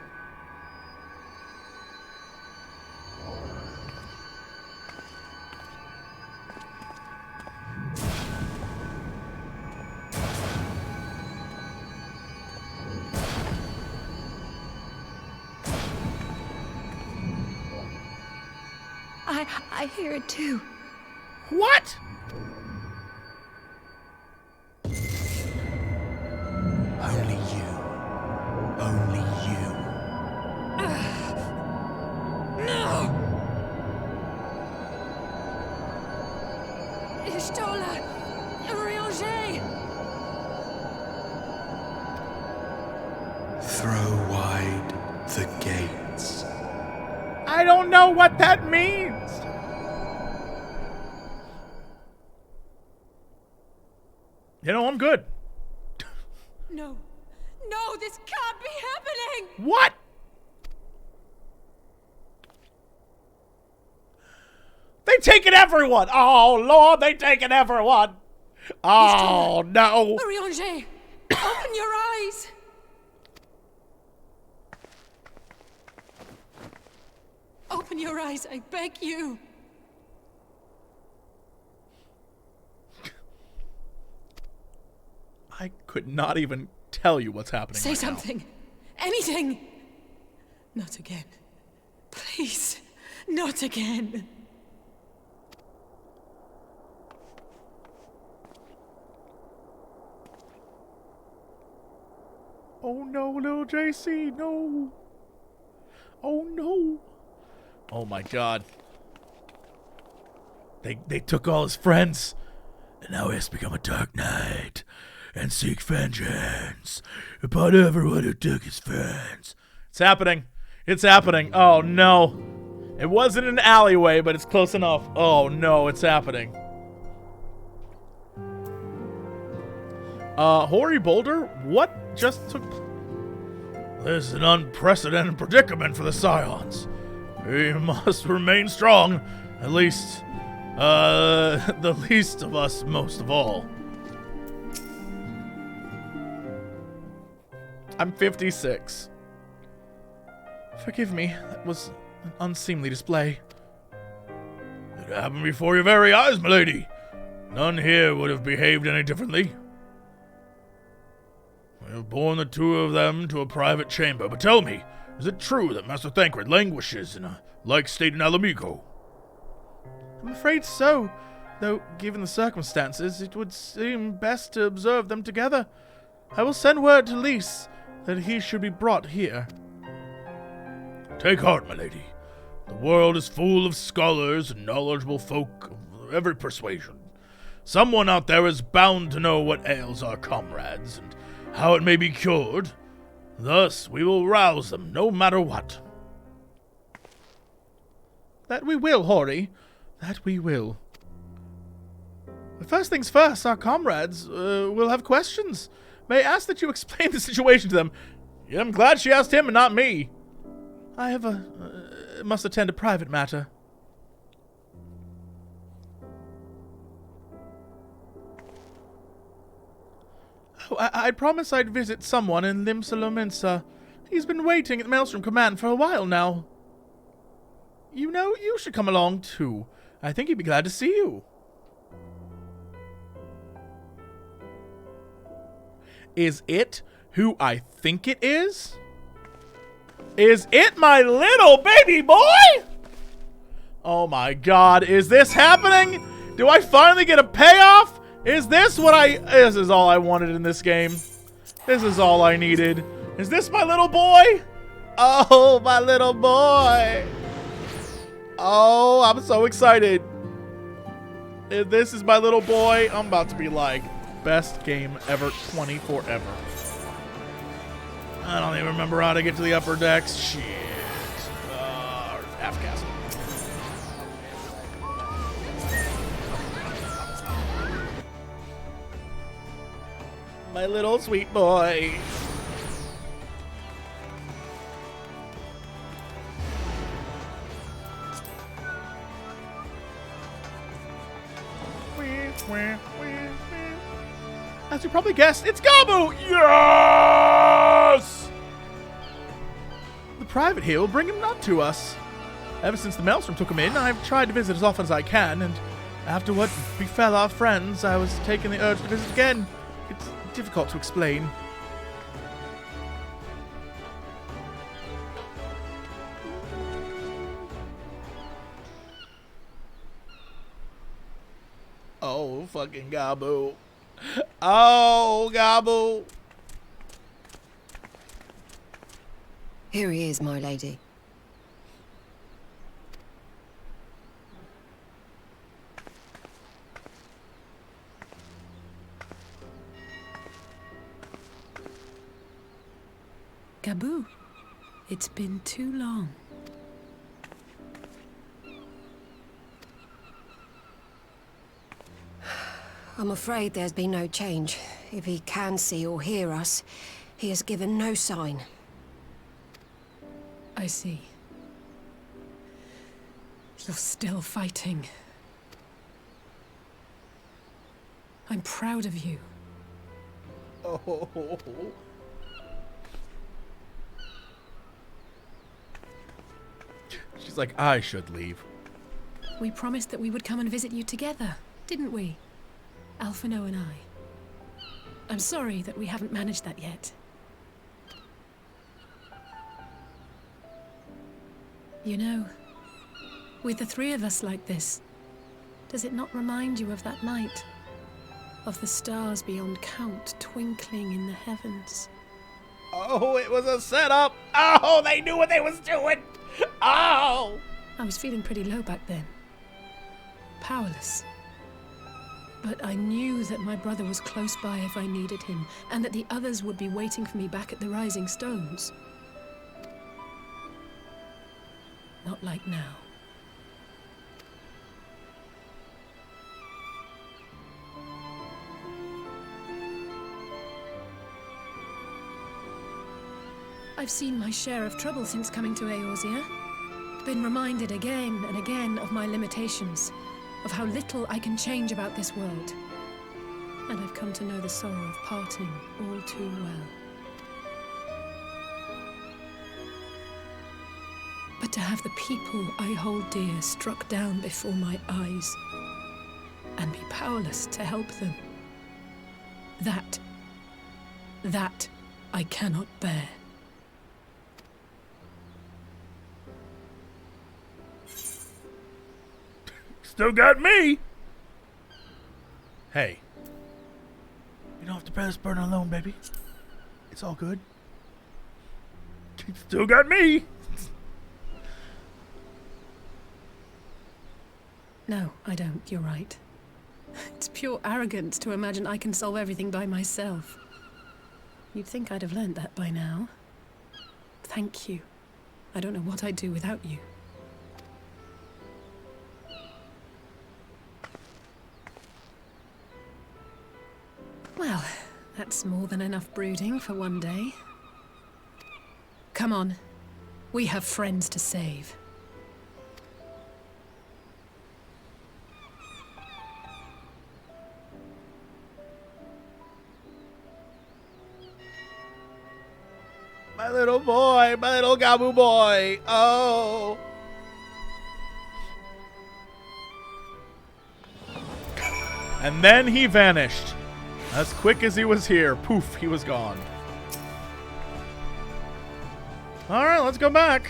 I hear it too. What? Only you. Only you. No! Ishtola! Rios! Throw wide the gates. I don't know what that means. You know, I'm good. No. No, this can't be happening! What? They taken everyone. Oh, Lord, they taken everyone. Oh, no. Rios! Open your eyes! Open your eyes, I beg you. I could not even tell you what's happening Say right now. something. Anything. Not again. Please, not again. Oh no, little JC, no. Oh no. Oh my God. They took all his friends. And now he has to become a Dark Knight and seek vengeance upon everyone who took his friends. It's happening. It's happening. Oh, no. It wasn't an alleyway, but it's close enough. Oh, no, it's happening. Hoary Boulder? What just took... This is an unprecedented predicament for the Scions. We must remain strong. At least, the least of us most of all. I'm 56. Forgive me, that was an unseemly display. It happened before your very eyes, milady. None here would have behaved any differently. We have borne the two of them to a private chamber, but tell me, is it true that Master Thancred languishes in a like state in Alamigo? I'm afraid so, though given the circumstances, it would seem best to observe them together. I will send word to Lys that he should be brought here. Take heart, my lady. The world is full of scholars and knowledgeable folk of every persuasion. Someone out there is bound to know what ails our comrades and how it may be cured. Thus, we will rouse them, no matter what. That we will, Hoary. That we will. But first things first, our comrades will have questions. May I ask that you explain the situation to them? Yeah, I'm glad she asked him and not me. I have must attend a private matter. Oh, I promised I'd visit someone in Limsa. He's been waiting at the Maelstrom Command for a while now. You know, you should come along too. I think he'd be glad to see you. Is it who I think it is? Is it my little baby boy? Oh my god, is this happening? Do I finally get a payoff? Is this what this is all I wanted in this game. This is all I needed. Is this my little boy? Oh, my little boy. Oh, I'm so excited. If this is my little boy, I'm about to be like, best game ever, 24 ever. I don't even remember how to get to the upper decks. Shit. Half castle. My little sweet boy. As you probably guessed, it's Gabu! Yes! The private here will bring him up to us. Ever since the Maelstrom took him in, I've tried to visit as often as I can, and after what befell our friends, I was taking the urge to visit again. It's difficult to explain. Oh, fucking Gabu. Oh, Gabu. Here he is, my lady. Gabu, it's been too long. I'm afraid there's been no change. If he can see or hear us, he has given no sign. I see. You're still fighting. I'm proud of you. Oh. She's like, I should leave. We promised that we would come and visit you together, didn't we? Alphino and I. I'm sorry that we haven't managed that yet. You know, with the three of us like this, does it not remind you of that night? Of the stars beyond count twinkling in the heavens? Oh, it was a setup! Oh, they knew what they was doing! Oh! I was feeling pretty low back then. Powerless. But I knew that my brother was close by if I needed him, and that the others would be waiting for me back at the Rising Stones. not like now. I've seen my share of trouble since coming to Eorzea. Been reminded again and again of my limitations, of how little I can change about this world. And I've come to know the sorrow of parting all too well. But to have the people I hold dear struck down before my eyes, and be powerless to help them, that I cannot bear. Still got me! Hey. You don't have to bear this burden alone, baby. It's all good. You still got me! No, I don't. You're right. It's pure arrogance to imagine I can solve everything by myself. You'd think I'd have learned that by now. Thank you. I don't know what I'd do without you. Well, that's more than enough brooding for one day. Come on. We have friends to save. My little boy, my little Gabu boy. Oh. And then he vanished. As quick as he was here, poof, he was gone. Alright, let's go back.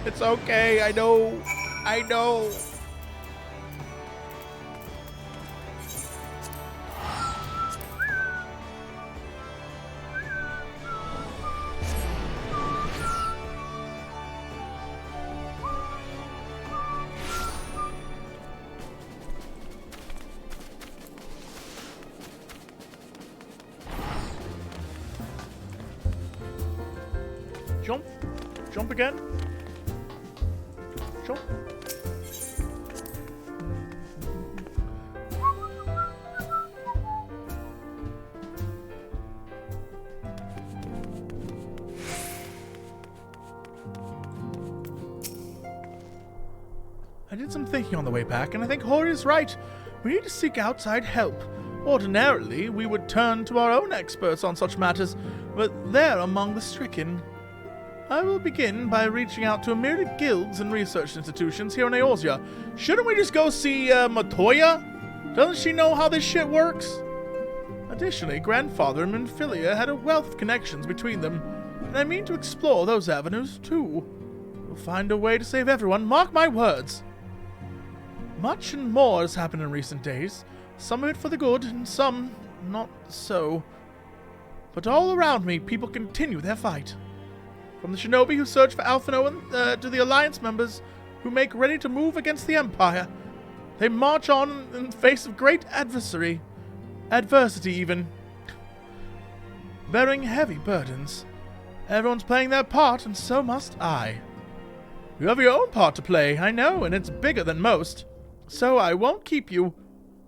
It's okay, I know. I know. Jump. Jump again. Jump. I did some thinking on the way back, and I think Hori is right. We need to seek outside help. Ordinarily, we would turn to our own experts on such matters, but they're among the stricken. I will begin by reaching out to a myriad of guilds and research institutions here in Eorzea. Shouldn't we just go see Matoya? Doesn't she know how this shit works? Additionally, Grandfather and Minfilia had a wealth of connections between them, and I mean to explore those avenues too. We'll find a way to save everyone, mark my words. Much and more has happened in recent days, some of it for the good, and some not so. But all around me, people continue their fight. From the shinobi who search for Alphinaud to the Alliance members who make ready to move against the Empire. They march on in the face of great adversity even. Bearing heavy burdens. Everyone's playing their part, and so must I. You have your own part to play, I know, and it's bigger than most. So I won't keep you.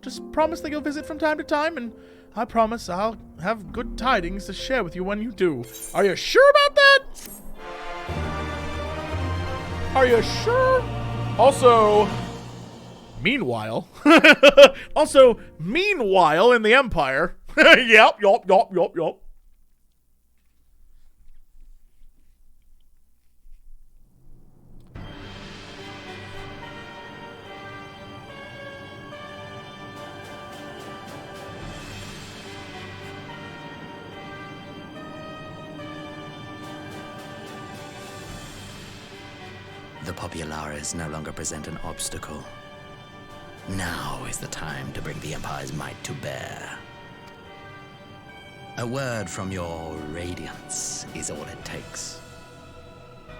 Just promise that you'll visit from time to time, and I promise I'll have good tidings to share with you when you do. Are you sure about that? Are you sure? Also, meanwhile in the Empire. Yep. The Populares no longer present an obstacle. Now is the time to bring the Empire's might to bear. A word from your Radiance is all it takes.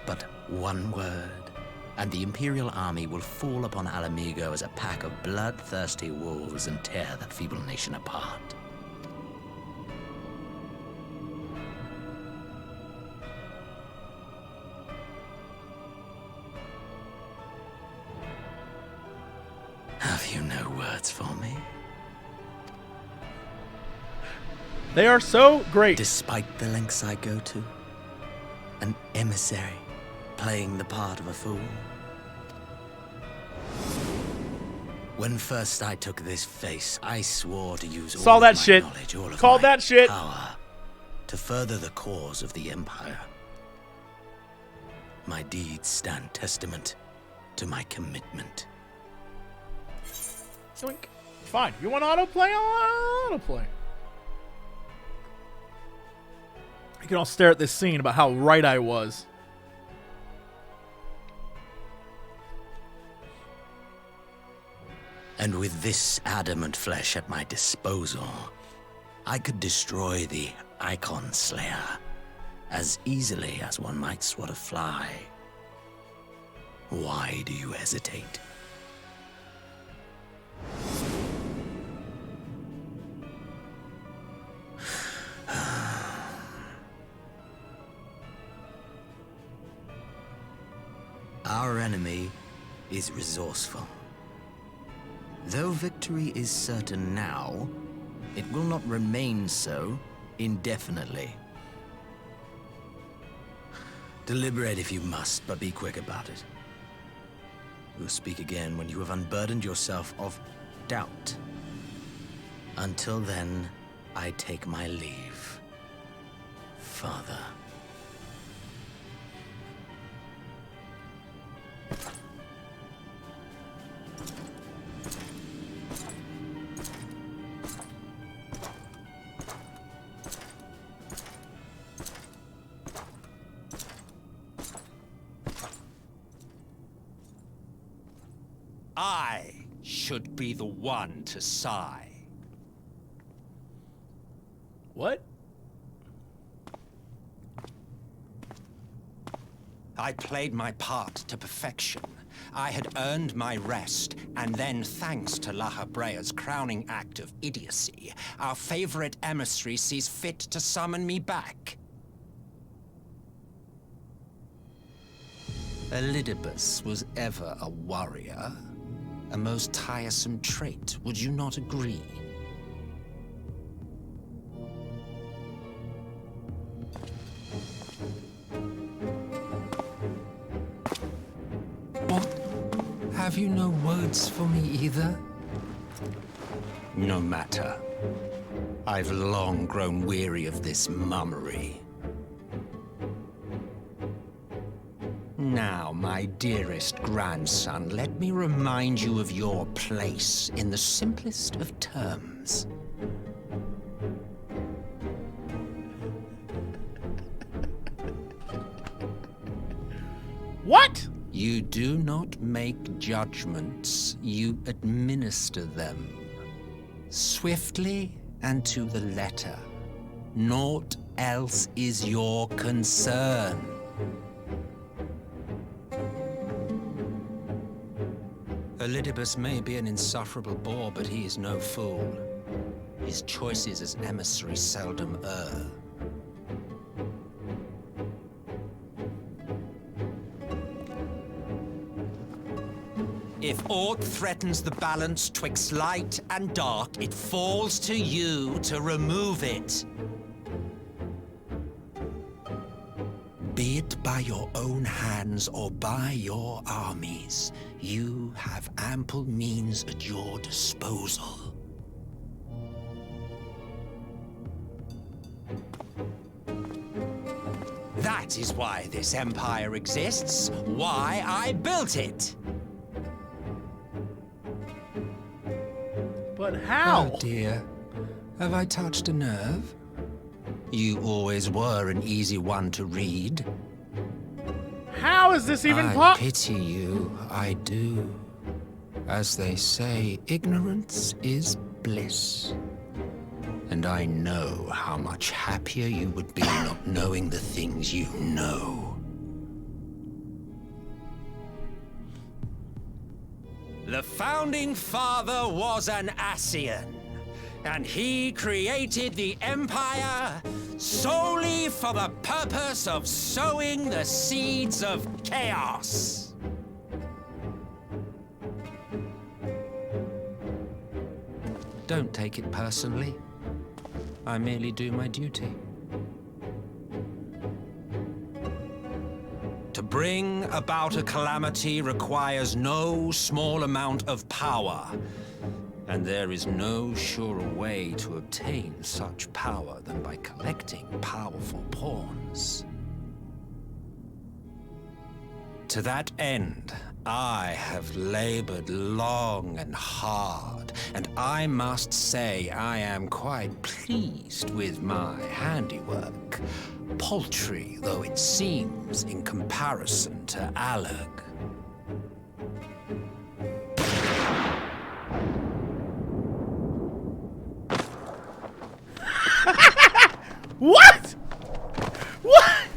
But one word, and the Imperial army will fall upon Alamigo as a pack of bloodthirsty wolves and tear that feeble nation apart. Have you no words for me? They are so great. Despite the lengths I go to, an emissary playing the part of a fool. When first I took this face, I swore to use all that of my shit. knowledge, all of Called my that shit. power to further the cause of the Empire. My deeds stand testament to my commitment. Yoink. Fine. You want autoplay? I'll autoplay. You can all stare at this scene about how right I was. And with this adamant flesh at my disposal, I could destroy the Icon Slayer as easily as one might swat a fly. Why do you hesitate? Our enemy is resourceful. Though victory is certain now, it will not remain so indefinitely. Deliberate if you must, but be quick about it. We'll speak again when you have unburdened yourself of doubt. Until then, I take my leave, Father. I should be the one to sigh. What? I played my part to perfection. I had earned my rest, and then, thanks to La Habrea's crowning act of idiocy, our favorite emissary sees fit to summon me back. Elidibus was ever a warrior. A most tiresome trait, would you not agree? What? Have you no words for me either? No matter. I've long grown weary of this mummery. Now, my dearest grandson, let me remind you of your place in the simplest of terms. What? You do not make judgments, you administer them. Swiftly and to the letter. Naught else is your concern. Elidibus may be an insufferable bore, but he is no fool. His choices as emissary seldom err. If aught threatens the balance twixt light and dark, it falls to you to remove it. Be it by your own hands or by your armies, you have ample means at your disposal. That is why this empire exists, why I built it. But how? Oh dear, have I touched a nerve? You always were an easy one to read. How is this even I possible? pity you, I do. As they say, ignorance is bliss. And I know how much happier you would be not knowing the things you know. The founding father was an Ascian, and he created the Empire solely for the purpose of sowing the seeds of chaos. Don't take it personally. I merely do my duty. To bring about a calamity requires no small amount of power. And there is no surer way to obtain such power than by collecting powerful pawns. To that end, I have labored long and hard, and I must say I am quite pleased with my handiwork, paltry though it seems in comparison to Alec. What? What?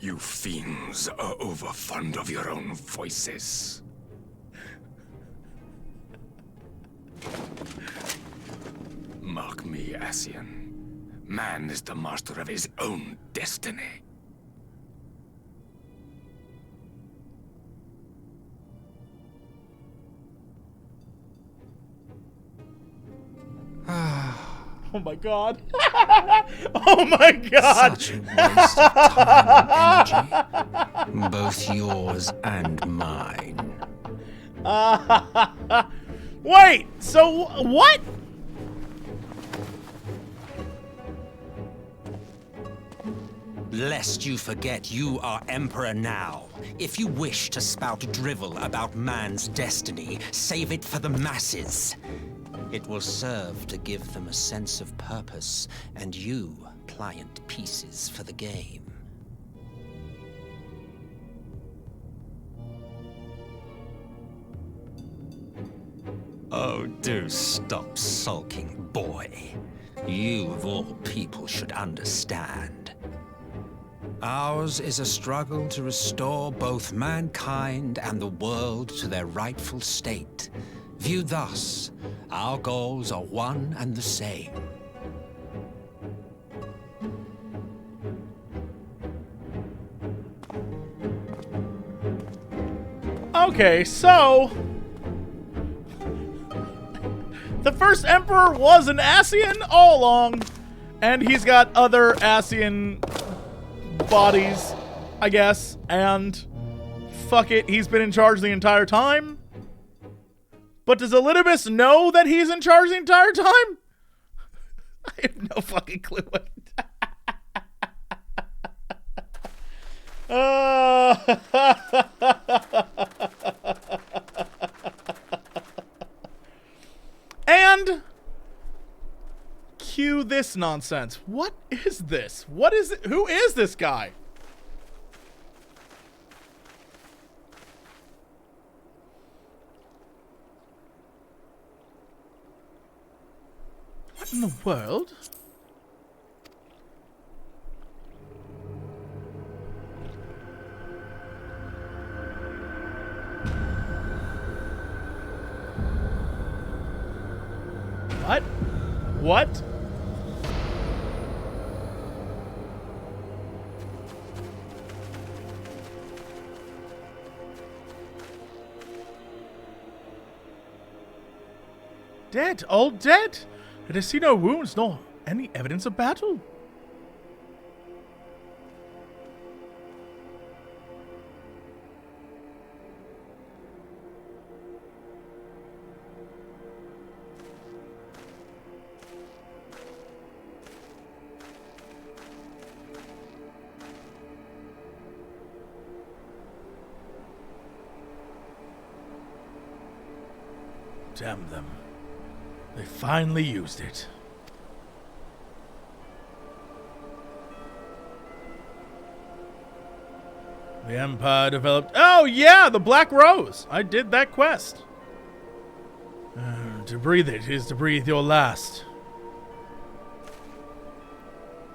You fiends are overfond of your own voices. Mark me, Ascian. Man is the master of his own destiny. Oh my god. Oh my god. Such a waste of time and energy. Both yours and mine. Wait, so what? Lest you forget, you are Emperor now. If you wish to spout drivel about man's destiny, save it for the masses. It will serve to give them a sense of purpose, and you, pliant pieces for the game. Oh, do stop sulking, boy. You, of all people, should understand. Ours is a struggle to restore both mankind and the world to their rightful state. Viewed thus, our goals are one and the same. Okay, so the first emperor was an Ascian all along, and he's got other Ascian bodies, I guess, and fuck it, he's been in charge the entire time. But does Elidibus know that he's in charge the entire time? I have no fucking clue. And cue this nonsense. What is this? What is it? Who is this guy? What in the world? What? What? Dead, all dead. I see no wounds, nor any evidence of battle. Damn them. They finally used it. The Empire developed... Oh, yeah! The Black Rose! I did that quest. To breathe it is to breathe your last.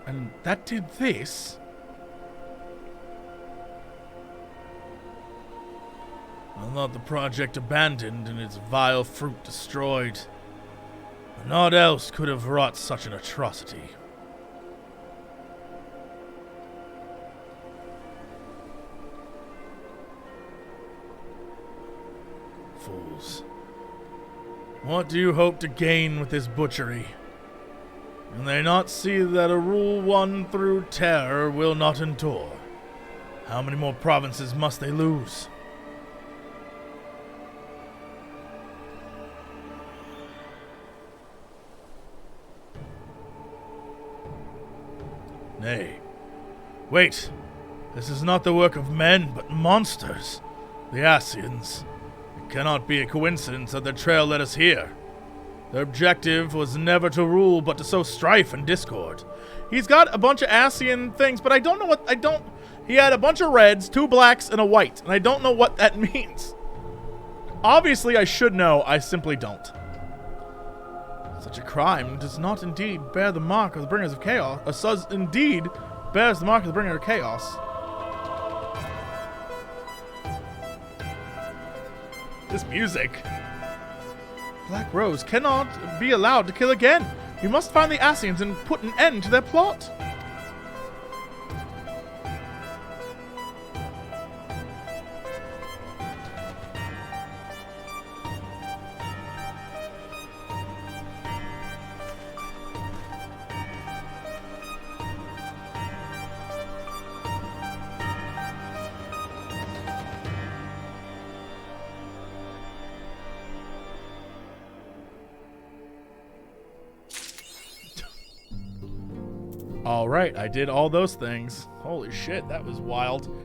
And that did this? Well, not the project abandoned and its vile fruit destroyed. Naught else could have wrought such an atrocity. Fools. What do you hope to gain with this butchery? Can they not see that a rule won through terror will not endure? How many more provinces must they lose? Nay. Wait. This is not the work of men, but monsters. The Ascians. It cannot be a coincidence that their trail led us here. Their objective was never to rule, but to sow strife and discord. He's got a bunch of Ascian things, but I don't know what... He had a bunch of reds, 2 blacks, and a white, and I don't know what that means. Obviously, I should know. I simply don't. Such a crime does not indeed bear the mark of the bringers of chaos. Indeed bears the mark of the bringer of chaos. This music. Black Rose cannot be allowed to kill again. We must find the Ascians and put an end to their plot. Alright, I did all those things. Holy shit, that was wild.